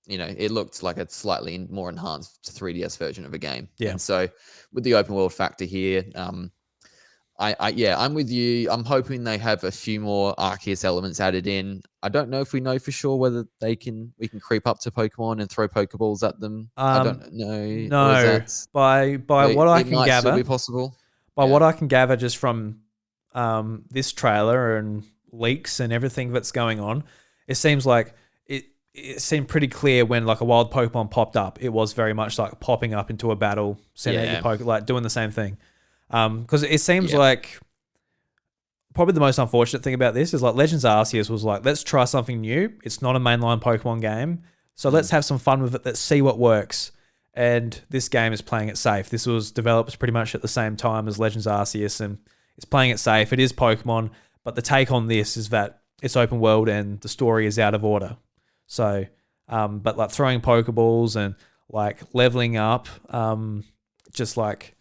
it looked like a slightly more enhanced 3DS version of a game. Yeah. And so with the open world factor here, I'm with you. I'm hoping they have a few more Arceus elements added in. I don't know if we know for sure whether we can creep up to Pokemon and throw Pokeballs at them. I don't know. No, by what I can gather, still be possible. By what I can gather just from this trailer and leaks and everything that's going on, it seems like it seemed pretty clear when like a wild Pokemon popped up. It was very much like popping up into a battle, sending out your Pokemon, like doing the same thing. Because it seems like probably the most unfortunate thing about this is like Legends Arceus was like, let's try something new. It's not a mainline Pokemon game, so let's have some fun with it. Let's see what works. And this game is playing it safe. This was developed pretty much at the same time as Legends Arceus, and it's playing it safe. It is Pokemon, but the take on this is that it's open world and the story is out of order. So, but like throwing Pokeballs and like leveling up, just like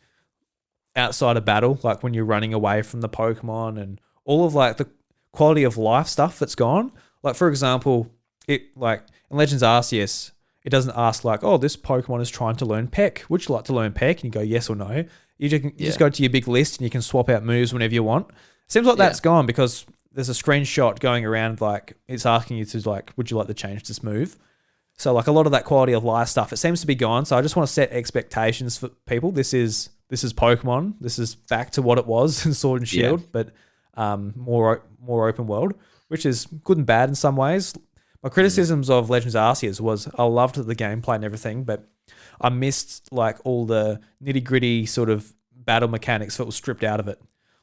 outside of battle, like when you're running away from the Pokemon, and all of like the quality of life stuff that's gone. Like for example, it like in Legends Arceus, it doesn't ask like, oh, this Pokemon is trying to learn Peck. Would you like to learn Peck? And you go yes or no. You just go to your big list and you can swap out moves whenever you want. Seems like that's gone because there's a screenshot going around like it's asking you to like, would you like to change this move? So like a lot of that quality of life stuff, it seems to be gone. So I just want to set expectations for people. This is Pokemon. This is back to what it was in Sword and Shield, but more open world, which is good and bad in some ways. My criticisms of Legends Arceus was I loved the gameplay and everything, but I missed like all the nitty gritty sort of battle mechanics that was stripped out of it,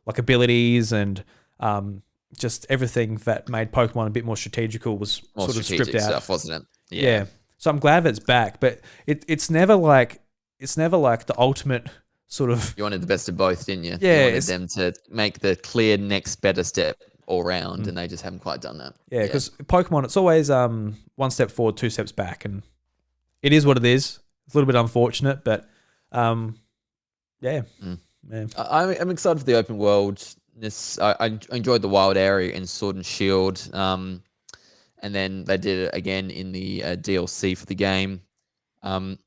like abilities and just everything that made Pokemon a bit more strategical was more sort of stripped out. Stuff, wasn't it? Yeah. So I'm glad that it's back, but it's never like the ultimate sort of. You wanted the best of both, didn't you? Yeah. You wanted them to make the clear next better step all round, and they just haven't quite done that. Yeah, because Pokemon, it's always one step forward, two steps back, and it is what it is. It's a little bit unfortunate, but yeah. I'm excited for the open world. I enjoyed the wild area in Sword and Shield, and then they did it again in the DLC for the game. And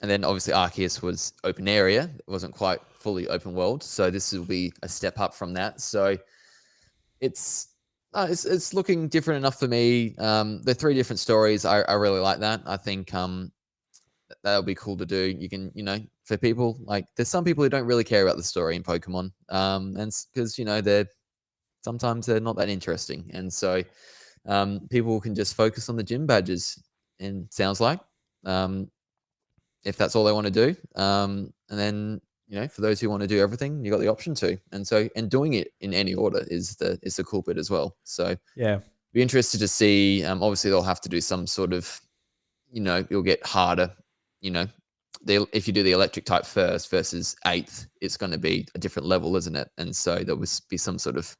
then obviously Arceus was open area. It wasn't quite fully open world, so this will be a step up from that. So it's looking different enough for me. They're three different stories. I really like that. I think that'll be cool to do. You can, for people like there's some people who don't really care about the story in Pokemon, and because sometimes they're not that interesting, and so people can just focus on the gym badges. And sounds like if that's all they want to do, and then for those who want to do everything, you got the option to. And doing it in any order is the cool bit as well. So Yeah. be interested to see. Obviously, they'll have to do some sort of, it'll get harder. If you do the electric type first versus 8th, it's going to be a different level, isn't it? And so there will be some sort of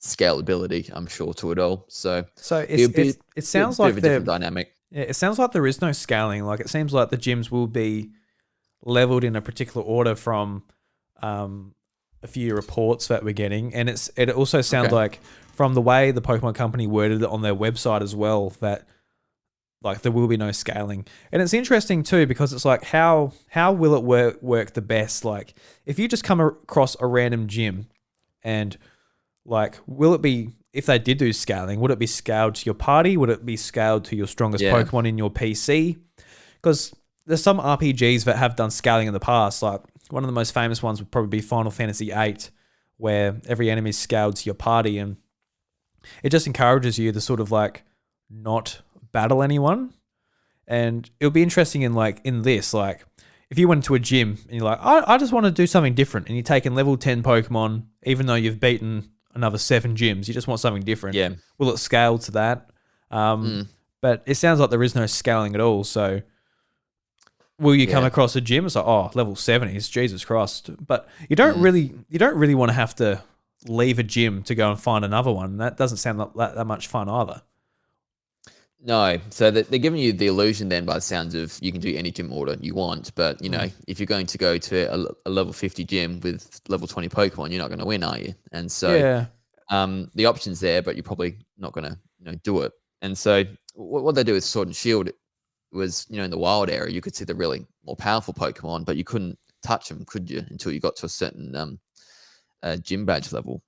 scalability, I'm sure, to it all. So it sounds like a different dynamic. Yeah, it sounds like there is no scaling. Like it seems like the gyms will be leveled in a particular order from a few reports that we're getting, and it also sounds like from the way the Pokemon Company worded it on their website as well that like there will be no scaling. And it's interesting too because it's like how will it work the best? Like if you just come across a random gym and like will it be, if they did do scaling, would it be scaled to your party? Would it be scaled to your strongest Pokemon in your PC? Because there's some RPGs that have done scaling in the past. Like one of the most famous ones would probably be Final Fantasy VIII, where every enemy is scaled to your party, and it just encourages you to sort of like not battle anyone. And it'll be interesting in this, like if you went to a gym and you're like, I just want to do something different, and you're taking level 10 Pokemon, even though you've beaten another 7 gyms, you just want something different. Yeah. Will it scale to that? But it sounds like there is no scaling at all. So will you come across a gym? It's like, level 70s, Jesus Christ. But you don't really want to have to leave a gym to go and find another one. That doesn't sound like that much fun either. No, so they're giving you the illusion then by the sounds of you can do any gym order you want, but if you're going to go to a level 50 gym with level 20 Pokemon, you're not going to win, are you? And so the option's there, but you're probably not going to do it. And so what they do with Sword and Shield was, in the wild area, you could see the really more powerful Pokemon, but you couldn't touch them, could you, until you got to a certain gym badge level.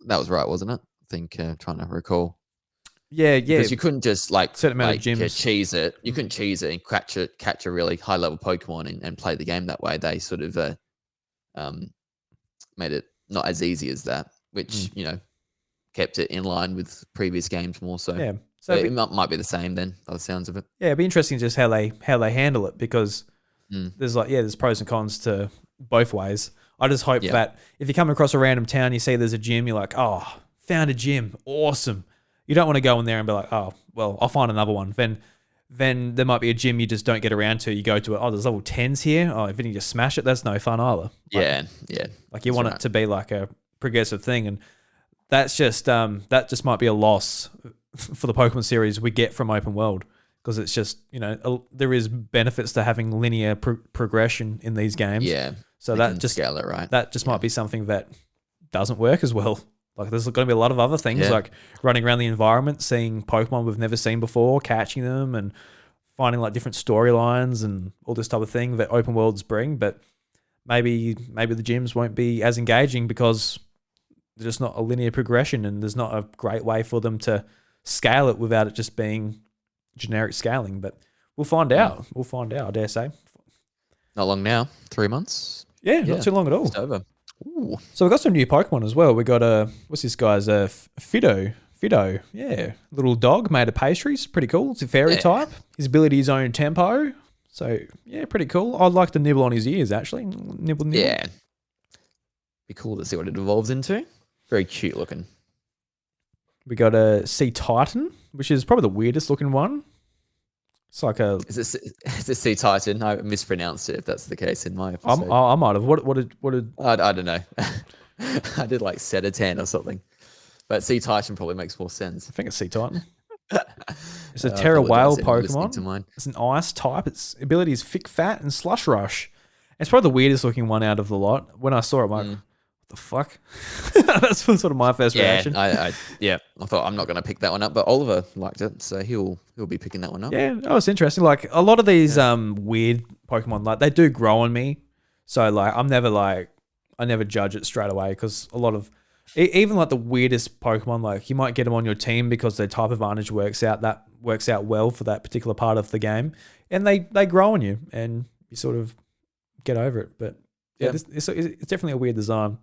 That was right, wasn't it? I think trying to recall. Yeah. Because you couldn't just certain amount of gyms. cheese it. You couldn't cheese it and catch a really high level Pokemon and play the game that way. They sort of made it not as easy as that, which kept it in line with previous games more so. Yeah, so it might be the same then, by the sounds of it. Yeah, it'd be interesting just how they handle it because there's pros and cons to both ways. I just hope that if you come across a random town, you see there's a gym, you're like, found a gym, awesome. You don't want to go in there and be like, well, I'll find another one. Then there might be a gym you just don't get around to. You go to it, there's level 10s here. If you just smash it, that's no fun either. Yeah. Like you want it to be like a progressive thing. And that's just, that just might be a loss for the Pokemon series we get from open world. Because it's just, there is benefits to having linear progression in these games. Yeah. So that just scale it, right? That just might be something that doesn't work as well. Like there's going to be a lot of other things like running around the environment, seeing Pokemon we've never seen before, catching them and finding like different storylines and all this type of thing that open worlds bring. But maybe the gyms won't be as engaging because there's just not a linear progression and there's not a great way for them to scale it without it just being generic scaling. But we'll find out. We'll find out, I dare say. Not long now. 3 months. Yeah, not too long at all. It's over. Ooh. So we got some new Pokemon as well. We got what's this guy's Fido, yeah, little dog made of pastries, pretty cool. It's a fairy type. His ability is own tempo, so yeah, pretty cool. I'd like to nibble on his ears actually. Nibble. Yeah, be cool to see what it evolves into. Very cute looking. We got a Sea Titan, which is probably the weirdest looking one. It's like a. Is it Sea Titan? I mispronounced it. If that's the case in my episode, I might have. What did? I don't know. I did like Setatan or something, but Sea Titan probably makes more sense. I think it's Sea Titan. It's a Terra Whale Pokemon. It's an ice type. Its ability is Thick Fat and Slush Rush. It's probably the weirdest looking one out of the lot. When I saw it, I'm like, what the fuck? That's sort of my first reaction. I thought I'm not going to pick that one up, but Oliver liked it, so he'll be picking that one up. Yeah, that was interesting. Like a lot of these weird Pokemon, like they do grow on me, so like I never judge it straight away because a lot of even like the weirdest Pokemon, like you might get them on your team because their type advantage works out well for that particular part of the game, and they grow on you, and you sort of get over it. But yeah, it's definitely a weird design.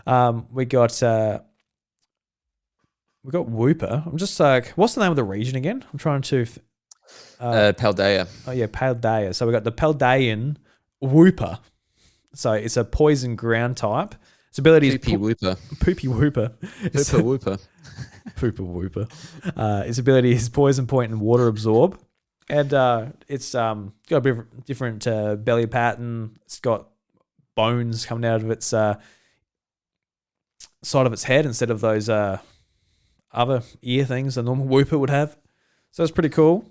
We got Wooper. I'm just like, what's the name of the region again? I'm trying to. Paldea. Oh yeah, Paldea. So we got the Paldean Wooper. So it's a poison ground type. Its ability is Poopy Whooper. Poopy Whooper. Pooper Whooper. Pooper Whooper. Its ability is poison point and water absorb. And it's got a bit of different belly pattern. It's got bones coming out of its side of its head instead of those other ear things a normal Whooper would have. So it's pretty cool.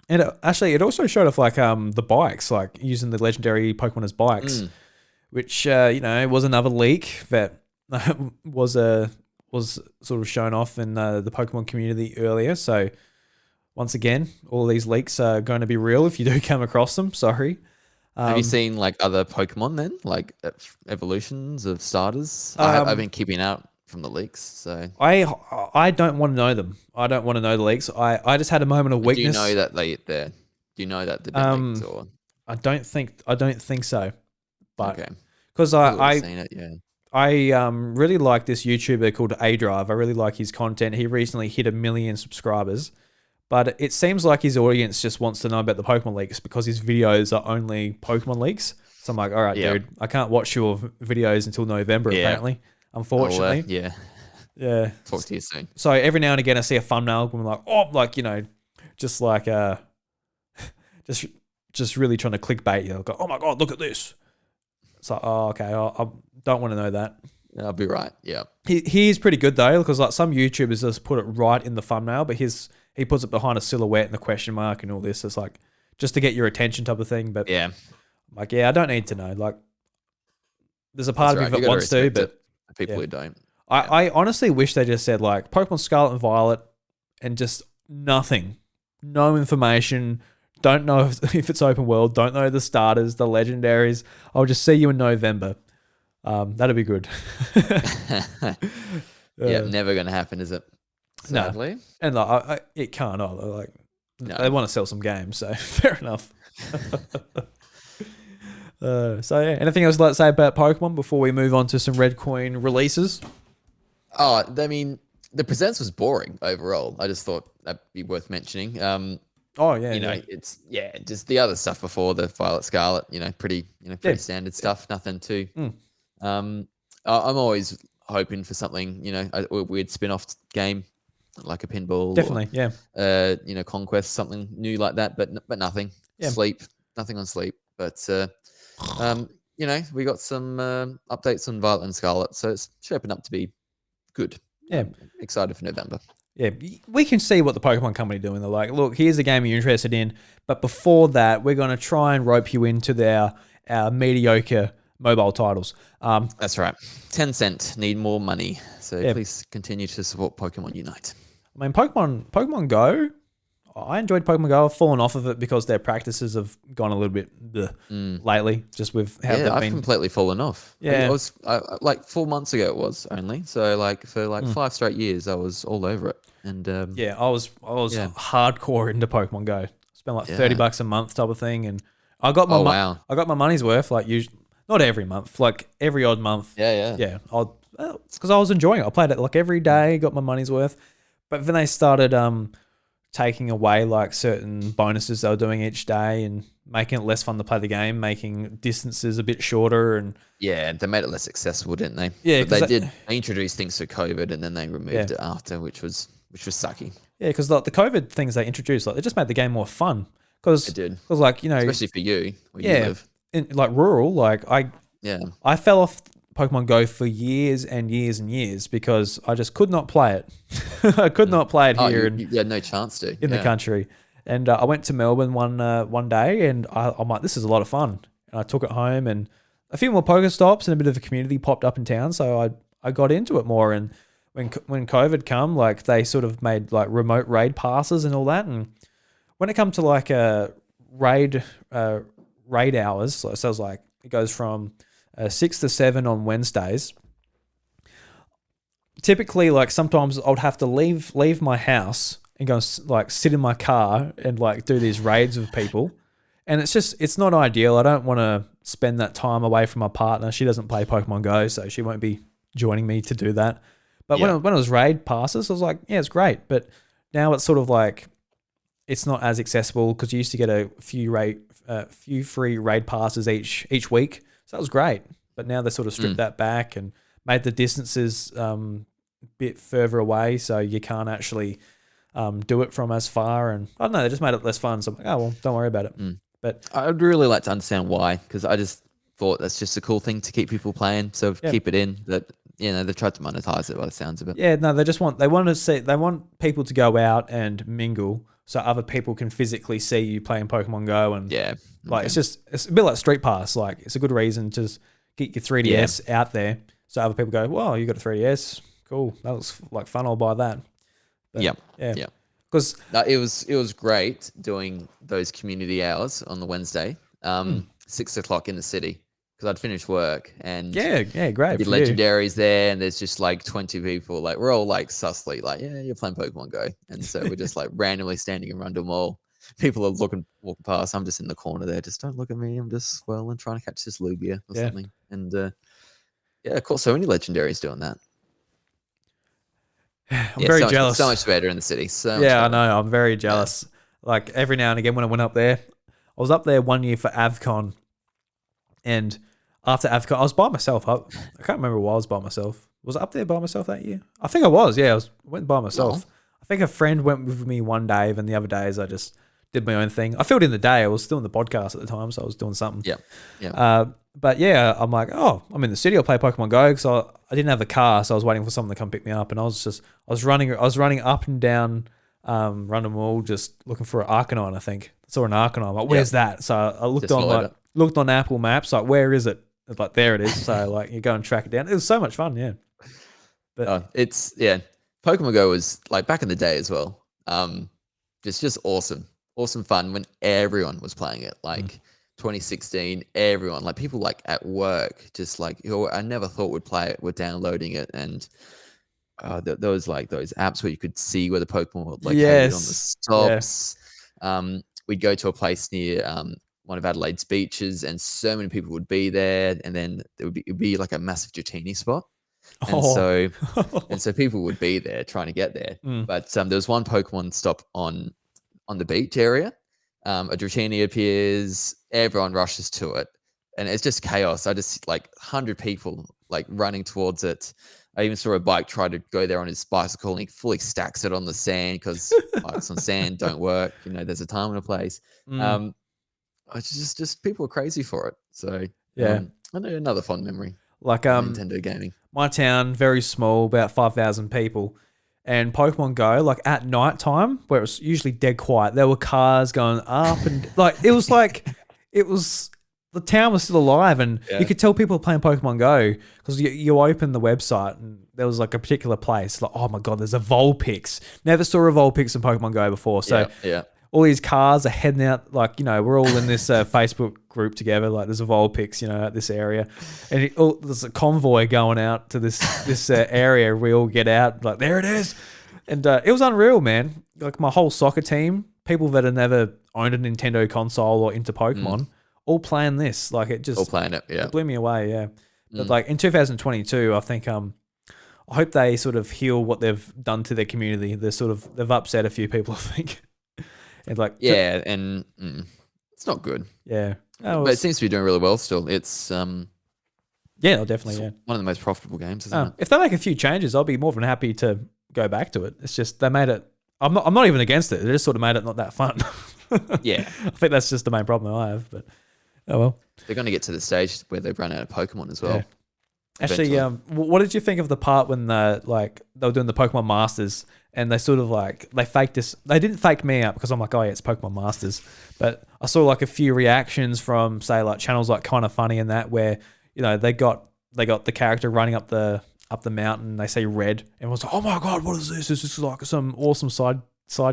And it also showed off like the bikes, like using the legendary Pokemon as bikes, which was another leak that was sort of shown off in the Pokemon community earlier. So once again, all these leaks are going to be real if you do come across them. Sorry. Have you seen like other Pokemon then, like evolutions of starters? I've been keeping out from the leaks, so I don't want to know them. I don't want to know the leaks. I just had a moment of weakness. Do you know that do you know that they've been leaked, or I don't think so. But okay, because I've seen it, yeah. I really like this YouTuber called A-Drive. I really like his content. He recently hit 1 million subscribers, but it seems like his audience just wants to know about the Pokemon leaks because his videos are only Pokemon leaks. So I'm like, all right, dude, I can't watch your videos until November, apparently. Unfortunately. Yeah. Talk to you soon. So every now and again, I see a thumbnail and I'm like, just like, just really trying to clickbait you. I'll go, oh my God, look at this. It's like, oh, okay. I don't want to know that. I'll be right. Yeah. He's pretty good though, because like some YouTubers just put it right in the thumbnail, but he puts it behind a silhouette and a question mark and all this. It's like just to get your attention type of thing. But yeah, I'm like, I don't need to know. Like, there's a part of me that wants to, but people who don't. I honestly wish they just said like Pokemon Scarlet and Violet and just nothing, no information. Don't know if it's open world. Don't know the starters, the legendaries. I'll just see you in November. That'd be good. Yeah, never going to happen, is it? Sadly. No. And like, it can't either. Like, they want to sell some games, so fair enough. So yeah, anything else you'd like to say about Pokemon before we move on to some Red Coin releases? Oh, I mean, the Presents was boring overall. I just thought that'd be worth mentioning. It's just the other stuff before the Violet Scarlet. Pretty standard stuff. Nothing too. I'm always hoping for something. A weird spin-off game like a pinball. Definitely, or, Conquest, something new like that. But nothing. Yeah. Nothing on Sleep. But we got some updates on Violet and Scarlet, so it's shaping up to be good. Yeah, I'm excited for November. Yeah, we can see what the Pokemon Company are doing. They're like, look, here's a game you're interested in, but before that, we're going to try and rope you into our mediocre mobile titles. That's right. Tencent need more money, so please continue to support Pokemon Unite. I mean, Pokemon Go, I enjoyed Pokemon Go. I've fallen off of it because their practices have gone a little bit lately, just with how they've been. I've completely fallen off. Yeah. I was like 4 months ago it was only. So for 5 straight years, I was all over it. And I was hardcore into Pokemon Go. Spent like $30 a month type of thing, and I got my I got my money's worth. Like usually, not every month, like every odd month. Yeah. Because I was enjoying it. I played it like every day, got my money's worth. But then they started taking away like certain bonuses they were doing each day and making it less fun to play the game, making distances a bit shorter, and they made it less accessible, didn't they? Yeah, but they introduced things for COVID, and then they removed it after, which was sucky. Yeah, because like the COVID things they introduced, like they just made the game more fun. Because it did. Because like especially for you, where you live. In like rural, like I fell off Pokemon Go for years and years and years because I just could not play it. I could not play it here. You had no chance to. In the country. And I went to Melbourne one day and I'm like, this is a lot of fun. And I took it home and a few more Pokestops and a bit of a community popped up in town. So I got into it more. And when COVID come, like they sort of made like remote raid passes and all that. And when it comes to like raid hours, so it was like, it goes from 6 to 7 on Wednesdays. Typically, like sometimes I would have to leave my house and go like sit in my car and like do these raids with people, and it's not ideal. I don't want to spend that time away from my partner. She doesn't play Pokemon Go, so she won't be joining me to do that. But when it was raid passes, I was like, yeah, it's great. But now it's sort of like it's not as accessible because you used to get a few free raid passes each week. So that was great. But now they sort of stripped that back and made the distances a bit further away, so you can't actually do it from as far. And I don't know, they just made it less fun. So I'm like, oh, well, don't worry about it. But I'd really like to understand why, because I just thought that's just a cool thing to keep people playing. So keep it in. But they've tried to monetize it by the sounds of it. Yeah, no, they want people to go out and mingle so other people can physically see you playing Pokemon Go. And it's a bit like Street Pass. Like, it's a good reason to just get your 3DS out there so other people go, "Wow, you got a 3DS? Cool, that looks like fun. I'll buy that." But, yeah. Because it was great doing those community hours on the Wednesday, 6 o'clock in the city, because I'd finished work and great. Did legendaries there, and there's just like 20 people. Like, we're all like sussly, like, yeah, you're playing Pokemon Go, and so we're just like randomly standing in Rundle Mall. People are walking past. I'm just in the corner there. Just don't look at me. I'm just swirling, trying to catch this Lugia or something. And of course, so many legendaries doing that. I'm very jealous. So much better in the city. I know. I'm very jealous. Like, every now and again when I went up there, I was up there one year for AvCon, and after AvCon, I was by myself. I can't remember why I was by myself. Was I up there by myself that year? I think I was. Yeah, went by myself. I think a friend went with me one day, and the other days I just did my own thing. I filled in the day. I was still in the podcast at the time, so I was doing something. But yeah, I'm like, oh, I'm in the city. I'll play Pokemon Go, because I didn't have a car, so I was waiting for someone to come pick me up, and I was running up and down Rundle Mall, just looking for an Arcanine. I think I saw an Arcanine. I'm like, where's that? So I looked on Apple Maps, like, where is it? It's like, there it is. So like, you go and track it down. It was so much fun, yeah. But Pokemon Go was like back in the day as well. Just awesome fun when everyone was playing it. Like 2016, everyone, like people like at work, just like I never thought would play it, were downloading it, and those apps where you could see where the Pokemon were located on the stops. We'd go to a place near one of Adelaide's beaches, and so many people would be there, and then it would be like a massive Dratini spot. And so people would be there trying to get there. But there was one Pokemon stop on the beach area. A Dratini appears, everyone rushes to it, and it's just chaos. I just 100 people like running towards it. I even saw a bike try to go there on his bicycle, and he fully stacks it on the sand, because bikes on sand don't work. There's a time and a place. It's just people are crazy for it. So I know another fond memory. Like Nintendo gaming. My town, very small, about 5,000 people. And Pokemon Go, like at night time, where it was usually dead quiet, there were cars going up, and the town was still alive, and you could tell people were playing Pokemon Go, because you open the website and there was like a particular place, like, oh my God, there's a Vulpix. Never saw a Vulpix in Pokemon Go before. So all these cars are heading out, like, we're all in this Facebook group together, like there's a Vulpix, at this area, and there's a convoy going out to this area. We all get out, like, there it is. And it was unreal, man. Like, my whole soccer team, people that had never owned a Nintendo console or into Pokemon, all playing this. Like, it just... all playing it, It blew me away, yeah. But like in 2022, I think I hope they sort of heal what they've done to their community. They've upset a few people, I think. And and it's not good. Yeah. But it seems to be doing really well still. It's definitely, one of the most profitable games, isn't it? If they make a few changes, I'll be more than happy to go back to it. It's just they made it. I'm not even against it. They just sort of made it not that fun. Yeah. I think that's just the main problem I have. But oh well. They're going to get to the stage where they've run out of Pokemon as well. Yeah. Actually, what did you think of the part when they were doing the Pokemon Masters, and they sort of they faked this? They didn't fake me out, because I'm like, oh yeah, it's Pokemon Masters. But I saw like a few reactions from, say, like channels like Kinda Funny and that, where they got the character running up the mountain. They say red, and everyone's like, oh my God, what is this? This is like some awesome side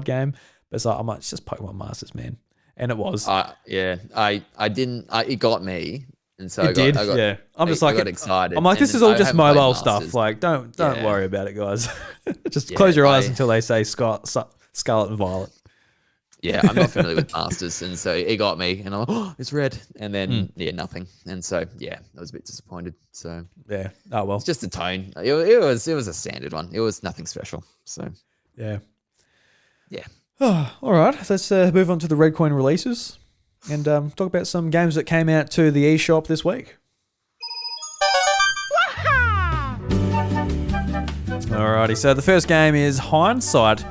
game. But it's like, I'm like, it's just Pokemon Masters, man. And it was. I didn't. It got me. And so I got I'm just like, I got excited. I'm like, this is all just mobile stuff. Like, don't worry about it, guys. Just close your eyes until they say Scarlet and Violet. Yeah, I'm not familiar with Masters, and so it got me, and I'm like, oh, it's red, and then nothing, and so I was a bit disappointed. So oh well, it's just the tone. It was a standard one. It was nothing special. So yeah. Oh, all right, let's move on to the Red Coin releases. And talk about some games that came out to the eShop this week. Alrighty, so the first game is Hindsight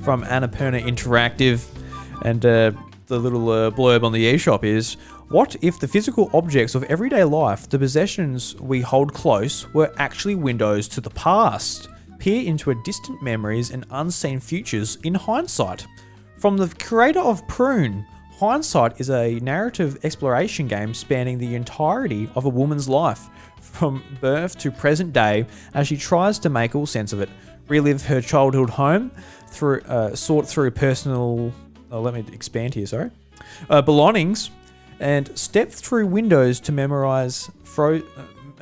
from Annapurna Interactive, and the little blurb on the eShop is, what if the physical objects of everyday life, the possessions we hold close, were actually windows to the past? Peer into a distant memories and unseen futures in hindsight. From the creator of Prune, Hindsight is a narrative exploration game spanning the entirety of a woman's life, from birth to present day, as she tries to make all sense of it, relive her childhood home, sort through personal, let me expand here, sorry, belongings, and step through windows to memorize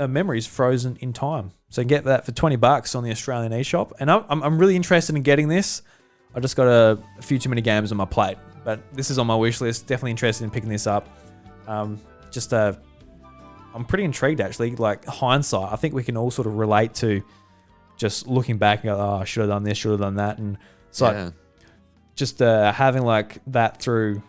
memories frozen in time. So get that for $20 on the Australian eShop. And I'm really interested in getting this. I just got a few too many games on my plate, but this is on my wish list. Definitely interested in picking this up. I'm pretty intrigued actually. Like hindsight, I think we can all sort of relate to just looking back and go, oh, I should have done this, should have done that, and it's like just having like that through,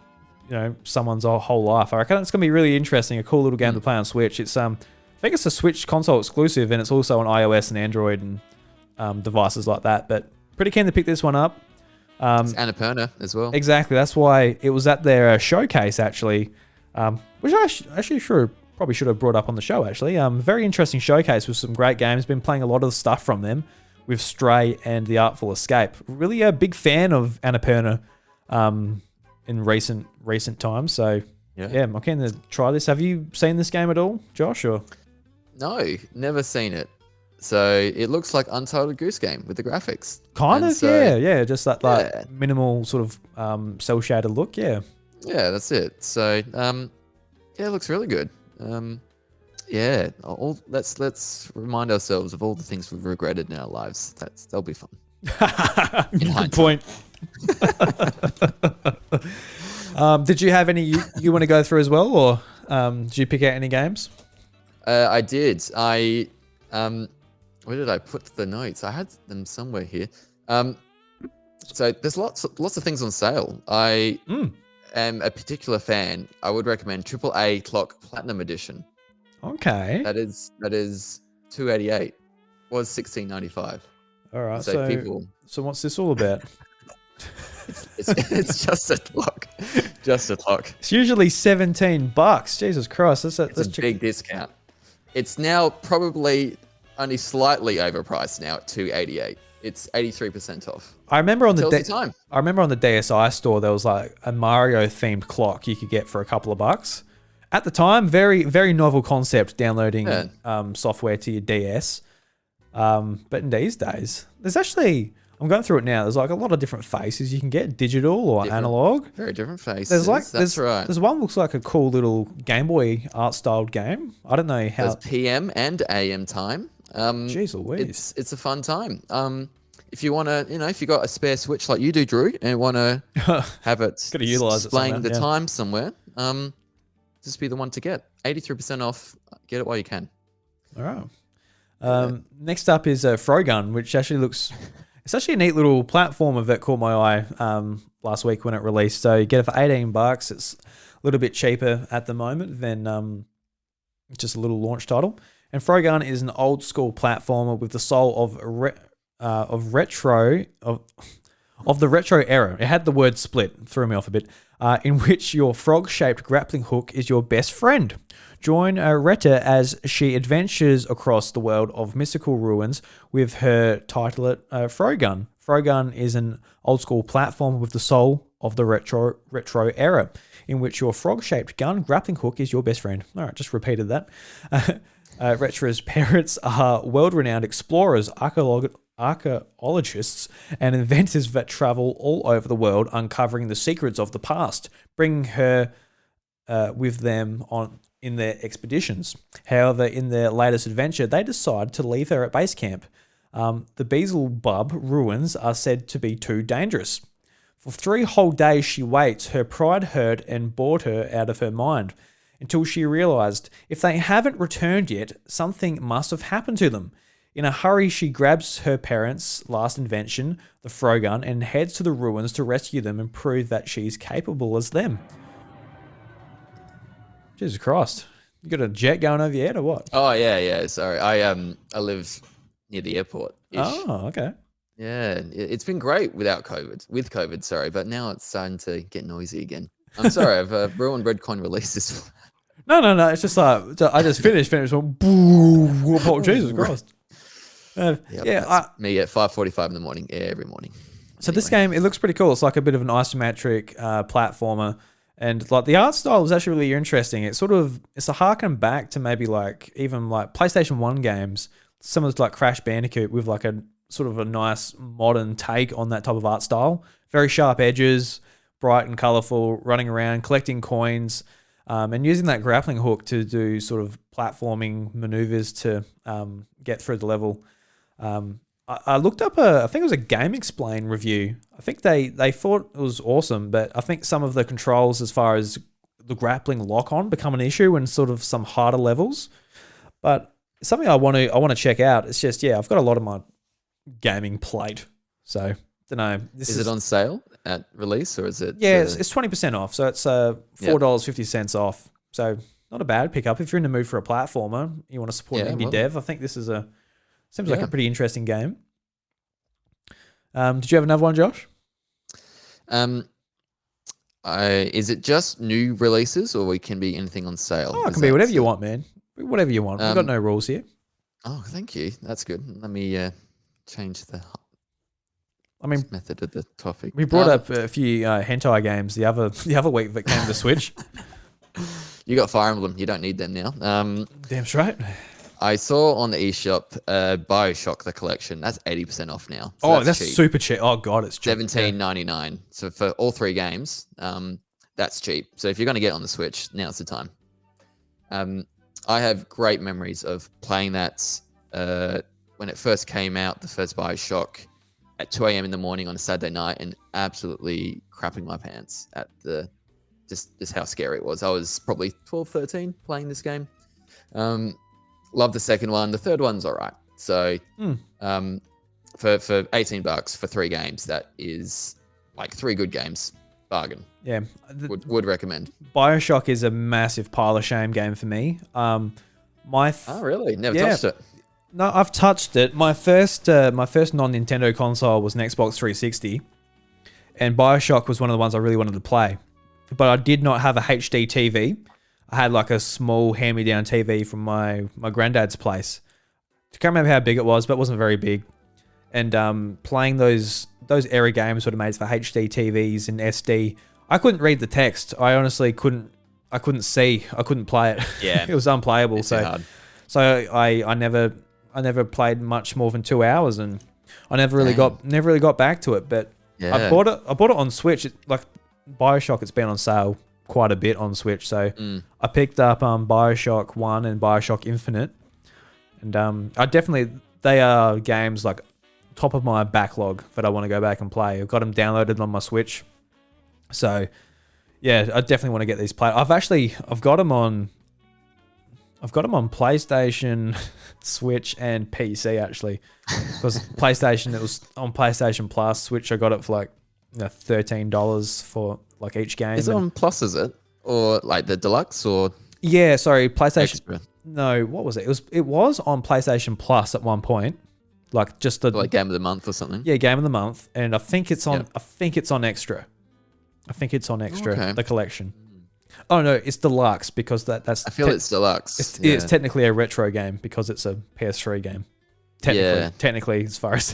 someone's whole life. I reckon it's gonna be really interesting. A cool little game to play on Switch. It's I think it's a Switch console exclusive, and it's also on iOS and Android and devices like that. But pretty keen to pick this one up. It's Annapurna as well. Exactly. That's why it was at their showcase, actually, which I probably should have brought up on the show, actually. Very interesting showcase with some great games. Been playing a lot of the stuff from them with Stray and The Artful Escape. Really a big fan of Annapurna in recent times. So, yeah, I'm keen to try this. Have you seen this game at all, Josh? Or no, never seen it. So it looks like Untitled Goose Game with the graphics. Kind of, yeah. Just that like minimal sort of cell shaded look, yeah. Yeah, that's it. So, it looks really good. Let's remind ourselves of all the things we've regretted in our lives. That'll be fun. Good point. Did you have any you want to go through as well, or did you pick out any games? I did. Where did I put the notes? I had them somewhere here. So there's lots of things on sale. I am a particular fan. I would recommend AAA Clock Platinum Edition. Okay. That is $288. Was $16.95. All right. So what's this all about? It's just a clock. Just a clock. It's usually $17. Jesus Christ. That's a big discount. It's now probably only slightly overpriced now at $288. It's 83% off. I remember on the DSi store there was like a Mario themed clock you could get for a couple of bucks. At the time, very very novel concept, downloading software to your DS. But in these days, there's actually, I'm going through it now. There's like a lot of different faces you can get, digital or analog. Very different faces. That's right. There's one looks like a cool little Game Boy art styled game. I don't know how. There's PM and AM time. Jeez Louise. It's a fun time. If you want to, if you got a spare Switch like you do, Drew, and want to have it displaying the time somewhere, just be the one to get. 83% off. Get it while you can. All right. Next up is Frogun, which actually looks. It's actually a neat little platformer that caught my eye last week when it released. So you get it for $18. It's a little bit cheaper at the moment than just a little launch title. And Frogun is an old school platformer with the soul of the retro era. It had the word split, threw me off a bit. In which your frog-shaped grappling hook is your best friend. Join Retta as she adventures across the world of mystical ruins with her titlet Frogun. Frogun is an old-school platform with the soul of the retro era, in which your frog-shaped gun grappling hook is your best friend. All right, just repeated that. Retra's parents are world-renowned explorers, archaeologists, and inventors that travel all over the world uncovering the secrets of the past, bringing her with them in their expeditions. However, in their latest adventure, they decide to leave her at base camp. The Beelzebub ruins are said to be too dangerous. For 3 whole days she waits, her pride hurt and bored her out of her mind, until she realized if they haven't returned yet, something must have happened to them. In a hurry, she grabs her parents' last invention, the Frogun, and heads to the ruins to rescue them and prove that she's capable as them. Jesus Christ. You got a jet going over your head or what? Oh, yeah. Sorry. I live near the airport. Oh, okay. Yeah, it's been great with COVID, sorry, but now it's starting to get noisy again. I'm sorry, I've ruined Redcoin releases. No. It's just like I just finished. Went, boom, oh, Jesus Christ. Yep, Yeah, that's me at 5:45 in the morning every morning. So this game, it looks pretty cool. It's like a bit of an isometric platformer, and like the art style is actually really interesting. It's a harken back to maybe like even like PlayStation 1 games, some of like Crash Bandicoot with like a sort of a nice modern take on that type of art style. Very sharp edges, bright and colorful, running around, collecting coins, and using that grappling hook to do sort of platforming maneuvers to get through the level. I looked up I think it was a Game Explain review. I think they thought it was awesome, but I think some of the controls as far as the grappling lock-on become an issue in sort of some harder levels. But something I want to check out. It's just, I've got a lot of my gaming plate. So, don't know. Is it on sale at release or is it? Yeah, it's 20% off. So it's $4.50 off. So not a bad pickup. If you're in the mood for a platformer, you want to support an indie dev, I think this is seems like a pretty interesting game. Did you have another one, Josh? Is it just new releases or it can be anything on sale? Oh, it can be whatever you want, man. Whatever you want. We've got no rules here. Oh, thank you. That's good. Let me change the method of the topic. We brought up a few hentai games the other week that came to Switch. You got Fire Emblem. You don't need them now. Damn straight. I saw on the eShop Bioshock the collection. That's 80% off now. So that's cheap. Super cheap. Oh god, it's cheap. $17.99. So for all 3 games, that's cheap. So if you're going to get on the Switch, now's the time. I have great memories of playing that when it first came out, the first Bioshock, at 2 a.m. in the morning on a Saturday night, and absolutely crapping my pants at just how scary it was. I was probably 12, 13 playing this game. Love the second one. The third one's all right. So for $18 for 3 games, that is like 3 good games. Bargain. Yeah. Would recommend. Bioshock is a massive pile of shame game for me. Oh, really? Never touched it. No, I've touched it. My first non-Nintendo console was an Xbox 360, and Bioshock was one of the ones I really wanted to play. But I did not have a HD TV. I had like a small hand-me-down TV from my granddad's place. I can't remember how big it was, but it wasn't very big. And playing those era games sort of made for HD TVs and SD. I couldn't read the text. I honestly couldn't. I couldn't see. I couldn't play it. Yeah, it was unplayable. It's so hard. So I never played much more than 2 hours, and I never really got back to it. But I bought it on Switch. Like Bioshock, it's been on sale quite a bit on Switch. So I picked up Bioshock 1 and Bioshock Infinite, and they are games like top of my backlog that I want to go back and play. I've got them downloaded on my Switch. So yeah, I definitely want to get these played. I've got them on PlayStation, Switch, and PC actually. Because PlayStation, it was on PlayStation Plus. Switch, I got it for like $13 for like each game. Is it on Plus? Is it or like the Deluxe or? Yeah, sorry, PlayStation. Extra. No, what was it? It was on PlayStation Plus at one point. Like just the like Game of the Month or something. Yeah, Game of the Month, and I think it's on. Yep. I think it's on Extra. Okay. The collection. Oh no, it's Deluxe because that's. I feel it's Deluxe. It's technically a retro game because it's a PS3 game. Technically, as far as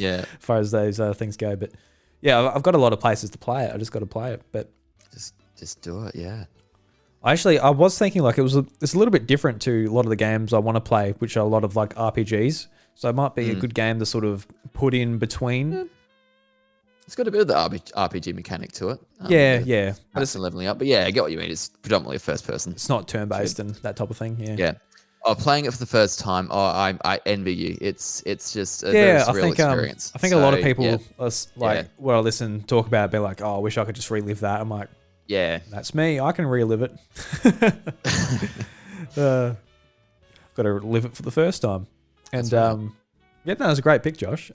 those things go, but yeah, I've got a lot of places to play it. I just got to play it, but just do it. Yeah. I was thinking like it's a little bit different to a lot of the games I want to play, which are a lot of like RPGs. So it might be a good game to sort of put in between. Yeah. It's got a bit of the RPG mechanic to it. Yeah. But it's leveling up. But yeah, I get what you mean. It's predominantly a first person. It's not turn-based and that type of thing. Yeah. Oh, playing it for the first time. Oh, I envy you. It's just a very surreal experience. I think a lot of people where I listen talk about it, be like, oh, I wish I could just relive that. I'm like, yeah, that's me. I can relive it. Got to live it for the first time. And that was a great pick, Josh.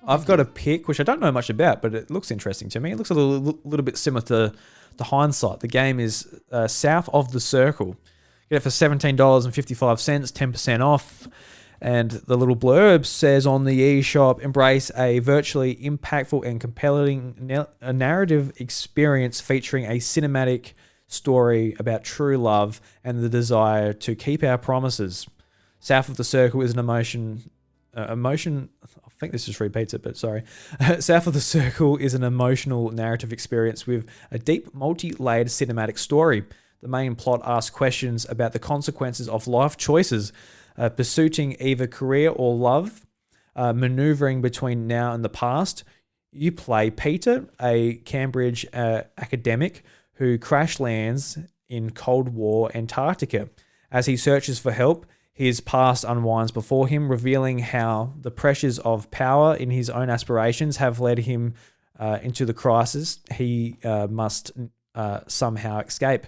I've got a pick, which I don't know much about, but it looks interesting to me. It looks a little bit similar to Hindsight. The game is South of the Circle. Get it for $17.55, 10% off. And the little blurb says on the eShop, embrace a virtually impactful and compelling a narrative experience featuring a cinematic story about true love and the desire to keep our promises. South of the Circle is an emotion. I think this just repeats it, but sorry. South of the Circle is an emotional narrative experience with a deep, multi-layered cinematic story. The main plot asks questions about the consequences of life choices, pursuing either career or love, maneuvering between now and the past. You play Peter, a Cambridge academic who crash lands in Cold War Antarctica. As he searches for help, his past unwinds before him, revealing how the pressures of power in his own aspirations have led him into the crisis he must somehow escape.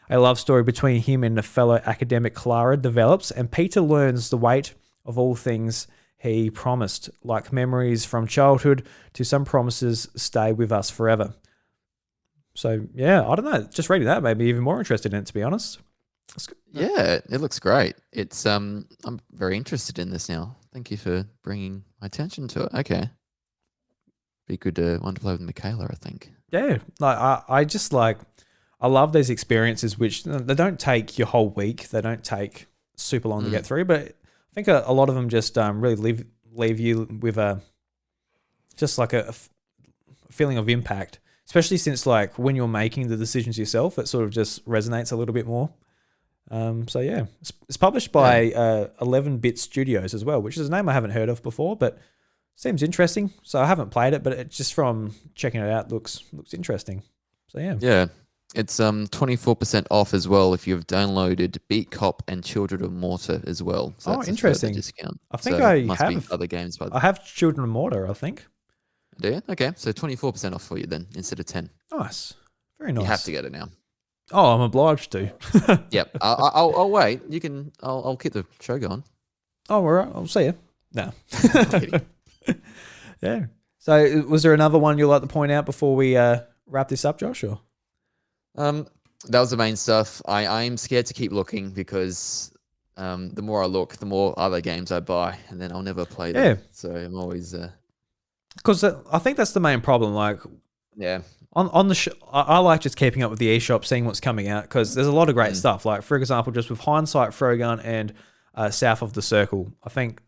A love story between him and a fellow academic Clara develops, and Peter learns the weight of all things he promised, like memories from childhood to some promises stay with us forever. So, yeah, I don't know. Just reading that made me even more interested in it, to be honest. Yeah, it looks great. It's I'm very interested in this now. Thank you for bringing my attention to it. Okay, be good one to play with Michaela, I think. Yeah, like I just like I love these experiences which they don't take your whole week. They don't take super long to get through, but I think a lot of them just really leave you with a feeling of impact. Especially since like when you're making the decisions yourself, it sort of just resonates a little bit more. So yeah, it's published by 11-Bit Studios as well, which is a name I haven't heard of before, but seems interesting. So I haven't played it, but it just from checking it out looks interesting. So yeah. Yeah, it's 24% off as well if you've downloaded Beat Cop and Children of Mortar as well. So that's interesting. A discount. I think other games. I have Children of Mortar, I think. Do you? Okay, so 24% off for you then instead of 10. Nice, very nice. You have to get it now. Oh, I'm obliged to. Yep. I'll wait. You can. I'll keep the show going. Oh, all right. I'll see you. No. Yeah. So, was there another one you'd like to point out before we wrap this up, Josh? Or? That was the main stuff. I'm scared to keep looking because the more I look, the more other games I buy, and then I'll never play them. Yeah. So I'm always. Because I think that's the main problem. Like, yeah. On the I like just keeping up with the eShop, seeing what's coming out because there's a lot of great stuff. Like, for example, just with Hindsight, Frogun, and South of the Circle, I think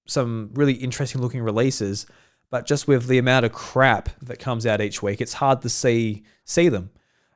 some really interesting looking releases. But just with the amount of crap that comes out each week, it's hard to see them.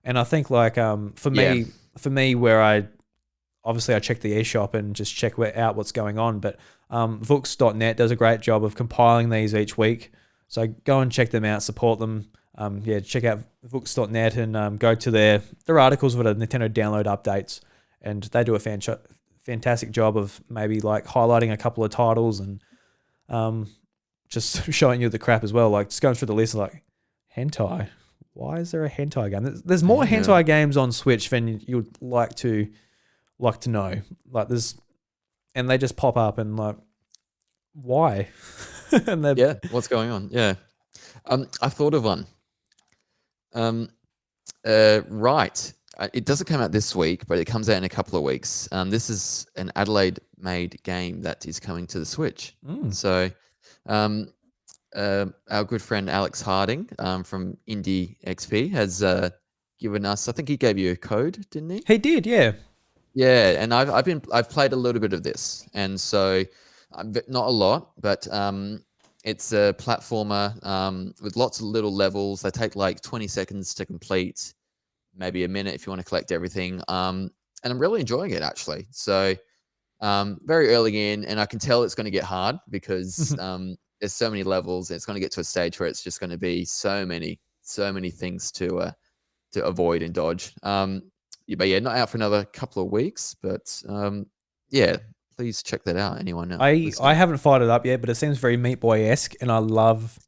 And I think like for me, where I check the eShop and just check out what's going on. But Vooks.net does a great job of compiling these each week. So go and check them out, support them. Check out Vooks.net and go to their articles with the Nintendo download updates, and they do a fantastic job of maybe like highlighting a couple of titles and just showing you the crap as well. Like just going through the list, like hentai. Why is there a hentai game? There's more hentai games on Switch than you'd like to know. Like and they just pop up and like, why? And what's going on? Yeah, I thought of one. Right. It doesn't come out this week, but it comes out in a couple of weeks. This is an Adelaide-made game that is coming to the Switch. So, our good friend Alex Harding from Indie XP has given us. I think he gave you a code, didn't he? He did, yeah. Yeah, and I've played a little bit of this, and so not a lot, but it's a platformer with lots of little levels. They take like 20 seconds to complete, maybe a minute if you want to collect everything. And I'm really enjoying it actually. So very early in, and I can tell it's going to get hard because there's so many levels. And it's going to get to a stage where it's just going to be so many things to avoid and dodge. But yeah, not out for another couple of weeks. But yeah. Please check that out. Anyone else? I haven't fired it up yet, but it seems very Meat Boy-esque, and I love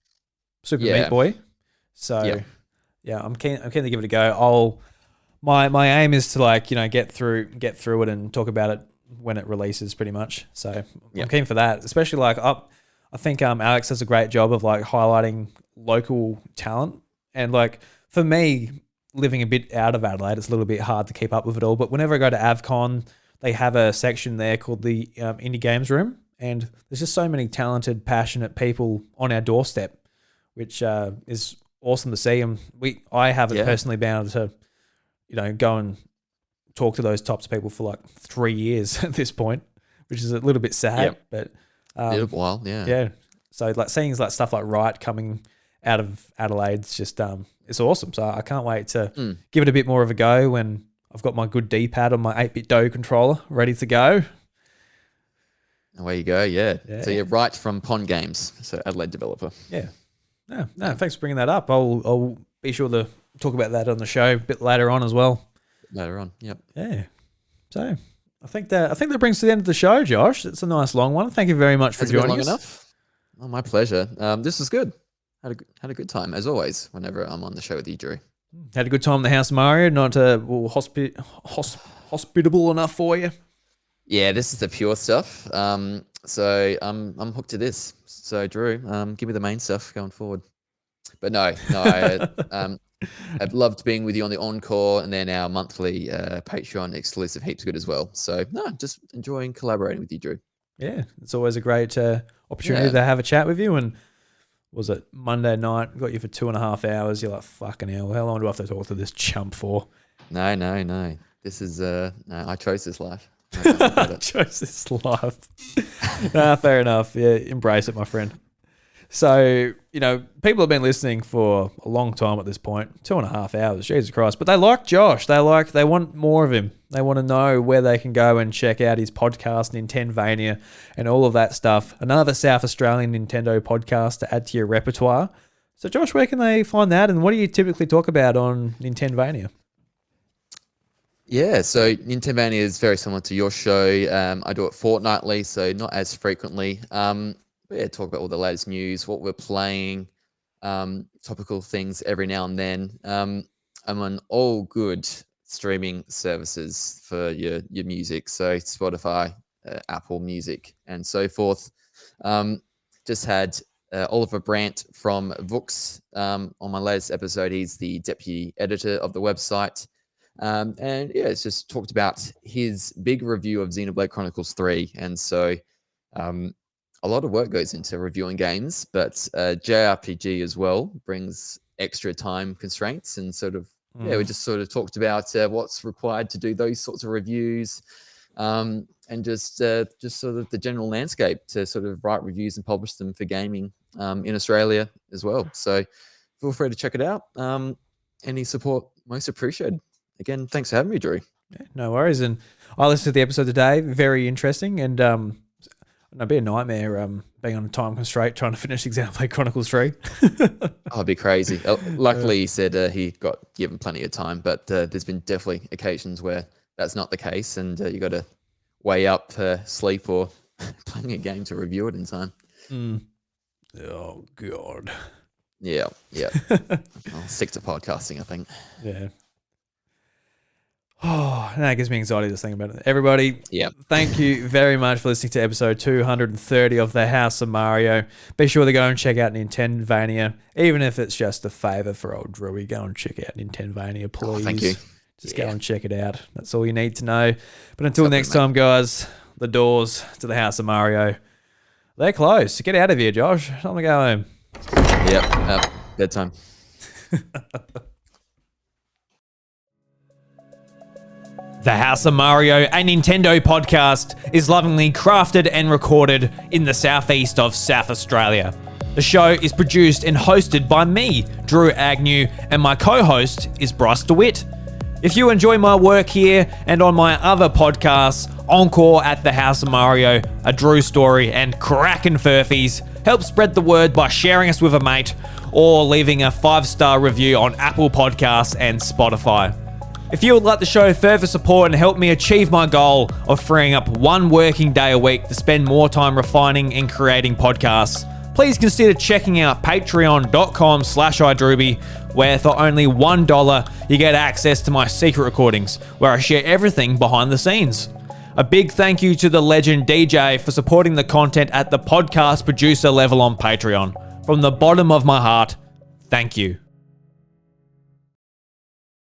Super Meat Boy. So yeah, I'm keen to give it a go. My aim is to like get through it and talk about it when it releases, pretty much. So I'm keen for that, especially like I think Alex does a great job of like highlighting local talent, and like for me, living a bit out of Adelaide, it's a little bit hard to keep up with it all. But whenever I go to AvCon, they have a section there called the Indie Games Room, And there's just so many talented, passionate people on our doorstep, which is awesome to see. And I haven't personally been able to, go and talk to those types of people for like 3 years at this point, which is a little bit sad. But a while, yeah. So like seeing like stuff like Riot coming out of Adelaide's just it's awesome. So I can't wait to give it a bit more of a go when I've got my good D-pad on my 8-bit Do controller ready to go. Away you go, yeah. So you're Right from Pond Games, so Adelaide developer. Yeah. No, thanks for bringing that up. I'll be sure to talk about that on the show a bit later on as well. Later on, yep. Yeah. So I think that brings to the end of the show, Josh. It's a nice long one. Thank you very much for joining us. Enough? Oh, my pleasure. This was good. Had a good time, as always, whenever I'm on the show with you, Drew. Had a good time in the House of Mario, not hospitable enough for you? Yeah, this is the pure stuff. So I'm hooked to this. So Drew, give me the main stuff going forward. But no, I've loved being with you on the Encore, and then our monthly Patreon exclusive heaps good as well. So no, just enjoying collaborating with you, Drew. Yeah, it's always a great opportunity to have a chat with you. And was it Monday night? Got you for 2.5 hours. You're like, fucking hell, how long do I have to talk to this chump for? No. This is I chose this life. I chose this life. Fair enough. Yeah, embrace it, my friend. So, people have been listening for a long time at this point. 2.5 hours, Jesus Christ. But they like Josh. They want more of him. They want to know where they can go and check out his podcast, NintenVania, and all of that stuff. Another South Australian Nintendo podcast to add to your repertoire. So, Josh, where can they find that? And what do you typically talk about on NintenVania? Yeah, so NintenVania is very similar to your show. I do it fortnightly, so not as frequently. But yeah, talk about all the latest news, what we're playing, topical things every now and then. I'm on all good streaming services for your music, so Spotify, Apple Music, and so forth. Just had Oliver Brandt from Vooks on my latest episode. He's the deputy editor of the website. And yeah, it's just talked about his big review of Xenoblade Chronicles 3. And so a lot of work goes into reviewing games, but JRPG as well brings extra time constraints. And sort of, we just sort of talked about what's required to do those sorts of reviews, and just sort of the general landscape to sort of write reviews and publish them for gaming in Australia as well. So feel free to check it out. Any support most appreciated. Again, thanks for having me, Drew. Yeah, no worries. And I listened to the episode today. Very interesting. And it'd be a nightmare being on a time constraint trying to finish Xenoblade Chronicles 3. Oh, it'd be crazy. Luckily, he said he got given plenty of time, but there's been definitely occasions where that's not the case, and you got to weigh up sleep or playing a game to review it in time. Oh, God. Yeah. I'll stick to podcasting, I think. Yeah. Oh, that gives me anxiety just thinking about it. Everybody, thank you very much for listening to episode 230 of The House of Mario. Be sure to go and check out NintenVania. Even if it's just a favour for old Drewy, go and check out NintenVania, please. Oh, thank you. Just go and check it out. That's all you need to know. But until next time, guys, the doors to The House of Mario, they're closed. Get out of here, Josh. Time to go home. Yep, bedtime. The House of Mario, a Nintendo podcast, is lovingly crafted and recorded in the southeast of South Australia. The show is produced and hosted by me, Drew Agnew, and my co-host is Bryce DeWitt. If you enjoy my work here and on my other podcasts, Encore at the House of Mario, A Drew Story, and Crackin' Furfies, help spread the word by sharing us with a mate or leaving a 5-star review on Apple Podcasts and Spotify. If you would like to show further support and help me achieve my goal of freeing up 1 working day a week to spend more time refining and creating podcasts, please consider checking out patreon.com/idruby, where for only $1 you get access to my secret recordings, where I share everything behind the scenes. A big thank you to the legend Deejaayy for supporting the content at the podcast producer level on Patreon. From the bottom of my heart, thank you.